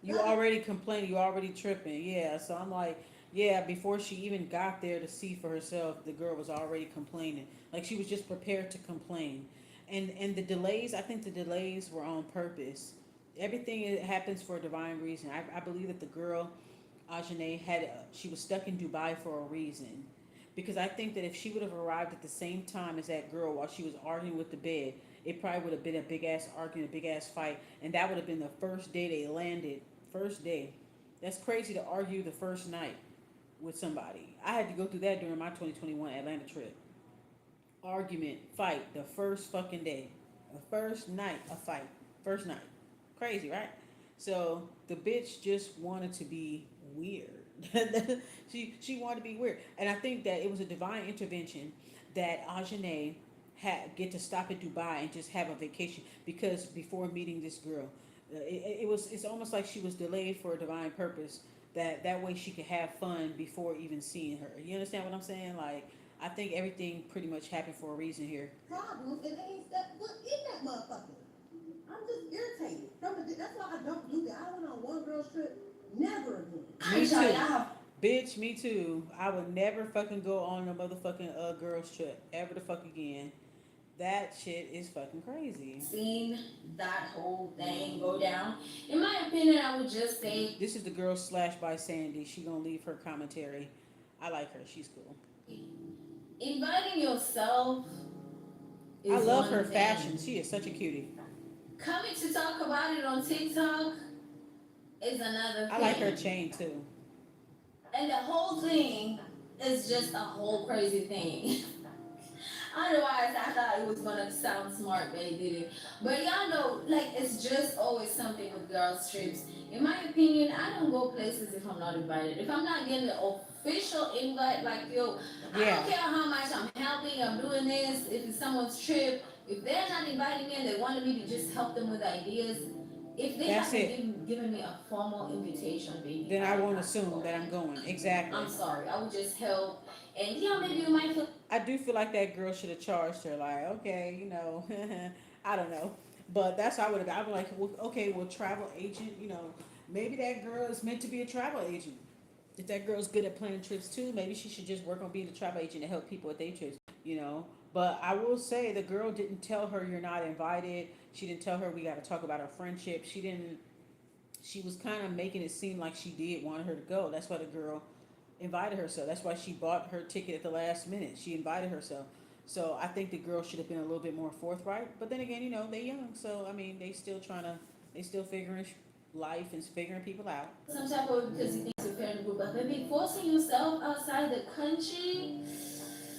You already complaining. You already tripping. Yeah. So I'm like, yeah. Before she even got there to see for herself, the girl was already complaining. Like she was just prepared to complain. And the delays. I think the delays were on purpose. Everything happens for a divine reason. I believe that the girl, Ajane, she was stuck in Dubai for a reason. Because I think that if she would have arrived at the same time as that girl while she was arguing with the bed, it probably would have been a big ass argument, a big ass fight, and that would have been the first day they landed. First day. That's crazy to argue the first night with somebody. I had to go through that during my 2021 Atlanta trip. Argument, fight, the first fucking day. The first night, a fight. First night. Crazy, right? So the bitch just wanted to be weird. she wanted to be weird, and I think that it was a divine intervention that Ajane had get to stop at Dubai and just have a vacation because before meeting this girl, it's almost like she was delayed for a divine purpose that way she could have fun before even seeing her. You understand what I'm saying? Like I think everything pretty much happened for a reason here. problems and they ain't stepped foot in that motherfucker. I'm just irritated. That's why I don't do that. I went on one girl's trip, never again. Me too. Bitch, me too. I would never fucking go on a motherfucking girls trip ever the fuck again. That shit is fucking crazy. Seen that whole thing go down. In my opinion, I would just say This is the girl slash by Sandy. She gonna leave her commentary. I like her. She's cool. inviting yourself is I love one her thing. fashion. She is such a cutie. Coming to talk about it on TikTok is another thing. I like her chain too. And the whole thing is just a whole crazy thing. Otherwise, I thought it was gonna sound smart, but it didn't. But y'all know, like, it's just always something with girls' trips. In my opinion, I don't go places if I'm not invited. If I'm not getting the official invite, like, yo, I Yeah. don't care how much I'm helping, I'm doing this, if it's someone's trip, if they're not inviting me and they wanted me to just help them with ideas, if they That's haven't given me a formal invitation, baby, Then I won't I'm assume sorry. that I'm going. Exactly. I'm sorry, I would just help. And yeah, maybe you might feel I do feel like that girl should have charged her. Like, okay, you know, I don't know, but that's how I would have. I would like, well, okay, well, travel agent, you know, maybe that girl is meant to be a travel agent. If that girl's good at planning trips too, maybe she should just work on being a travel agent to help people with their trips, you know. But I will say the girl didn't tell her you're not invited. She didn't tell her we got to talk about our friendship. She didn't. She was kind of making it seem like she did want her to go. That's why the girl invited herself. That's why she bought her ticket at the last minute. She invited herself. So I think the girl should have been a little bit more forthright. But then again, you know, they young. So, I mean, they still figuring life and figuring people out. some type of, because you think it's a parent group, but maybe forcing yourself outside the country.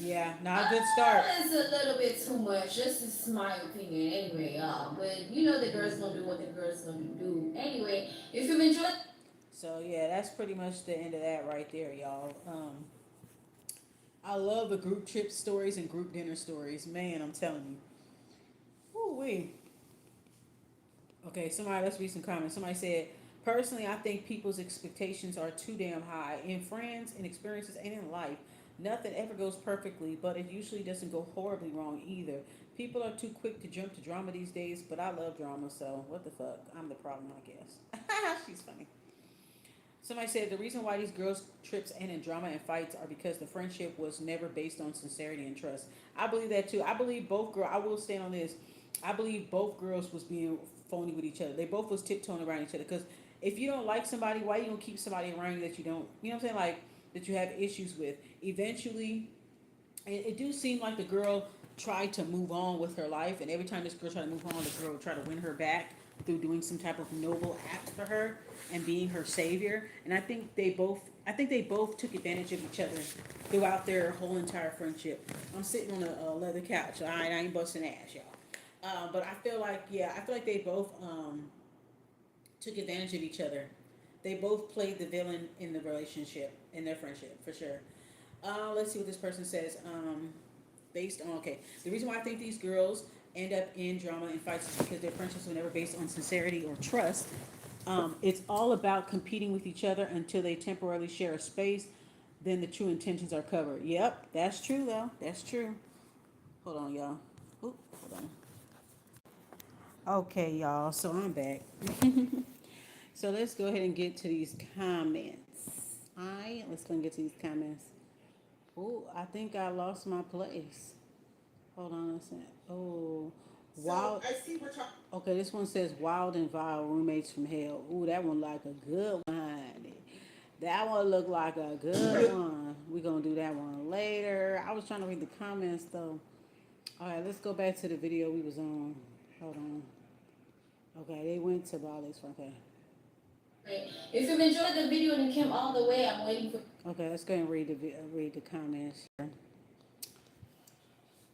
Yeah, not a good start. It's a little bit too much. This is my opinion anyway. But you know the girl's gonna do what the girl's gonna do. Anyway, if you've enjoyed. So yeah, that's pretty much the end of that right there, y'all. I love the group trip stories and group dinner stories. Man, I'm telling you. Woo-wee. Okay, let's read some comments. Somebody said, personally, I think people's expectations are too damn high. In friends, in experiences, and in life, nothing ever goes perfectly, but it usually doesn't go horribly wrong either. People are too quick to jump to drama these days, but I love drama, so what the fuck? I'm the problem, I guess. She's funny. Somebody said the reason why these girls' trips end in drama and fights are because the friendship was never based on sincerity and trust. I believe that too. I believe both girls. I will stand on this. I believe both girls was being phony with each other. They both was tiptoeing around each other. Because if you don't like somebody, why you gonna keep somebody around you that you don't? You know what I'm saying? Like that you have issues with. Eventually, it do seem like the girl tried to move on with her life, and every time this girl tried to move on, the girl would try to win her back through doing some type of noble act for her and being her savior. And I think they both took advantage of each other throughout their whole entire friendship. I'm sitting on a leather couch. I ain't busting ass, y'all. But I feel like, yeah, I feel like they both took advantage of each other. They both played the villain in the relationship, in their friendship, for sure. Let's see what this person says. Based on, okay, the reason why I think these girls end up in drama and fights is because their friendships were never based on sincerity or trust. It's all about competing with each other until they temporarily share a space. Then the true intentions are covered. Yep, that's true though. That's true. Hold on, y'all. Oop, hold on. Okay, y'all. So I'm back. So let's go ahead and get to these comments. Let's go and get to these comments. Oh, I think I lost my place. Hold on a second. Oh, wild. I see we're talking. Okay, this one says wild and vile roommates from hell. Ooh, that one like a good one, honey. That one look like a good one. We gonna do that one later. I was trying to read the comments though. All right, let's go back to the video we was on. Hold on. Okay, they went to Bali. Okay. Right. If you've enjoyed the video and you came all the way, I'm waiting for. Okay, let's go and read the comments.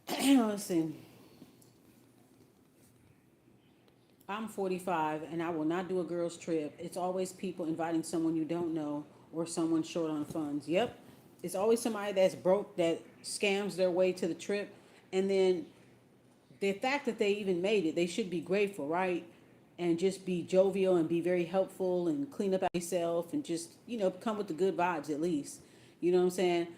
Let's see. I'm 45 and I will not do a girls trip. It's always people inviting someone you don't know or someone short on funds. Yep. It's always somebody that's broke that scams their way to the trip, and then the fact that they even made it, they should be grateful, right? And just be jovial and be very helpful and clean up yourself and just, come with the good vibes at least. You know what I'm saying?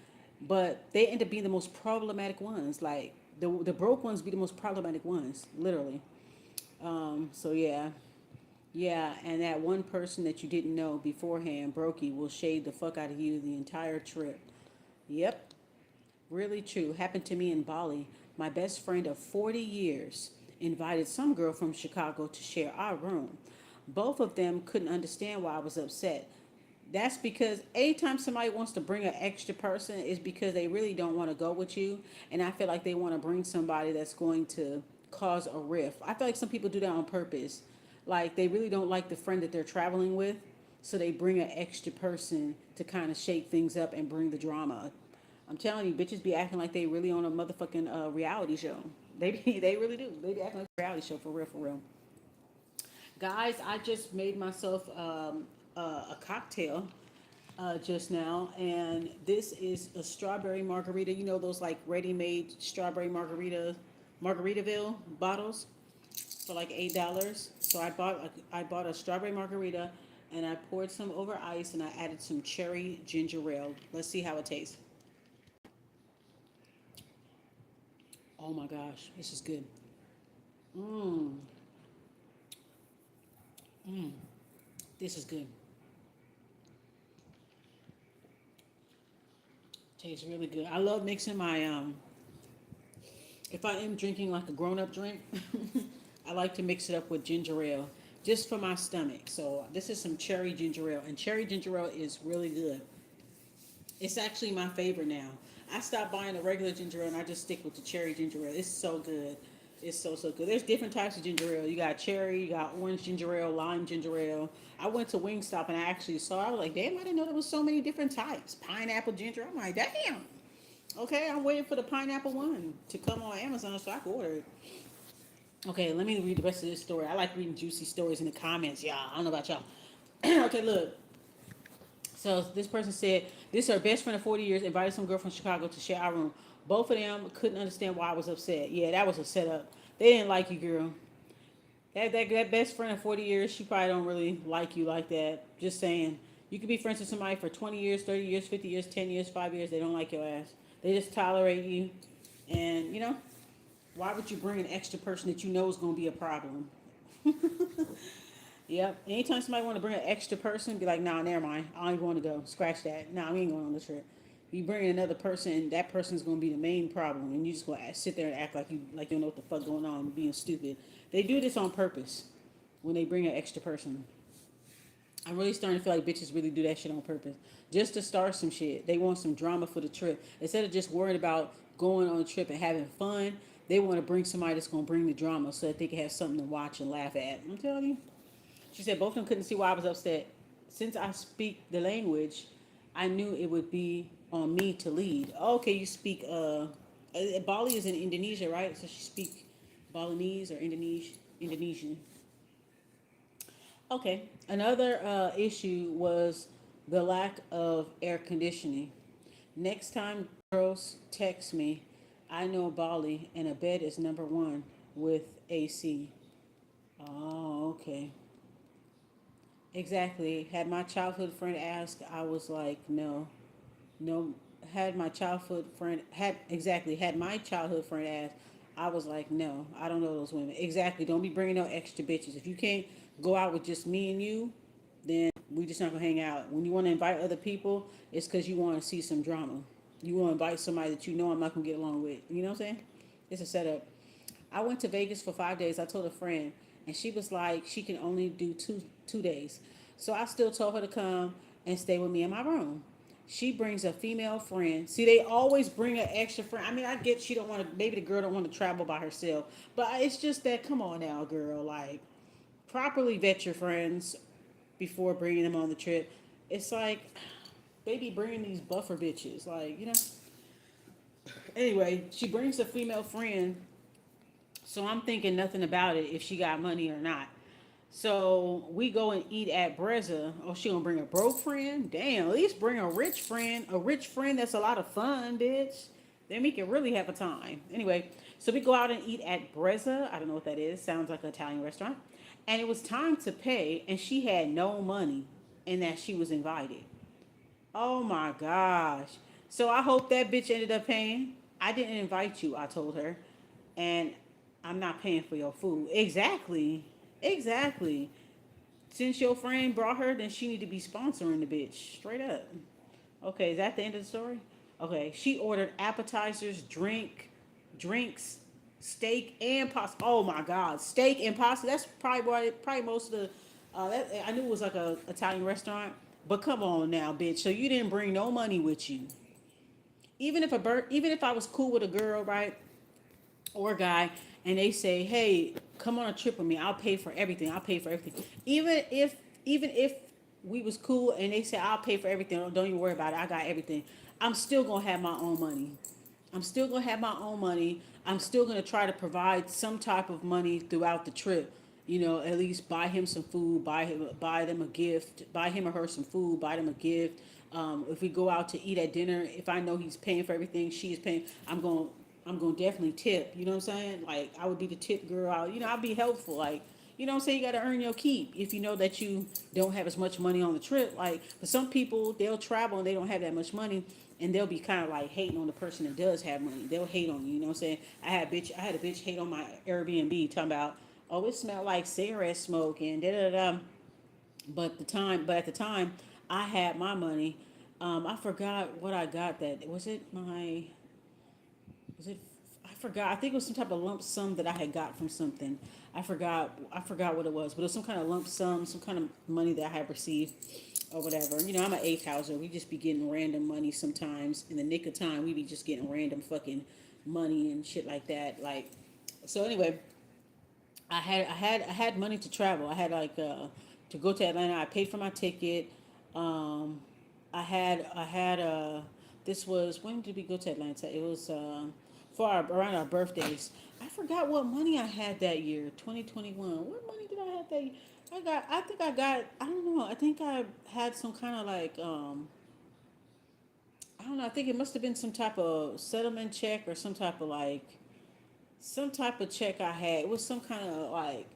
But they end up being the most problematic ones. Like the broke ones be the most problematic ones, literally. So yeah. Yeah, and that one person that you didn't know beforehand, Brokey, will shade the fuck out of you the entire trip. Yep. Really true. Happened to me in Bali. My best friend of 40 years invited some girl from Chicago to share our room. Both of them couldn't understand why I was upset. That's because anytime somebody wants to bring an extra person, it's because they really don't want to go with you. And I feel like they want to bring somebody that's going to cause a rift. I feel like some people do that on purpose. Like they really don't like the friend that they're traveling with. So they bring an extra person to kind of shake things up and bring the drama. I'm telling you, bitches be acting like they really on a motherfucking reality show. They really do. They be acting like a reality show for real, for real. Guys, I just made myself a cocktail just now, and this is a strawberry margarita. You know those like ready-made strawberry Margaritaville bottles for like $8. So I bought a strawberry margarita, and I poured some over ice, and I added some cherry ginger ale. Let's see how it tastes. Oh my gosh, this is good. Mmm. Mmm. This is good. Tastes really good. I love mixing my if I am drinking like a grown-up drink, I like to mix it up with ginger ale just for my stomach. So this is some cherry ginger ale, and cherry ginger ale is really good. It's actually my favorite now. I stopped buying the regular ginger ale and I just stick with the cherry ginger ale. It's so good. It's so good. There's different types of ginger ale. You got cherry, you got orange ginger ale, lime ginger ale. I went to Wingstop and I actually saw. I was like, damn, I didn't know there was so many different types. Pineapple ginger. I'm like, damn. Okay, I'm waiting for the pineapple one to come on Amazon so I can order it. Okay, let me read the rest of this story. I like reading juicy stories in the comments, y'all. I don't know about y'all. Okay, look. So this person said, this is her best friend of 40 years, invited some girl from Chicago to share our room. Both of them couldn't understand why I was upset. Yeah, that was a setup. They didn't like you, girl. That best friend of 40 years, she probably don't really like you like that. Just saying. You could be friends with somebody for 20 years, 30 years, 50 years, 10 years, 5 years. They don't like your ass. They just tolerate you. And, why would you bring an extra person that you know is going to be a problem? Yep. Anytime somebody want to bring an extra person, be like, nah, never mind. I don't even want to go. Scratch that. Nah, we ain't going on the trip. You bring in another person, that person's going to be the main problem, and you just going to sit there and act like you don't know what the fuck going on, being stupid. They do this on purpose when they bring an extra person. I'm really starting to feel like bitches really do that shit on purpose. Just to start some shit. They want some drama for the trip. Instead of just worried about going on a trip and having fun, They want to bring somebody that's going to bring the drama so that they can have something to watch and laugh at. I'm telling you. She said both of them couldn't see why I was upset. Since I speak the language, I knew it would be on me to lead. Okay, you speak Bali is in Indonesia, right? So she speak Balinese or Indonesian. Okay. Another issue was the lack of air conditioning. Next time girls text me, I know Bali and a bed is number one with AC. Oh, okay. Exactly. Had my childhood friend asked, I was like, no, no. Had my childhood friend had my childhood friend asked, I was like, no, I don't know those women. Exactly. Don't be bringing no extra bitches. If you can't go out with just me and you, then we just not gonna hang out. When you want to invite other people, it's because you want to see some drama. You want to invite somebody that you know I'm not gonna get along with. You know what I'm saying? It's a setup. I went to Vegas for 5 days. I told a friend, and she was like, she can only do two days. So I still told her to come and stay with me in my room. She brings a female friend. See, they always bring an extra friend. I mean, I get she don't want to. Maybe the girl don't want to travel by herself, but it's just that. Come on now, girl. Like, properly vet your friends before bringing them on the trip. It's like, baby, bringing these buffer bitches. Like, you know. Anyway, she brings a female friend, so I'm thinking nothing about it if she got money or not. So we go and eat at Breza. Oh, she gonna bring a broke friend? Damn, at least bring a rich friend. A rich friend that's a lot of fun, bitch. Then we can really have a time. Anyway, so we go out and eat at Breza. I don't know what that is. Sounds like an Italian restaurant. And it was time to pay, and she had no money, and that she was invited. Oh my gosh. So I hope that bitch ended up paying. I didn't invite you, I told her. And I'm not paying for your food. Exactly. Exactly. Since your friend brought her, then she need to be sponsoring the bitch. Straight up. Okay, is that the end of the story? Okay. She ordered appetizers, drinks, steak, and pasta. Oh my god. Steak and pasta. That's probably most of the I knew it was like a Italian restaurant. But come on now, bitch. So you didn't bring no money with you. Even if I was cool with a girl, right? Or a guy, and they say, "Hey, come on a trip with me. I'll pay for everything. I'll pay for everything." Even if we was cool and they say, "I'll pay for everything. Don't even worry about it. I got everything." I'm still gonna have my own money. I'm still gonna have my own money. I'm still gonna try to provide some type of money throughout the trip. You know, at least buy him some food, buy them a gift, buy him or her some food, buy them a gift. If we go out to eat at dinner, if I know he's paying for everything, she's paying. I'm gonna definitely tip. You know what I'm saying? Like, I would be the tip girl. I'll be helpful. Like, you know what I'm saying? You got to earn your keep if you know that you don't have as much money on the trip. Like, for some people, they'll travel and they don't have that much money, and they'll be kind of like hating on the person that does have money. They'll hate on you. You know what I'm saying? I had a bitch hate on my Airbnb talking about, oh, it smelled like cigarette smoke and da da da. But at the time, I had my money. I forgot what I got. That was it. I forgot. I think it was some type of lump sum that I had got from something. I forgot what it was, but it was some kind of lump sum, some kind of money that I had received or whatever. You know, I'm an eighth houser. We just be getting random money sometimes. In the nick of time, we be just getting random fucking money and shit like that. Like, so anyway, I had money to travel. I had to go to Atlanta. I paid for my ticket. Um, I had this was, when did we go to Atlanta? It was around our birthdays. I forgot what money I had that year, 2021. What money did I have that year? I don't know. I think I had some kind of like I don't know. I think it must have been some type of settlement check or some type of check I had. It was some kind of like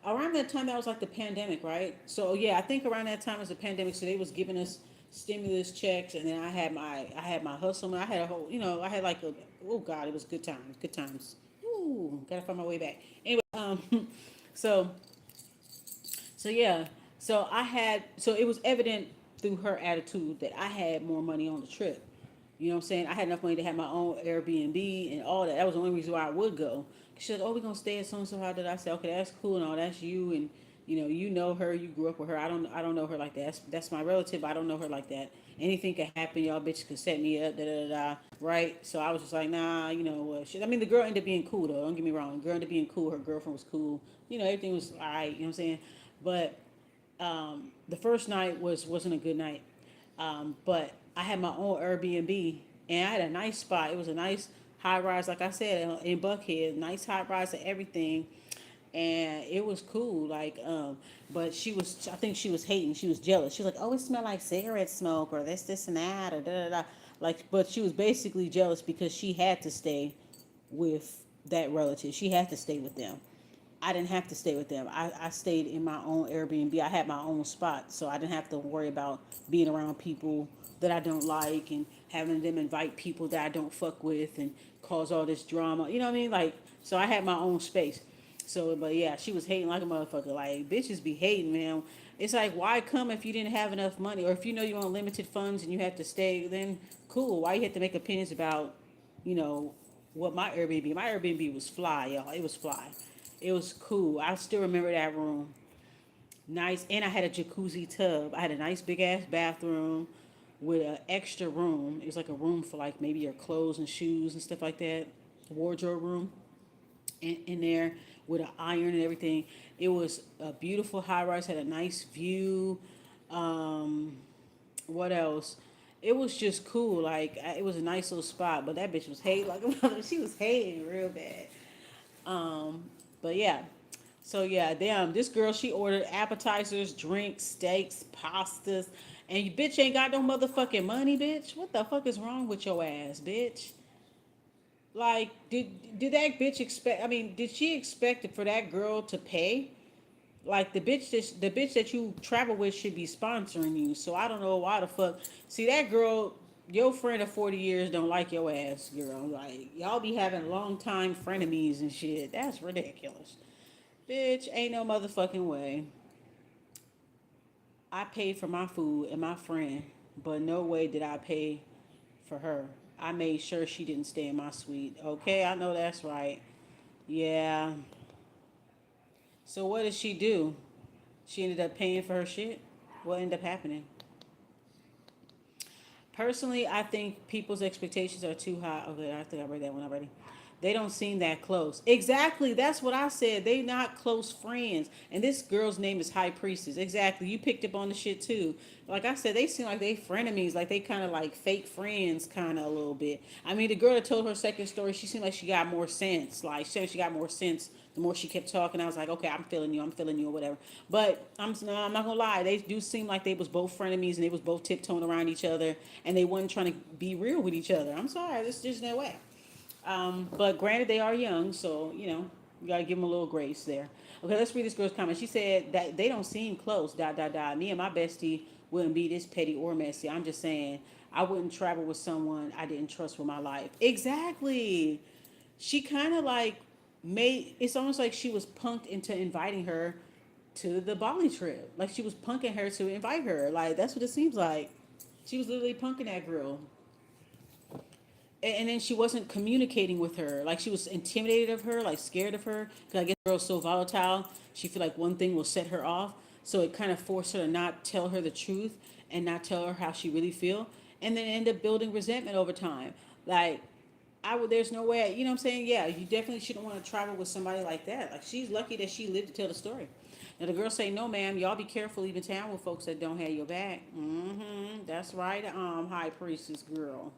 around that time that was like the pandemic, right? So yeah, I think around that time was the pandemic. So they was giving us stimulus checks, and then I had my hustle. I had a whole, I had like a, oh god, it was good times, good times. Ooh, gotta find my way back. Anyway, so yeah, so it was evident through her attitude that I had more money on the trip. You know what I'm saying? I had enough money to have my own Airbnb and all that. That was the only reason why I would go. She said, "Oh, we're gonna stay at so and so." How did I say? Okay, that's cool and all. That's you, and you know her. You grew up with her. I don't know her like that. That's my relative. I don't know her like that. Anything could happen. Y'all bitches could set me up. Da da da. Right. So I was just like, nah. You know what? Shit. I mean, the girl ended up being cool though. Don't get me wrong. The girl ended up being cool. Her girlfriend was cool. You know, everything was alright. You know what I'm saying? But the first night wasn't a good night. But I had my own Airbnb, and I had a nice spot. It was a nice high rise, like I said, in Buckhead. Nice high rise and everything, and it was cool. Like, but she was, I think she was hating. She was jealous. She was like, "Oh, it smelled like cigarette smoke, or this, and that, or da da da." Like, but she was basically jealous because she had to stay with that relative. She had to stay with them. I didn't have to stay with them. I stayed in my own Airbnb. I had my own spot, so I didn't have to worry about being around people that I don't like and having them invite people that I don't fuck with and cause all this drama. You know what I mean? Like, so I had my own space. So, but yeah, she was hating like a motherfucker. Like, bitches be hating, man. It's like, why come if you didn't have enough money, or if you know you're on limited funds and you have to stay? Then cool. Why you have to make opinions about, you know, what my Airbnb? My Airbnb was fly, y'all. It was fly. It was cool. I still remember that room. Nice. And I had a jacuzzi tub. I had a nice big ass bathroom with an extra room. It was like a room for like maybe your clothes and shoes and stuff like that. Wardrobe room in there with an iron and everything. It was a beautiful high rise, had a nice view. Um, what else? It was just cool. Like, it was a nice little spot, but that bitch was hating like a mother. She was hating real bad. Um, but yeah. So yeah, damn, this girl, she ordered appetizers, drinks, steaks, pastas, and you bitch ain't got no motherfucking money, bitch. What the fuck is wrong with your ass, bitch? Like, did that bitch expect? I mean, did she expect for that girl to pay? Like, the bitch that you travel with should be sponsoring you. So I don't know why the fuck. See, that girl, your friend of 40 years don't like your ass, girl. Like, y'all be having long time frenemies and shit. That's ridiculous. Bitch, ain't no motherfucking way. I paid for my food and my friend, but no way did I pay for her. I made sure she didn't stay in my suite. Okay, I know that's right. Yeah. So what did she do? She ended up paying for her shit. What ended up happening? Personally, I think people's expectations are too high. Okay, I think I read that one already. They don't seem that close. Exactly. That's what I said. They not close friends. And this girl's name is High Priestess. Exactly. You picked up on the shit too. Like I said, they seem like they frenemies. Like they kind of like fake friends, kind of a little bit. I mean, the girl that told her second story, she seemed like she got more sense. Like she got more sense the more she kept talking. I was like, okay, I'm feeling you, or whatever. But no, I'm not gonna lie. They do seem like they was both frenemies and they was both tiptoeing around each other and they wasn't trying to be real with each other. I'm sorry, it's just no way. But granted, they are young, so you know you gotta give them a little grace there. Okay, let's read this girl's comment. She said that they don't seem close. Dot dot dot. Me and my bestie wouldn't be this petty or messy. I'm just saying I wouldn't travel with someone I didn't trust with my life. Exactly. She kind of like made it's almost like she was punked into inviting her to the Bali trip. Like she was punking her to invite her. Like that's what it seems like. She was literally punking that girl. And then she wasn't communicating with her. Like she was intimidated of her, like scared of her. Because I guess the girl's so volatile, she feel like one thing will set her off. So it kind of forced her to not tell her the truth and not tell her how she really feel, and then end up building resentment over time. Like I would, there's no way, you know what I'm saying? Yeah, you definitely shouldn't want to travel with somebody like that. Like she's lucky that she lived to tell the story. Now the girl say, "No, ma'am, y'all be careful leaving town with folks that don't have your back." That's right, high priestess girl.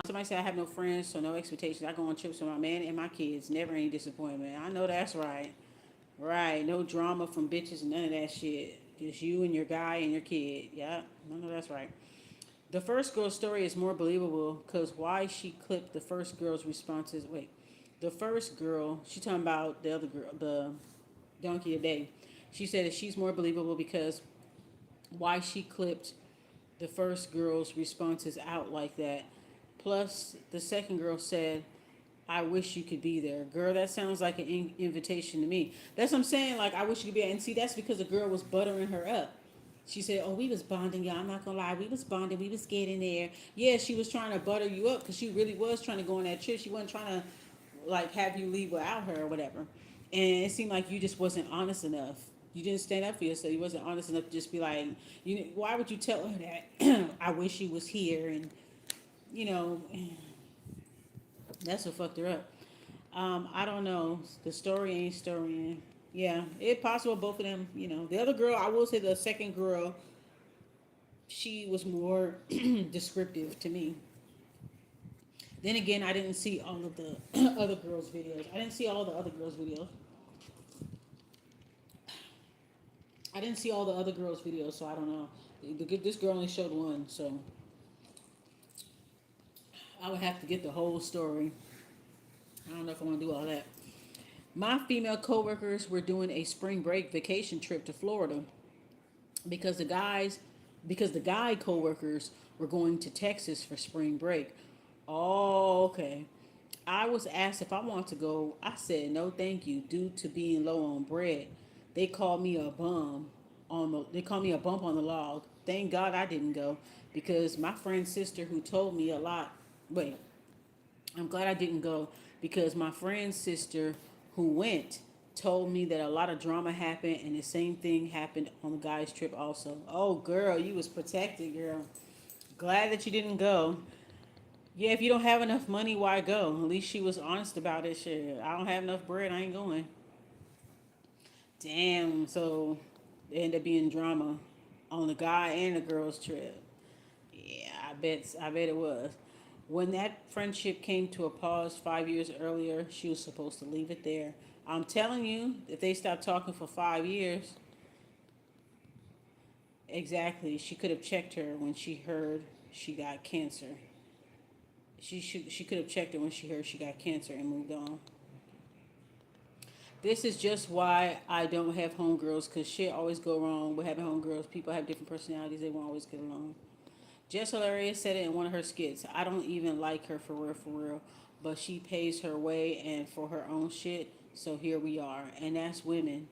Somebody said I have no friends, so no expectations. I go on trips with my man and my kids. Never any disappointment. I know that's right. Right. No drama from bitches and none of that shit. Just you and your guy and your kid. Yeah, I know that's right. The first girl's story is more believable because why she clipped the first girl's responses. Wait, the first girl, she talking about the other girl, the donkey today. She said that she's more believable because why she clipped the first girl's responses out like that. Plus, the second girl said, I wish you could be there. Girl, that sounds like an invitation to me. That's what I'm saying. Like, I wish you could be there. And see, that's because the girl was buttering her up. She said, oh, we was bonding, y'all. I'm not going to lie. We was bonding. We was getting there. Yeah, she was trying to butter you up because she really was trying to go on that trip. She wasn't trying to, like, have you leave without her or whatever. And it seemed like you just wasn't honest enough. You didn't stand up for yourself. You wasn't honest enough to just be like, why would you tell her that? I wish she was here, and you know, that's what fucked her up. I don't know. The story ain't storying. Yeah, it's possible both of them. The other girl, I will say, the second girl, she was more descriptive to me. Then again, I didn't see all of the other girls' videos. I didn't see all the other girls' videos. I didn't see all the other girls' videos, so I don't know. This girl only showed one, so I would have to get the whole story. I don't know if I want to do all that. My female coworkers were doing a spring break vacation trip to Florida because the guy coworkers were going to Texas for spring break. Oh, okay. I was asked if I wanted to go. I said no, thank you, due to being low on bread. They called me a bum they called me a bump on the log. Thank God I didn't go because my friend's sister who told me a lot. Wait, I'm glad I didn't go because my friend's sister who went told me that a lot of drama happened and the same thing happened on the guy's trip also. Oh, girl, you was protected, girl. Glad that you didn't go. Yeah, if you don't have enough money, why go? At least she was honest about it. Shit, I don't have enough bread, I ain't going. Damn, so it ended up being drama on the guy and the girl's trip. Yeah, I bet it was. When that friendship came to a pause 5 years earlier, she was supposed to leave it there. I'm telling you, if they stopped talking for 5 years, exactly, she could have checked her when she heard she got cancer. She could have checked her when she heard she got cancer and moved on. This is just why I don't have homegirls, because shit always go wrong with having homegirls. People have different personalities. They won't always get along. Jess Hilarious said it in one of her skits. I don't even like her for real. But she pays her way and for her own shit. So here we are. And that's women.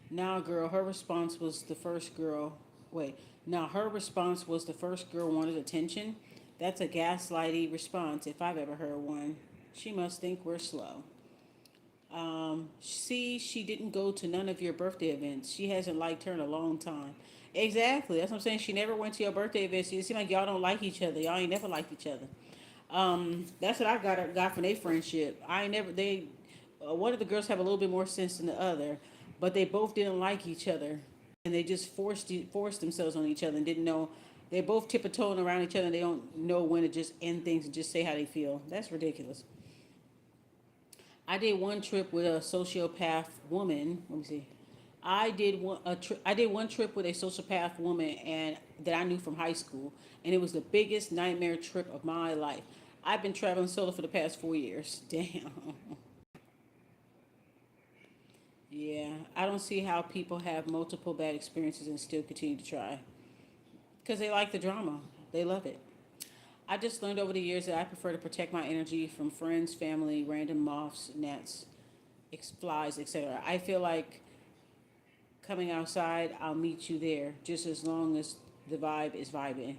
Now, girl, her response was the first girl. Wait. Now, her response was the first girl wanted attention. That's a gaslighty response if I've ever heard one. She must think we're slow. See, she didn't go to none of your birthday events. She hasn't liked her in a long time. Exactly. That's what I'm saying. She never went to your birthday events. It seems like y'all don't like each other. Y'all ain't never liked each other. That's what I got from their friendship. I ain't never they. One of the girls have a little bit more sense than the other, but they both didn't like each other, and they just forced themselves on each other and didn't know. They both tiptoeing around each other. And they don't know when to just end things and just say how they feel. That's ridiculous. I did one trip with a sociopath woman. Let me see. I did one trip with a sociopath woman and that I knew from high school, and it was the biggest nightmare trip of my life. I've been traveling solo for the past 4 years. Damn. Yeah, I don't see how people have multiple bad experiences and still continue to try because they like the drama. They love it. I just learned over the years that I prefer to protect my energy from friends, family, random moths, gnats, flies, etc. I feel like coming outside, I'll meet you there, just as long as the vibe is vibing.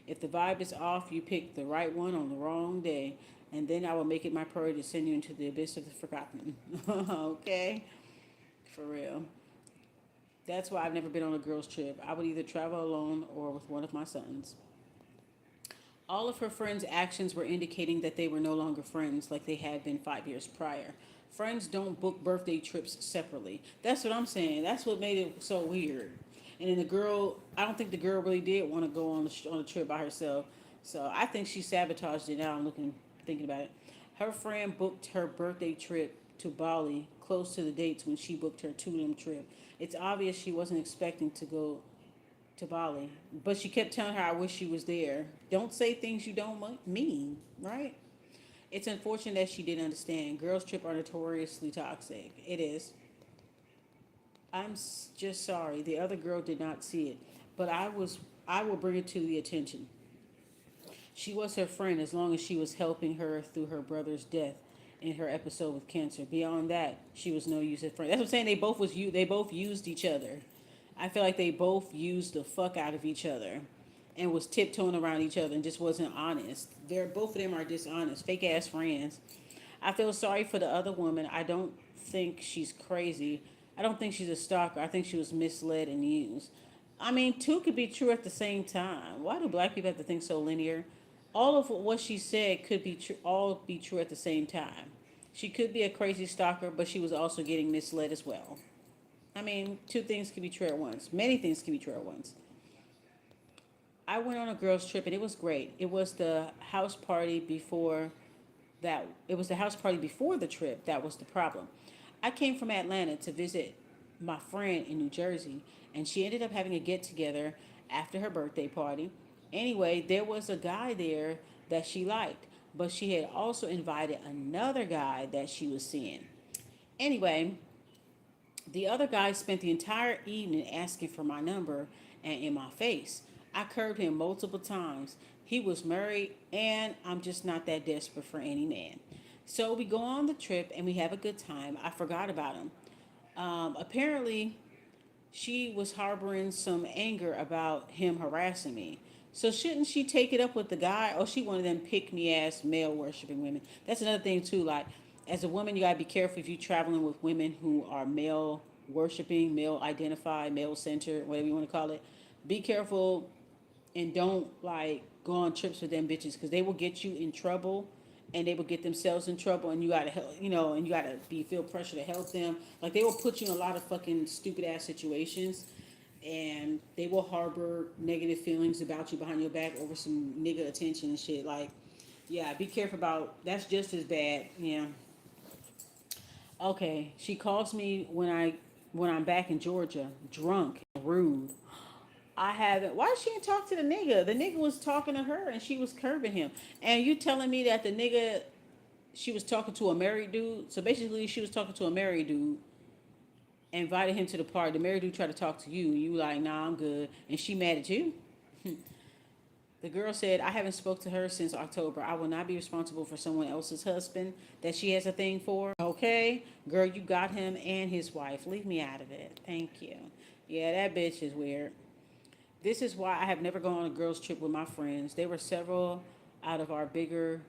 If the vibe is off, you pick the right one on the wrong day, and then I will make it my priority to send you into the abyss of the forgotten. Okay? For real. That's why I've never been on a girls' trip. I would either travel alone or with one of my sons. All of her friends' actions were indicating that they were no longer friends like they had been 5 years prior. Friends don't book birthday trips separately. That's what I'm saying. That's what made it so weird. And then the girl, I don't think the girl really did want to go on a trip by herself. So I think she sabotaged it. Now I'm thinking about it. Her friend booked her birthday trip to Bali close to the dates when she booked her Tulum trip. It's obvious she wasn't expecting to go to Bali, but she kept telling her, "I wish she was there." Don't say things you don't mean, right? It's unfortunate that she didn't understand. Girls' trip are notoriously toxic. It is. Just sorry. The other girl did not see it, but I will bring it to the attention. She was her friend as long as she was helping her through her brother's death in her episode with cancer. Beyond that, she was no use as friend. That's what I'm saying. They both used each other. I feel like they both used the fuck out of each other and was tiptoeing around each other and just wasn't honest. Both of them are dishonest, fake ass friends. I feel sorry for the other woman. I don't think she's crazy. I don't think she's a stalker. I think she was misled and used. I mean, two could be true at the same time. Why do black people have to think so linear? All of what she said could be true, all be true at the same time. She could be a crazy stalker, but she was also getting misled as well. I mean, two things can be true at once. Many things can be true at once. I went on a girls' trip and it was great. It was the house party before that. It was the house party before the trip that was the problem. I came from Atlanta to visit my friend in New Jersey, and she ended up having a get together after her birthday party. Anyway, there was a guy there that she liked, but she had also invited another guy that she was seeing. Anyway, the other guy spent the entire evening asking for my number and in my face. I curved him multiple times. He was married, and I'm just not that desperate for any man. So we go on the trip and we have a good time. I forgot about him. Apparently, she was harboring some anger about him harassing me. So shouldn't she take it up with the guy, or she one of them pick me ass male worshiping women? That's another thing too. Like, as a woman, you gotta be careful if you're traveling with women who are male worshiping, male identified, male centered, whatever you want to call it. Be careful and don't like go on trips with them bitches because they will get you in trouble and they will get themselves in trouble and you gotta help, and you gotta be feel pressure to help them. Like they will put you in a lot of fucking stupid ass situations and they will harbor negative feelings about you behind your back over some nigga attention and shit. Like, yeah, be careful about that's just as bad. Yeah. Okay. She calls me when I'm back in Georgia, drunk, rude. I haven't. Why she didn't talk to the nigga? The nigga was talking to her and she was curbing him. And you telling me that the nigga she was talking to a married dude? So basically, she was talking to a married dude, invited him to the party. The married dude tried to talk to you. You like, nah, I'm good. And she mad at you. The girl said, I haven't spoke to her since October. I will not be responsible for someone else's husband that she has a thing for. Okay, girl, you got him and his wife. Leave me out of it. Thank you. Yeah, that bitch is weird. This is why I have never gone on a girls' trip with my friends. There were several out of our bigger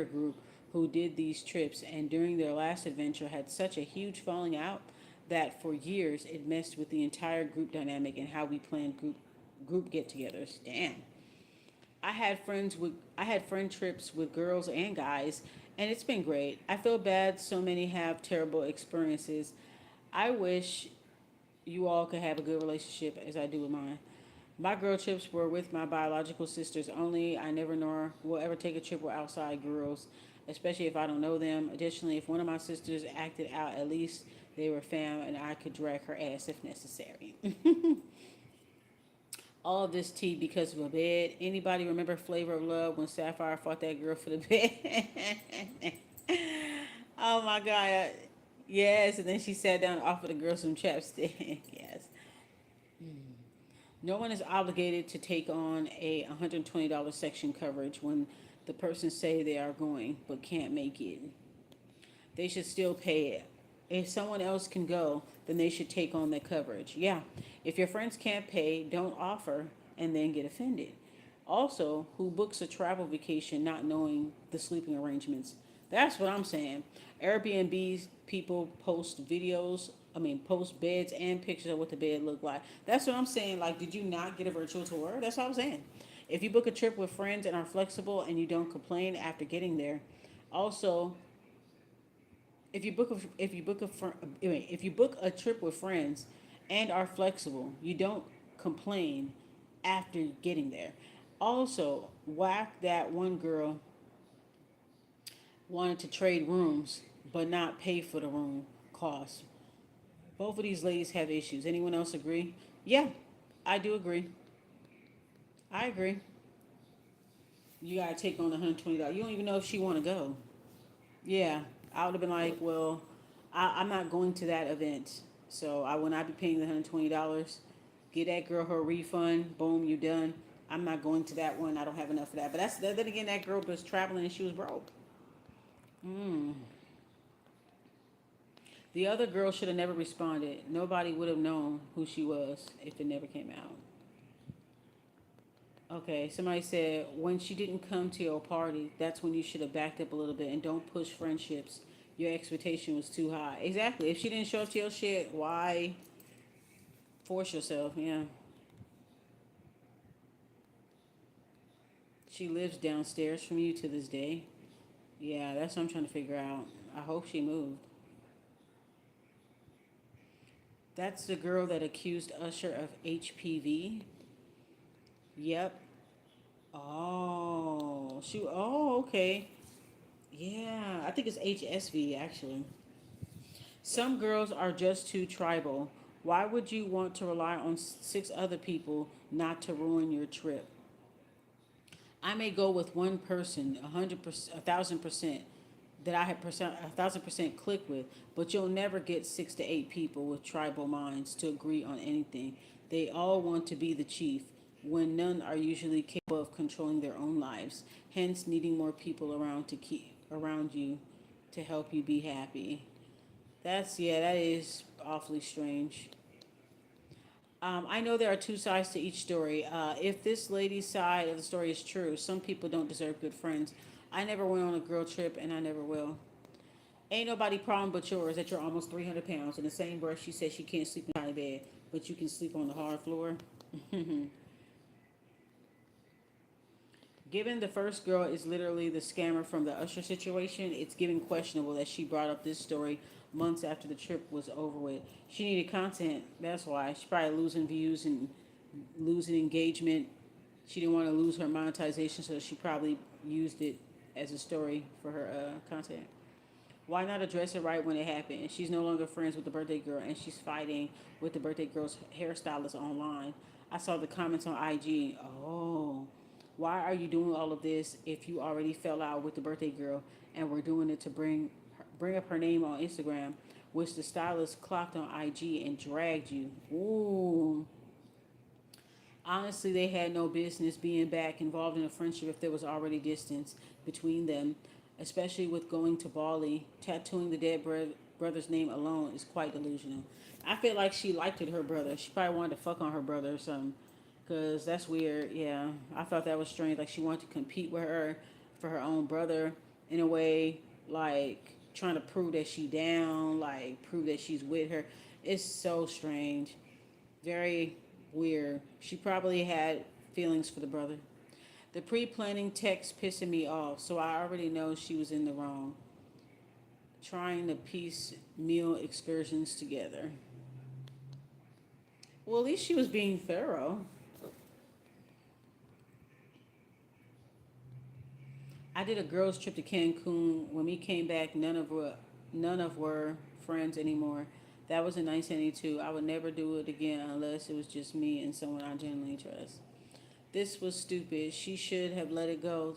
group who did these trips and during their last adventure had such a huge falling out that for years it messed with the entire group dynamic and how we planned group get-togethers. Damn. I had friend trips with girls and guys and it's been great. I feel bad so many have terrible experiences. I wish you all could have a good relationship as I do with mine. My girl trips were with my biological sisters only. I never nor will ever take a trip with outside girls, especially if I don't know them. Additionally, if one of my sisters acted out, at least they were fam and I could drag her ass if necessary. All of this tea because of a bed. Anybody remember Flavor of Love when Sapphire fought that girl for the bed? Oh my God. Yes, and then she sat down and offered the girl some chapstick. Yes. No one is obligated to take on a $120 section coverage when the person say they are going but can't make it. They should still pay it. If someone else can go, then they should take on the coverage. Yeah. If your friends can't pay, don't offer and then get offended. Also, who books a travel vacation not knowing the sleeping arrangements? That's what I'm saying. Airbnb people post beds and pictures of what the bed looked like. That's what I'm saying. Like, did you not get a virtual tour? That's what I'm saying. If you book a trip with friends and are flexible and you don't complain after getting there, also if you book a trip with friends and are flexible, you don't complain after getting there. Also, whack that one girl wanted to trade rooms but not pay for the room cost. Both of these ladies have issues. Anyone else agree? Yeah, I do agree. I agree. You gotta take on the $120. You don't even know if she want to go. Yeah, I would have been like, well, I'm not going to that event, so I will not be paying the $120. Get that girl her refund. Boom, you done. I'm not going to that one. I don't have enough of that. But then again, that girl was traveling and she was broke. The other girl should have never responded. Nobody would have known who she was if it never came out. Okay, somebody said when she didn't come to your party, that's when you should have backed up a little bit and don't push friendships your expectation was too high. Exactly. If she didn't show up to your shit, why force yourself? Yeah. She lives downstairs from you to this day. Yeah, that's what I'm trying to figure out. I hope she moved. That's the girl that accused Usher of HPV. Yep. Oh, she. Oh, okay. Yeah, I think it's HSV actually. Some girls are just too tribal. Why would you want to rely on six other people not to ruin your trip? I may go with one person, 100%, 1,000%, that I had 1,000% click with, but you'll never get 6 to 8 people with tribal minds to agree on anything. They all want to be the chief, when none are usually capable of controlling their own lives. Hence, needing more people around to keep around you to help you be happy. That's yeah, that is awfully strange. I know there are two sides to each story. If this lady's side of the story is true, some people don't deserve good friends. I never went on a girl trip, and I never will. Ain't nobody problem but yours that you're almost 300 pounds. In the same breath, she says she can't sleep in a tiny bed, but you can sleep on the hard floor. Given the first girl is literally the scammer from the Usher situation, it's giving questionable that she brought up this story months after the trip was over with. She needed content. That's why. She's probably losing views and losing engagement. She didn't want to lose her monetization, so she probably used it as a story for her content. Why not address it right when it happened? She's no longer friends with the birthday girl, and she's fighting with the birthday girl's hairstylist online. I saw the comments on IG. Oh, why are you doing all of this if you already fell out with the birthday girl and were doing it to bring up her name on Instagram, which the stylist clocked on IG and dragged you? Ooh. Honestly, they had no business being back involved in a friendship if there was already distance between them, especially with going to Bali. Tattooing the dead brother's name alone is quite delusional. I feel like she liked it, her brother. She probably wanted to fuck on her brother or something. Because that's weird. Yeah. I thought that was strange. Like she wanted to compete with her for her own brother in a way, like trying to prove that she down, like prove that she's with her. It's so strange. Very weird. She probably had feelings for the brother. The pre-planning text pissing me off, so I already know she was in the wrong. Trying to piece meal excursions together. Well, at least she was being thorough. I did a girls' trip to Cancun. When we came back, none of were friends anymore. That was in 1982. I would never do it again unless it was just me and someone I genuinely trust. This was stupid. She should have let it go.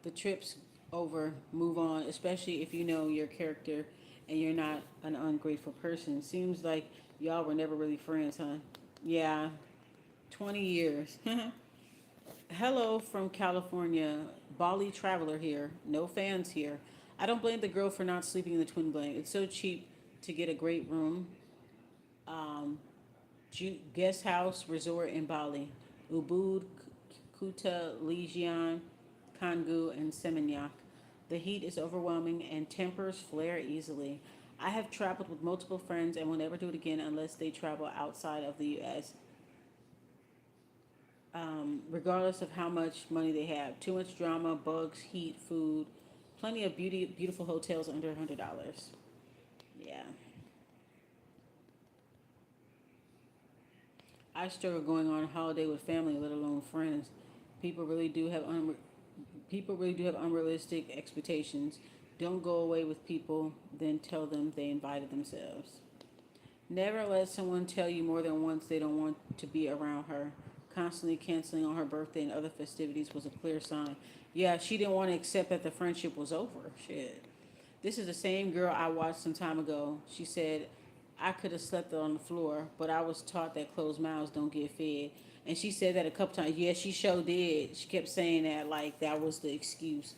The trip's over. Move on, especially if you know your character and you're not an ungrateful person. Seems like y'all were never really friends, huh? Yeah, 20 years. Hello from California. Bali traveler here. No fans here. I don't blame the girl for not sleeping in the twin blanket. It's so cheap to get a great room. Um, Guest house resort in Bali. Ubud, Kuta, Legion, Kangu, and Seminyak. The heat is overwhelming and tempers flare easily. I have traveled with multiple friends and will never do it again unless they travel outside of the U.S. Regardless of how much money they have. Too much drama, bugs, heat, food, plenty of beautiful hotels under $100. Yeah, I struggle going on a holiday with family, let alone friends. People really do have people really do have unrealistic expectations. Don't go away with people, then tell them they invited themselves. Never let someone tell you more than once they don't want to be around her. Constantly canceling on her birthday and other festivities was a clear sign. Yeah, she didn't want to accept that the friendship was over. Shit. This is the same girl I watched some time ago. She said, I could have slept on the floor, but I was taught that closed mouths don't get fed. And she said that a couple times. Yeah, she sure did. She kept saying that like that was the excuse.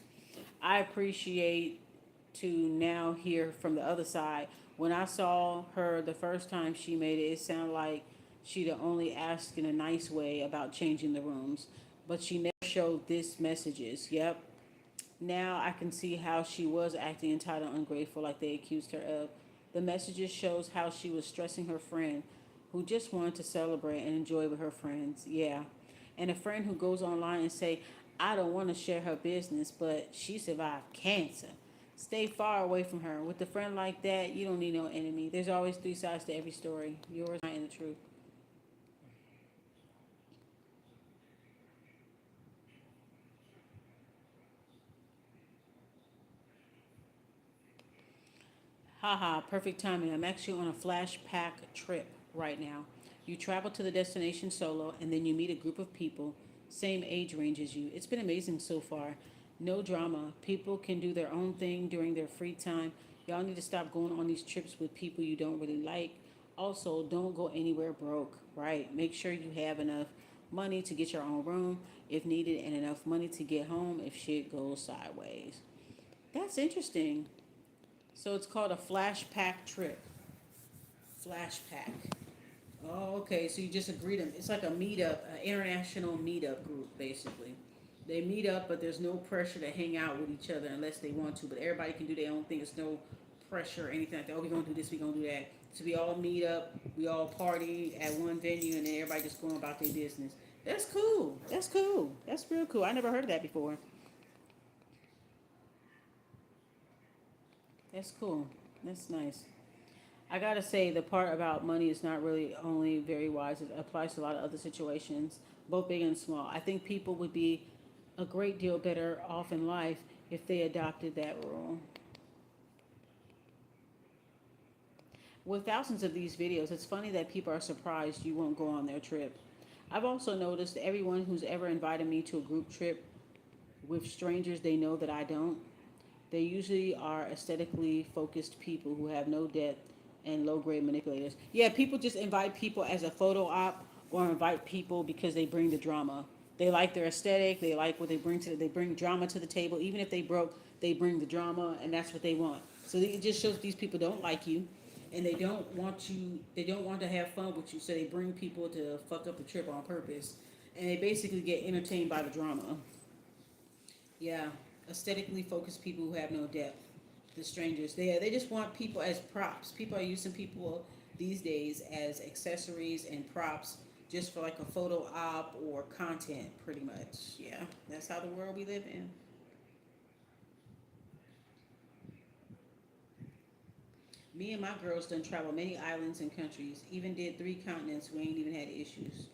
I appreciate to now hear from the other side. When I saw her the first time she made it, it sounded like she'd only asked in a nice way about changing the rooms, but she never showed this messages. Yep, Now I can see how she was acting entitled and ungrateful like they accused her of. The messages shows how she was stressing her friend who just wanted to celebrate and enjoy with her friends. Yeah. And a friend who goes online and say, I don't want to share her business, but she survived cancer. Stay far away from her. With a friend like that, you don't need no enemy. There's always three sides to every story. Yours and the truth. Haha, perfect timing. I'm actually on a flash pack trip right now. You travel to the destination solo and then you meet a group of people, same age range as you. It's been amazing so far. No drama. People can do their own thing during their free time. Y'all need to stop going on these trips with people you don't really like. Also, don't go anywhere broke, right? Make sure you have enough money to get your own room if needed and enough money to get home if shit goes sideways. That's interesting. So it's called a flash pack trip. Flash pack. Oh, okay. So you just agree to it's like a meetup, an international meetup group, basically. They meet up, but there's no pressure to hang out with each other unless they want to. But everybody can do their own thing. There's no pressure or anything like that. Oh, we're gonna do this. We're gonna do that. So we all meet up. We all party at one venue, and then everybody just going about their business. That's cool. That's cool. That's real cool. I never heard of that before. That's cool. That's nice. I gotta say, the part about money is not really only very wise. It applies to a lot of other situations, both big and small. I think people would be a great deal better off in life if they adopted that rule. With thousands of these videos, it's funny that people are surprised you won't go on their trip. I've also noticed everyone who's ever invited me to a group trip with strangers they know that I don't, they usually are aesthetically focused people who have no depth and low grade manipulators. Yeah, people just invite people as a photo op or invite people because they bring the drama. They like their aesthetic. They like what they bring to. They bring drama to the table. Even if they broke, they bring the drama, and that's what they want. So it just shows these people don't like you, and they don't want you. They don't want to have fun with you. So they bring people to fuck up the trip on purpose, and they basically get entertained by the drama. Yeah, aesthetically focused people who have no depth. The strangers. They just want people as props. People are using people these days as accessories and props just for like a photo op or content, pretty much. Yeah, that's how the world we live in. Me and my girls done travel many islands and countries. Even did three continents. We ain't even had issues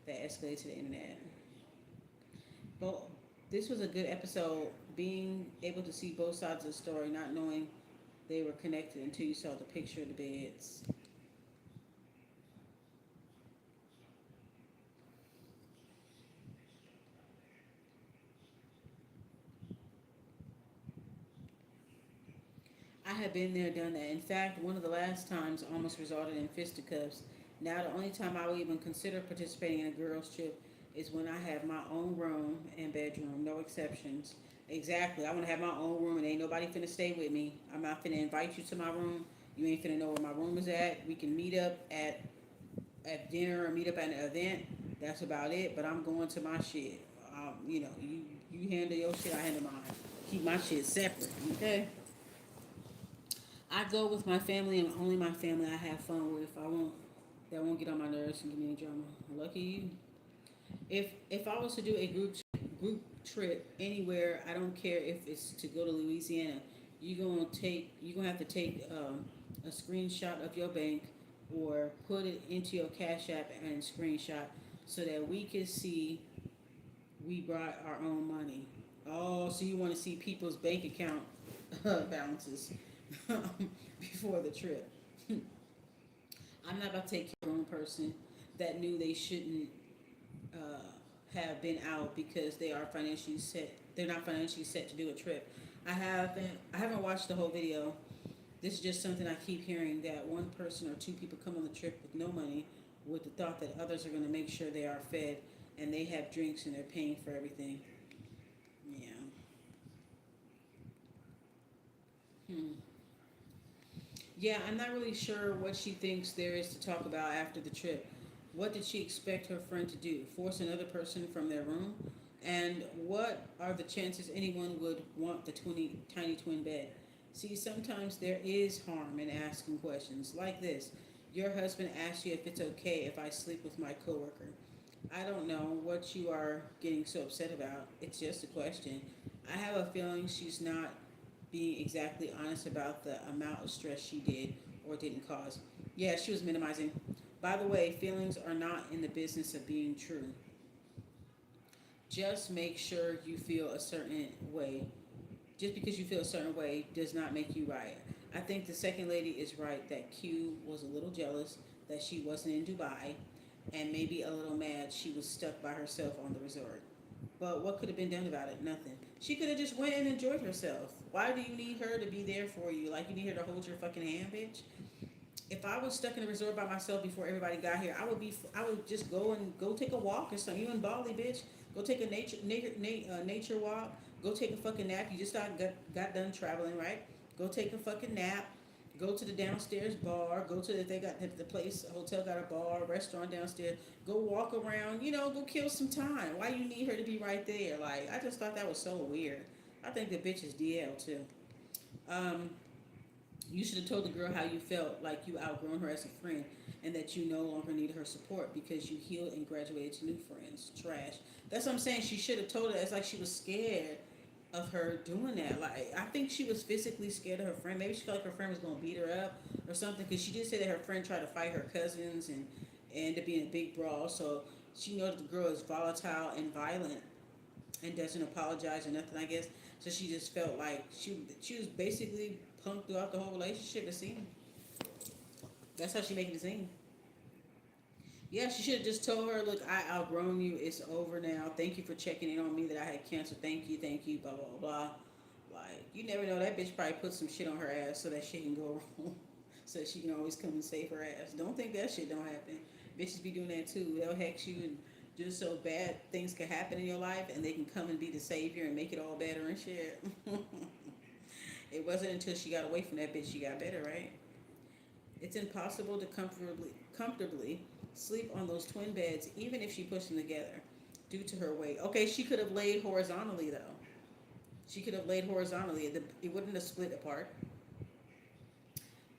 that escalated to the internet. But this was a good episode. Being able to see both sides of the story, not knowing they were connected until you saw the picture of the beds. I have been there, done that. In fact, one of the last times almost resulted in fisticuffs. Now, the only time I will even consider participating in a girls' trip is when I have my own room and bedroom, no exceptions. Exactly. I want to have my own room and ain't nobody finna stay with me. I'm not finna invite you to my room. You ain't finna know where my room is at. We can meet up at dinner or meet up at an event. That's about it. But I'm going to my shit. You handle your shit. I handle mine. Keep my shit separate. Okay. I go with my family and only my family I have fun with. I won't that won't get on my nerves and give me any drama. Lucky you. If I was to do a group trip anywhere, I don't care if it's to go to Louisiana. You gonna have to take a screenshot of your bank or put it into your Cash App and screenshot so that we can see we brought our own money. Oh, so you want to see people's bank account balances before the trip? I'm not about to take care of one person that knew they shouldn't uh, have been out because they are financially set. They're not financially set to do a trip. I haven't watched the whole video. This is just something I keep hearing that one person or two people come on the trip with no money, with the thought that others are going to make sure they are fed and they have drinks and they're paying for everything. Yeah. Hmm. Yeah, I'm not really sure what she thinks there is to talk about after the trip. What did she expect her friend to do? Force another person from their room? And What are the chances anyone would want the tiny twin bed? See, sometimes there is harm in asking questions like this. Your husband asks you if it's okay if I sleep with my coworker. I don't know what you are getting so upset about. It's just a question. I have a feeling she's not being exactly honest about the amount of stress she did or didn't cause. Yeah, she was minimizing. By the way, feelings are not in the business of being true. Just make sure you feel a certain way. Just because you feel a certain way does not make you right. I think the second lady is right that Q was a little jealous that she wasn't in Dubai and maybe a little mad she was stuck by herself on the resort. But what could have been done about it? Nothing. She could have just went and enjoyed herself. Why do you need her to be there for you? Like you need her to hold your fucking hand, bitch? If I was stuck in a resort by myself before everybody got here, I would just go take a walk or something. You in Bali, bitch? Go take a nature walk. Go take a fucking nap. You just got done traveling, right? Go take a fucking nap. Go to the downstairs bar. Go to if they got the place hotel got a bar, restaurant downstairs. Go walk around. Go kill some time. Why you need her to be right there? Like I just thought that was so weird. I think the bitch is DL too. Um, you should have told the girl how you felt, like you outgrown her as a friend, and that you no longer need her support because you healed and graduated to new friends. Trash. That's what I'm saying. She should have told her. It's like she was scared of her doing that. Like I think she was physically scared of her friend. Maybe she felt like her friend was gonna beat her up or something. Because she did say that her friend tried to fight her cousins and ended up being a big brawl. So she knows the girl is volatile and violent and doesn't apologize or nothing. I guess so. She just felt like she was basically punked throughout the whole relationship. It seemed that's how she making it seem. Yeah, she should have just told her, look, I outgrown you. It's over now. Thank you for checking in on me that I had cancer. Thank you, blah, blah, blah. Like, you never know. That bitch probably put some shit on her ass so that she can go wrong. So that she can always come and save her ass. Don't think that shit don't happen. Bitches be doing that too. They'll hex you and just so bad things can happen in your life and they can come and be the savior and make it all better and shit. It wasn't until she got away from that bitch she got better, right? It's impossible to comfortably sleep on those twin beds, even if she pushed them together, due to her weight. Okay, she could have laid horizontally though. She could have laid horizontally. It wouldn't have split apart.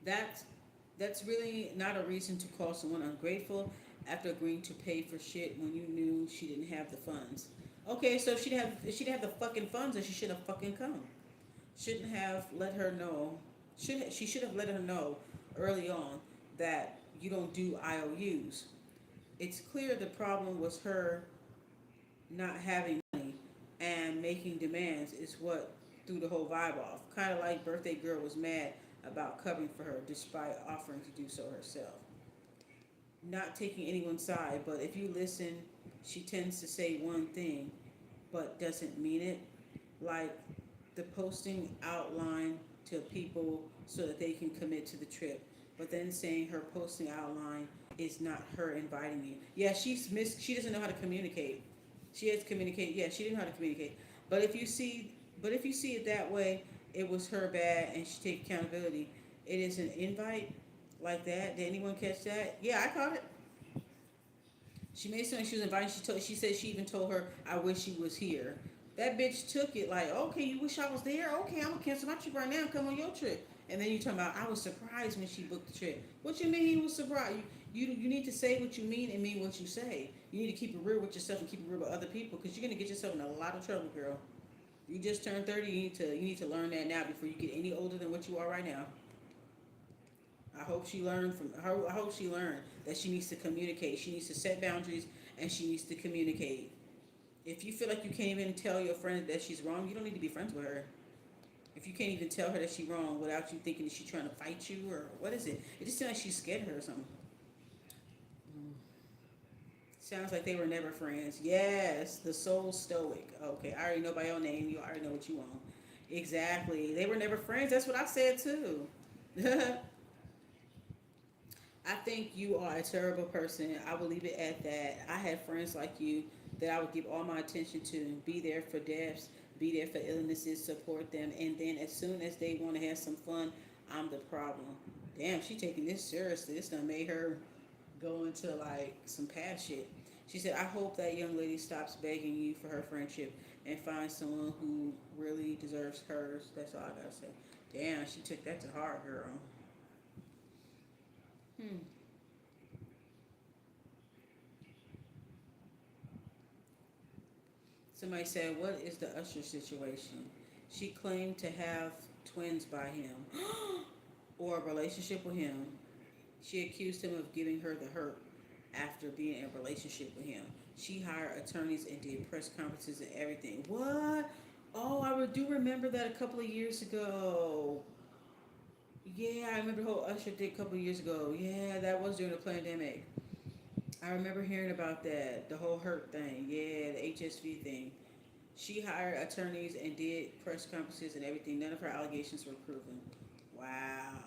That's that's really not a reason to call someone ungrateful after agreeing to pay for shit when you knew she didn't have the funds. Okay, so if she'd have the fucking funds, then she should have fucking come. Shouldn't have let her know. She should have let her know early on that you don't do IOUs. It's clear the problem was her not having money and making demands is what threw the whole vibe off. Kind of like birthday girl was mad about covering for her despite offering to do so herself. Not taking anyone's side, but if you listen, she tends to say one thing but doesn't mean it. Like the posting outline to people so that they can commit to the trip, but then saying her posting outline is not her inviting you. Yeah, she doesn't know how to communicate. She has to communicate. Yeah, she didn't know how to communicate. But if you see it that way, it was her bad and she take accountability. It is an invite like that. Did anyone catch that? Yeah, I caught it. She made something she was invited. She said she even told her, I wish she was here. That bitch took it like, okay, you wish I was there? Okay, I'm gonna cancel my trip right now and come on your trip. And then you talking about I was surprised when she booked the trip. What you mean he was surprised? You need to say what you mean and mean what you say. You need to keep it real with yourself and keep it real with other people because you're gonna get yourself in a lot of trouble, girl. You just turned 30. You need to learn that now before you get any older than what you are right now. I hope she learned from her. I hope she learned that she needs to communicate. She needs to set boundaries and she needs to communicate. If you feel like you can't even tell your friend that she's wrong, you don't need to be friends with her. If you can't even tell her that she's wrong without you thinking that she's trying to fight you or what is it? It just sounds like she's scared of her or something. Sounds like they were never friends. Yes, the soul stoic. Okay, I already know by your name. You already know what you want. Exactly. They were never friends. That's what I said too. I think you are a terrible person. I will leave it at that. I had friends like you that I would give all my attention to, be there for deaths, be there for illnesses, support them, and then as soon as they want to have some fun, I'm the problem. Damn, she taking this seriously. This done made her go into like some past shit. She said, I hope that young lady stops begging you for her friendship and finds someone who really deserves hers. That's all I gotta say. Damn, she took that to heart, girl. Hmm. Somebody said, what is the Usher situation? She claimed to have twins by him or a relationship with him. She accused him of giving her the hurt after being in a relationship with him. She hired attorneys and did press conferences and everything. What? Oh, do remember that a couple of years ago. Yeah, I remember the whole Usher did a couple of years ago. Yeah, that was during the pandemic. I remember hearing about that, the whole hurt thing. Yeah, the HSV thing. She hired attorneys and did press conferences and everything. None of her allegations were proven. Wow.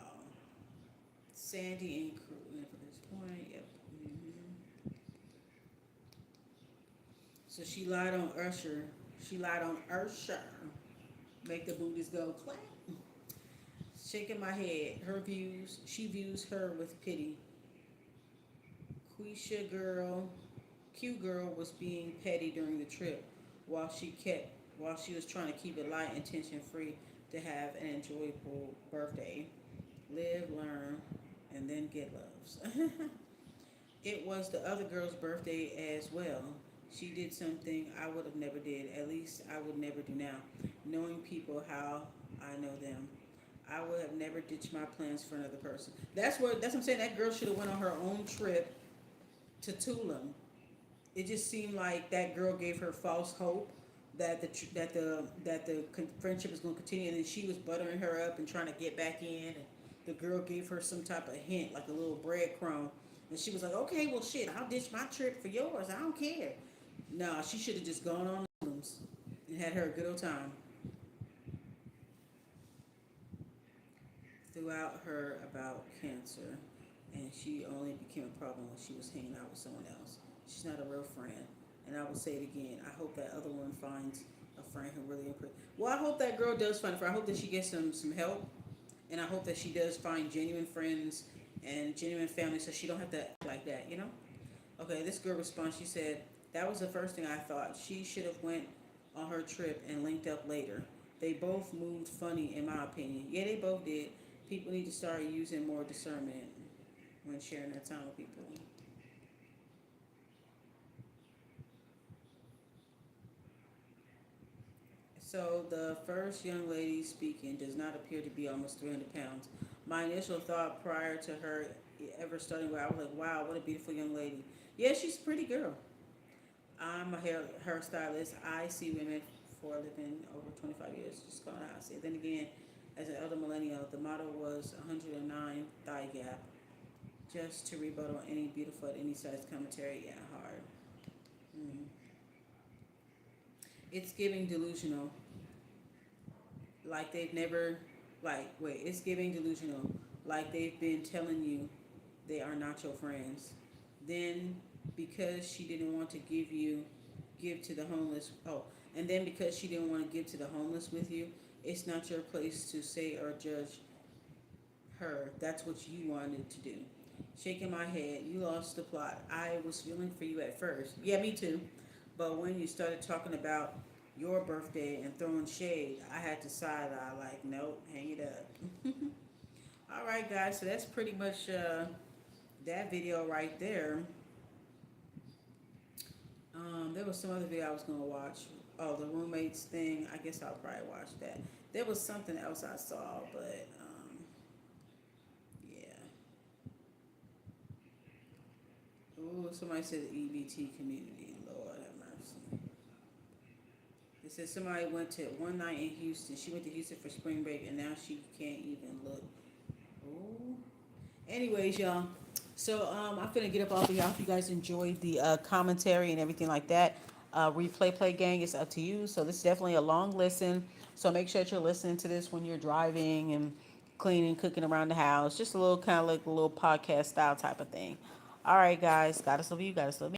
Sandy and Crew for this point. Yep. So she lied on Usher. She lied on Usher. Make the booties go clap. Shaking my head. Her views. She views her with pity. Quisha girl, Q girl was being petty during the trip, while she was trying to keep it light and tension free to have an enjoyable birthday. Live, learn, and then get loves. It was the other girl's birthday as well. She did something I would have never did. At least I would never do now. Knowing people how I know them, I would have never ditched my plans for another person. That's what I'm saying. That girl should have went on her own trip to Tulum. It just seemed like that girl gave her false hope that the friendship was going to continue, and then she was buttering her up and trying to get back in. And the girl gave her some type of hint, like a little breadcrumb, and she was like, "Okay, well, shit, I'll ditch my trip for yours. I don't care." No, she should have just gone on Tulums and had her a good old time. Throughout her about cancer, and she only became a problem when she was hanging out with someone else. She's not a real friend. And I will say it again. I hope that other one finds a friend who really improves. Well, I hope that girl does find a friend. I hope that she gets some help, and I hope that she does find genuine friends and genuine family, so she don't have to act like that. You know? Okay. This girl responds. She said that was the first thing I thought. She should have went on her trip and linked up later. They both moved funny, in my opinion. Yeah, they both did. People need to start using more discernment when sharing their time with people. So the first young lady speaking does not appear to be almost 300 pounds. My initial thought prior to her ever starting where I was like, wow, what a beautiful young lady. Yeah, she's a pretty girl. I'm a hairstylist. I see women for a living over 25 years. Just going out. I see. Then again, as an elder millennial, the motto was 109 thigh gap. Just to rebuttal any beautiful at any size commentary. Yeah, hard. Mm. It's giving delusional. Like they've never, it's giving delusional. Like they've been telling you they are not your friends. Then, because she didn't want to give to the homeless. Oh, and then because she didn't want to give to the homeless with you, it's not your place to say or judge her. That's what you wanted to do. Shaking my head, you lost the plot. I was feeling for you at first. Yeah, me too. But when you started talking about your birthday and throwing shade, I had to side eye like, nope, hang it up. All right, guys. So that's pretty much that video right there. There was some other video I was gonna watch. Oh, the roommates thing. I guess I'll probably watch that. There was something else I saw, but yeah. Ooh, somebody said the EBT community. Lord have mercy. It said somebody went to one night in Houston. She went to Houston for spring break, and now she can't even look. Ooh. Anyways, y'all. So I'm finna get up off of y'all. If you guys enjoyed the commentary and everything like that, replay play gang is up to you. So this is definitely a long listen. So make sure that you're listening to this when you're driving and cleaning, cooking around the house. Just a little kind of like a little podcast style type of thing. All right, guys. Gotta love you. Gotta love me.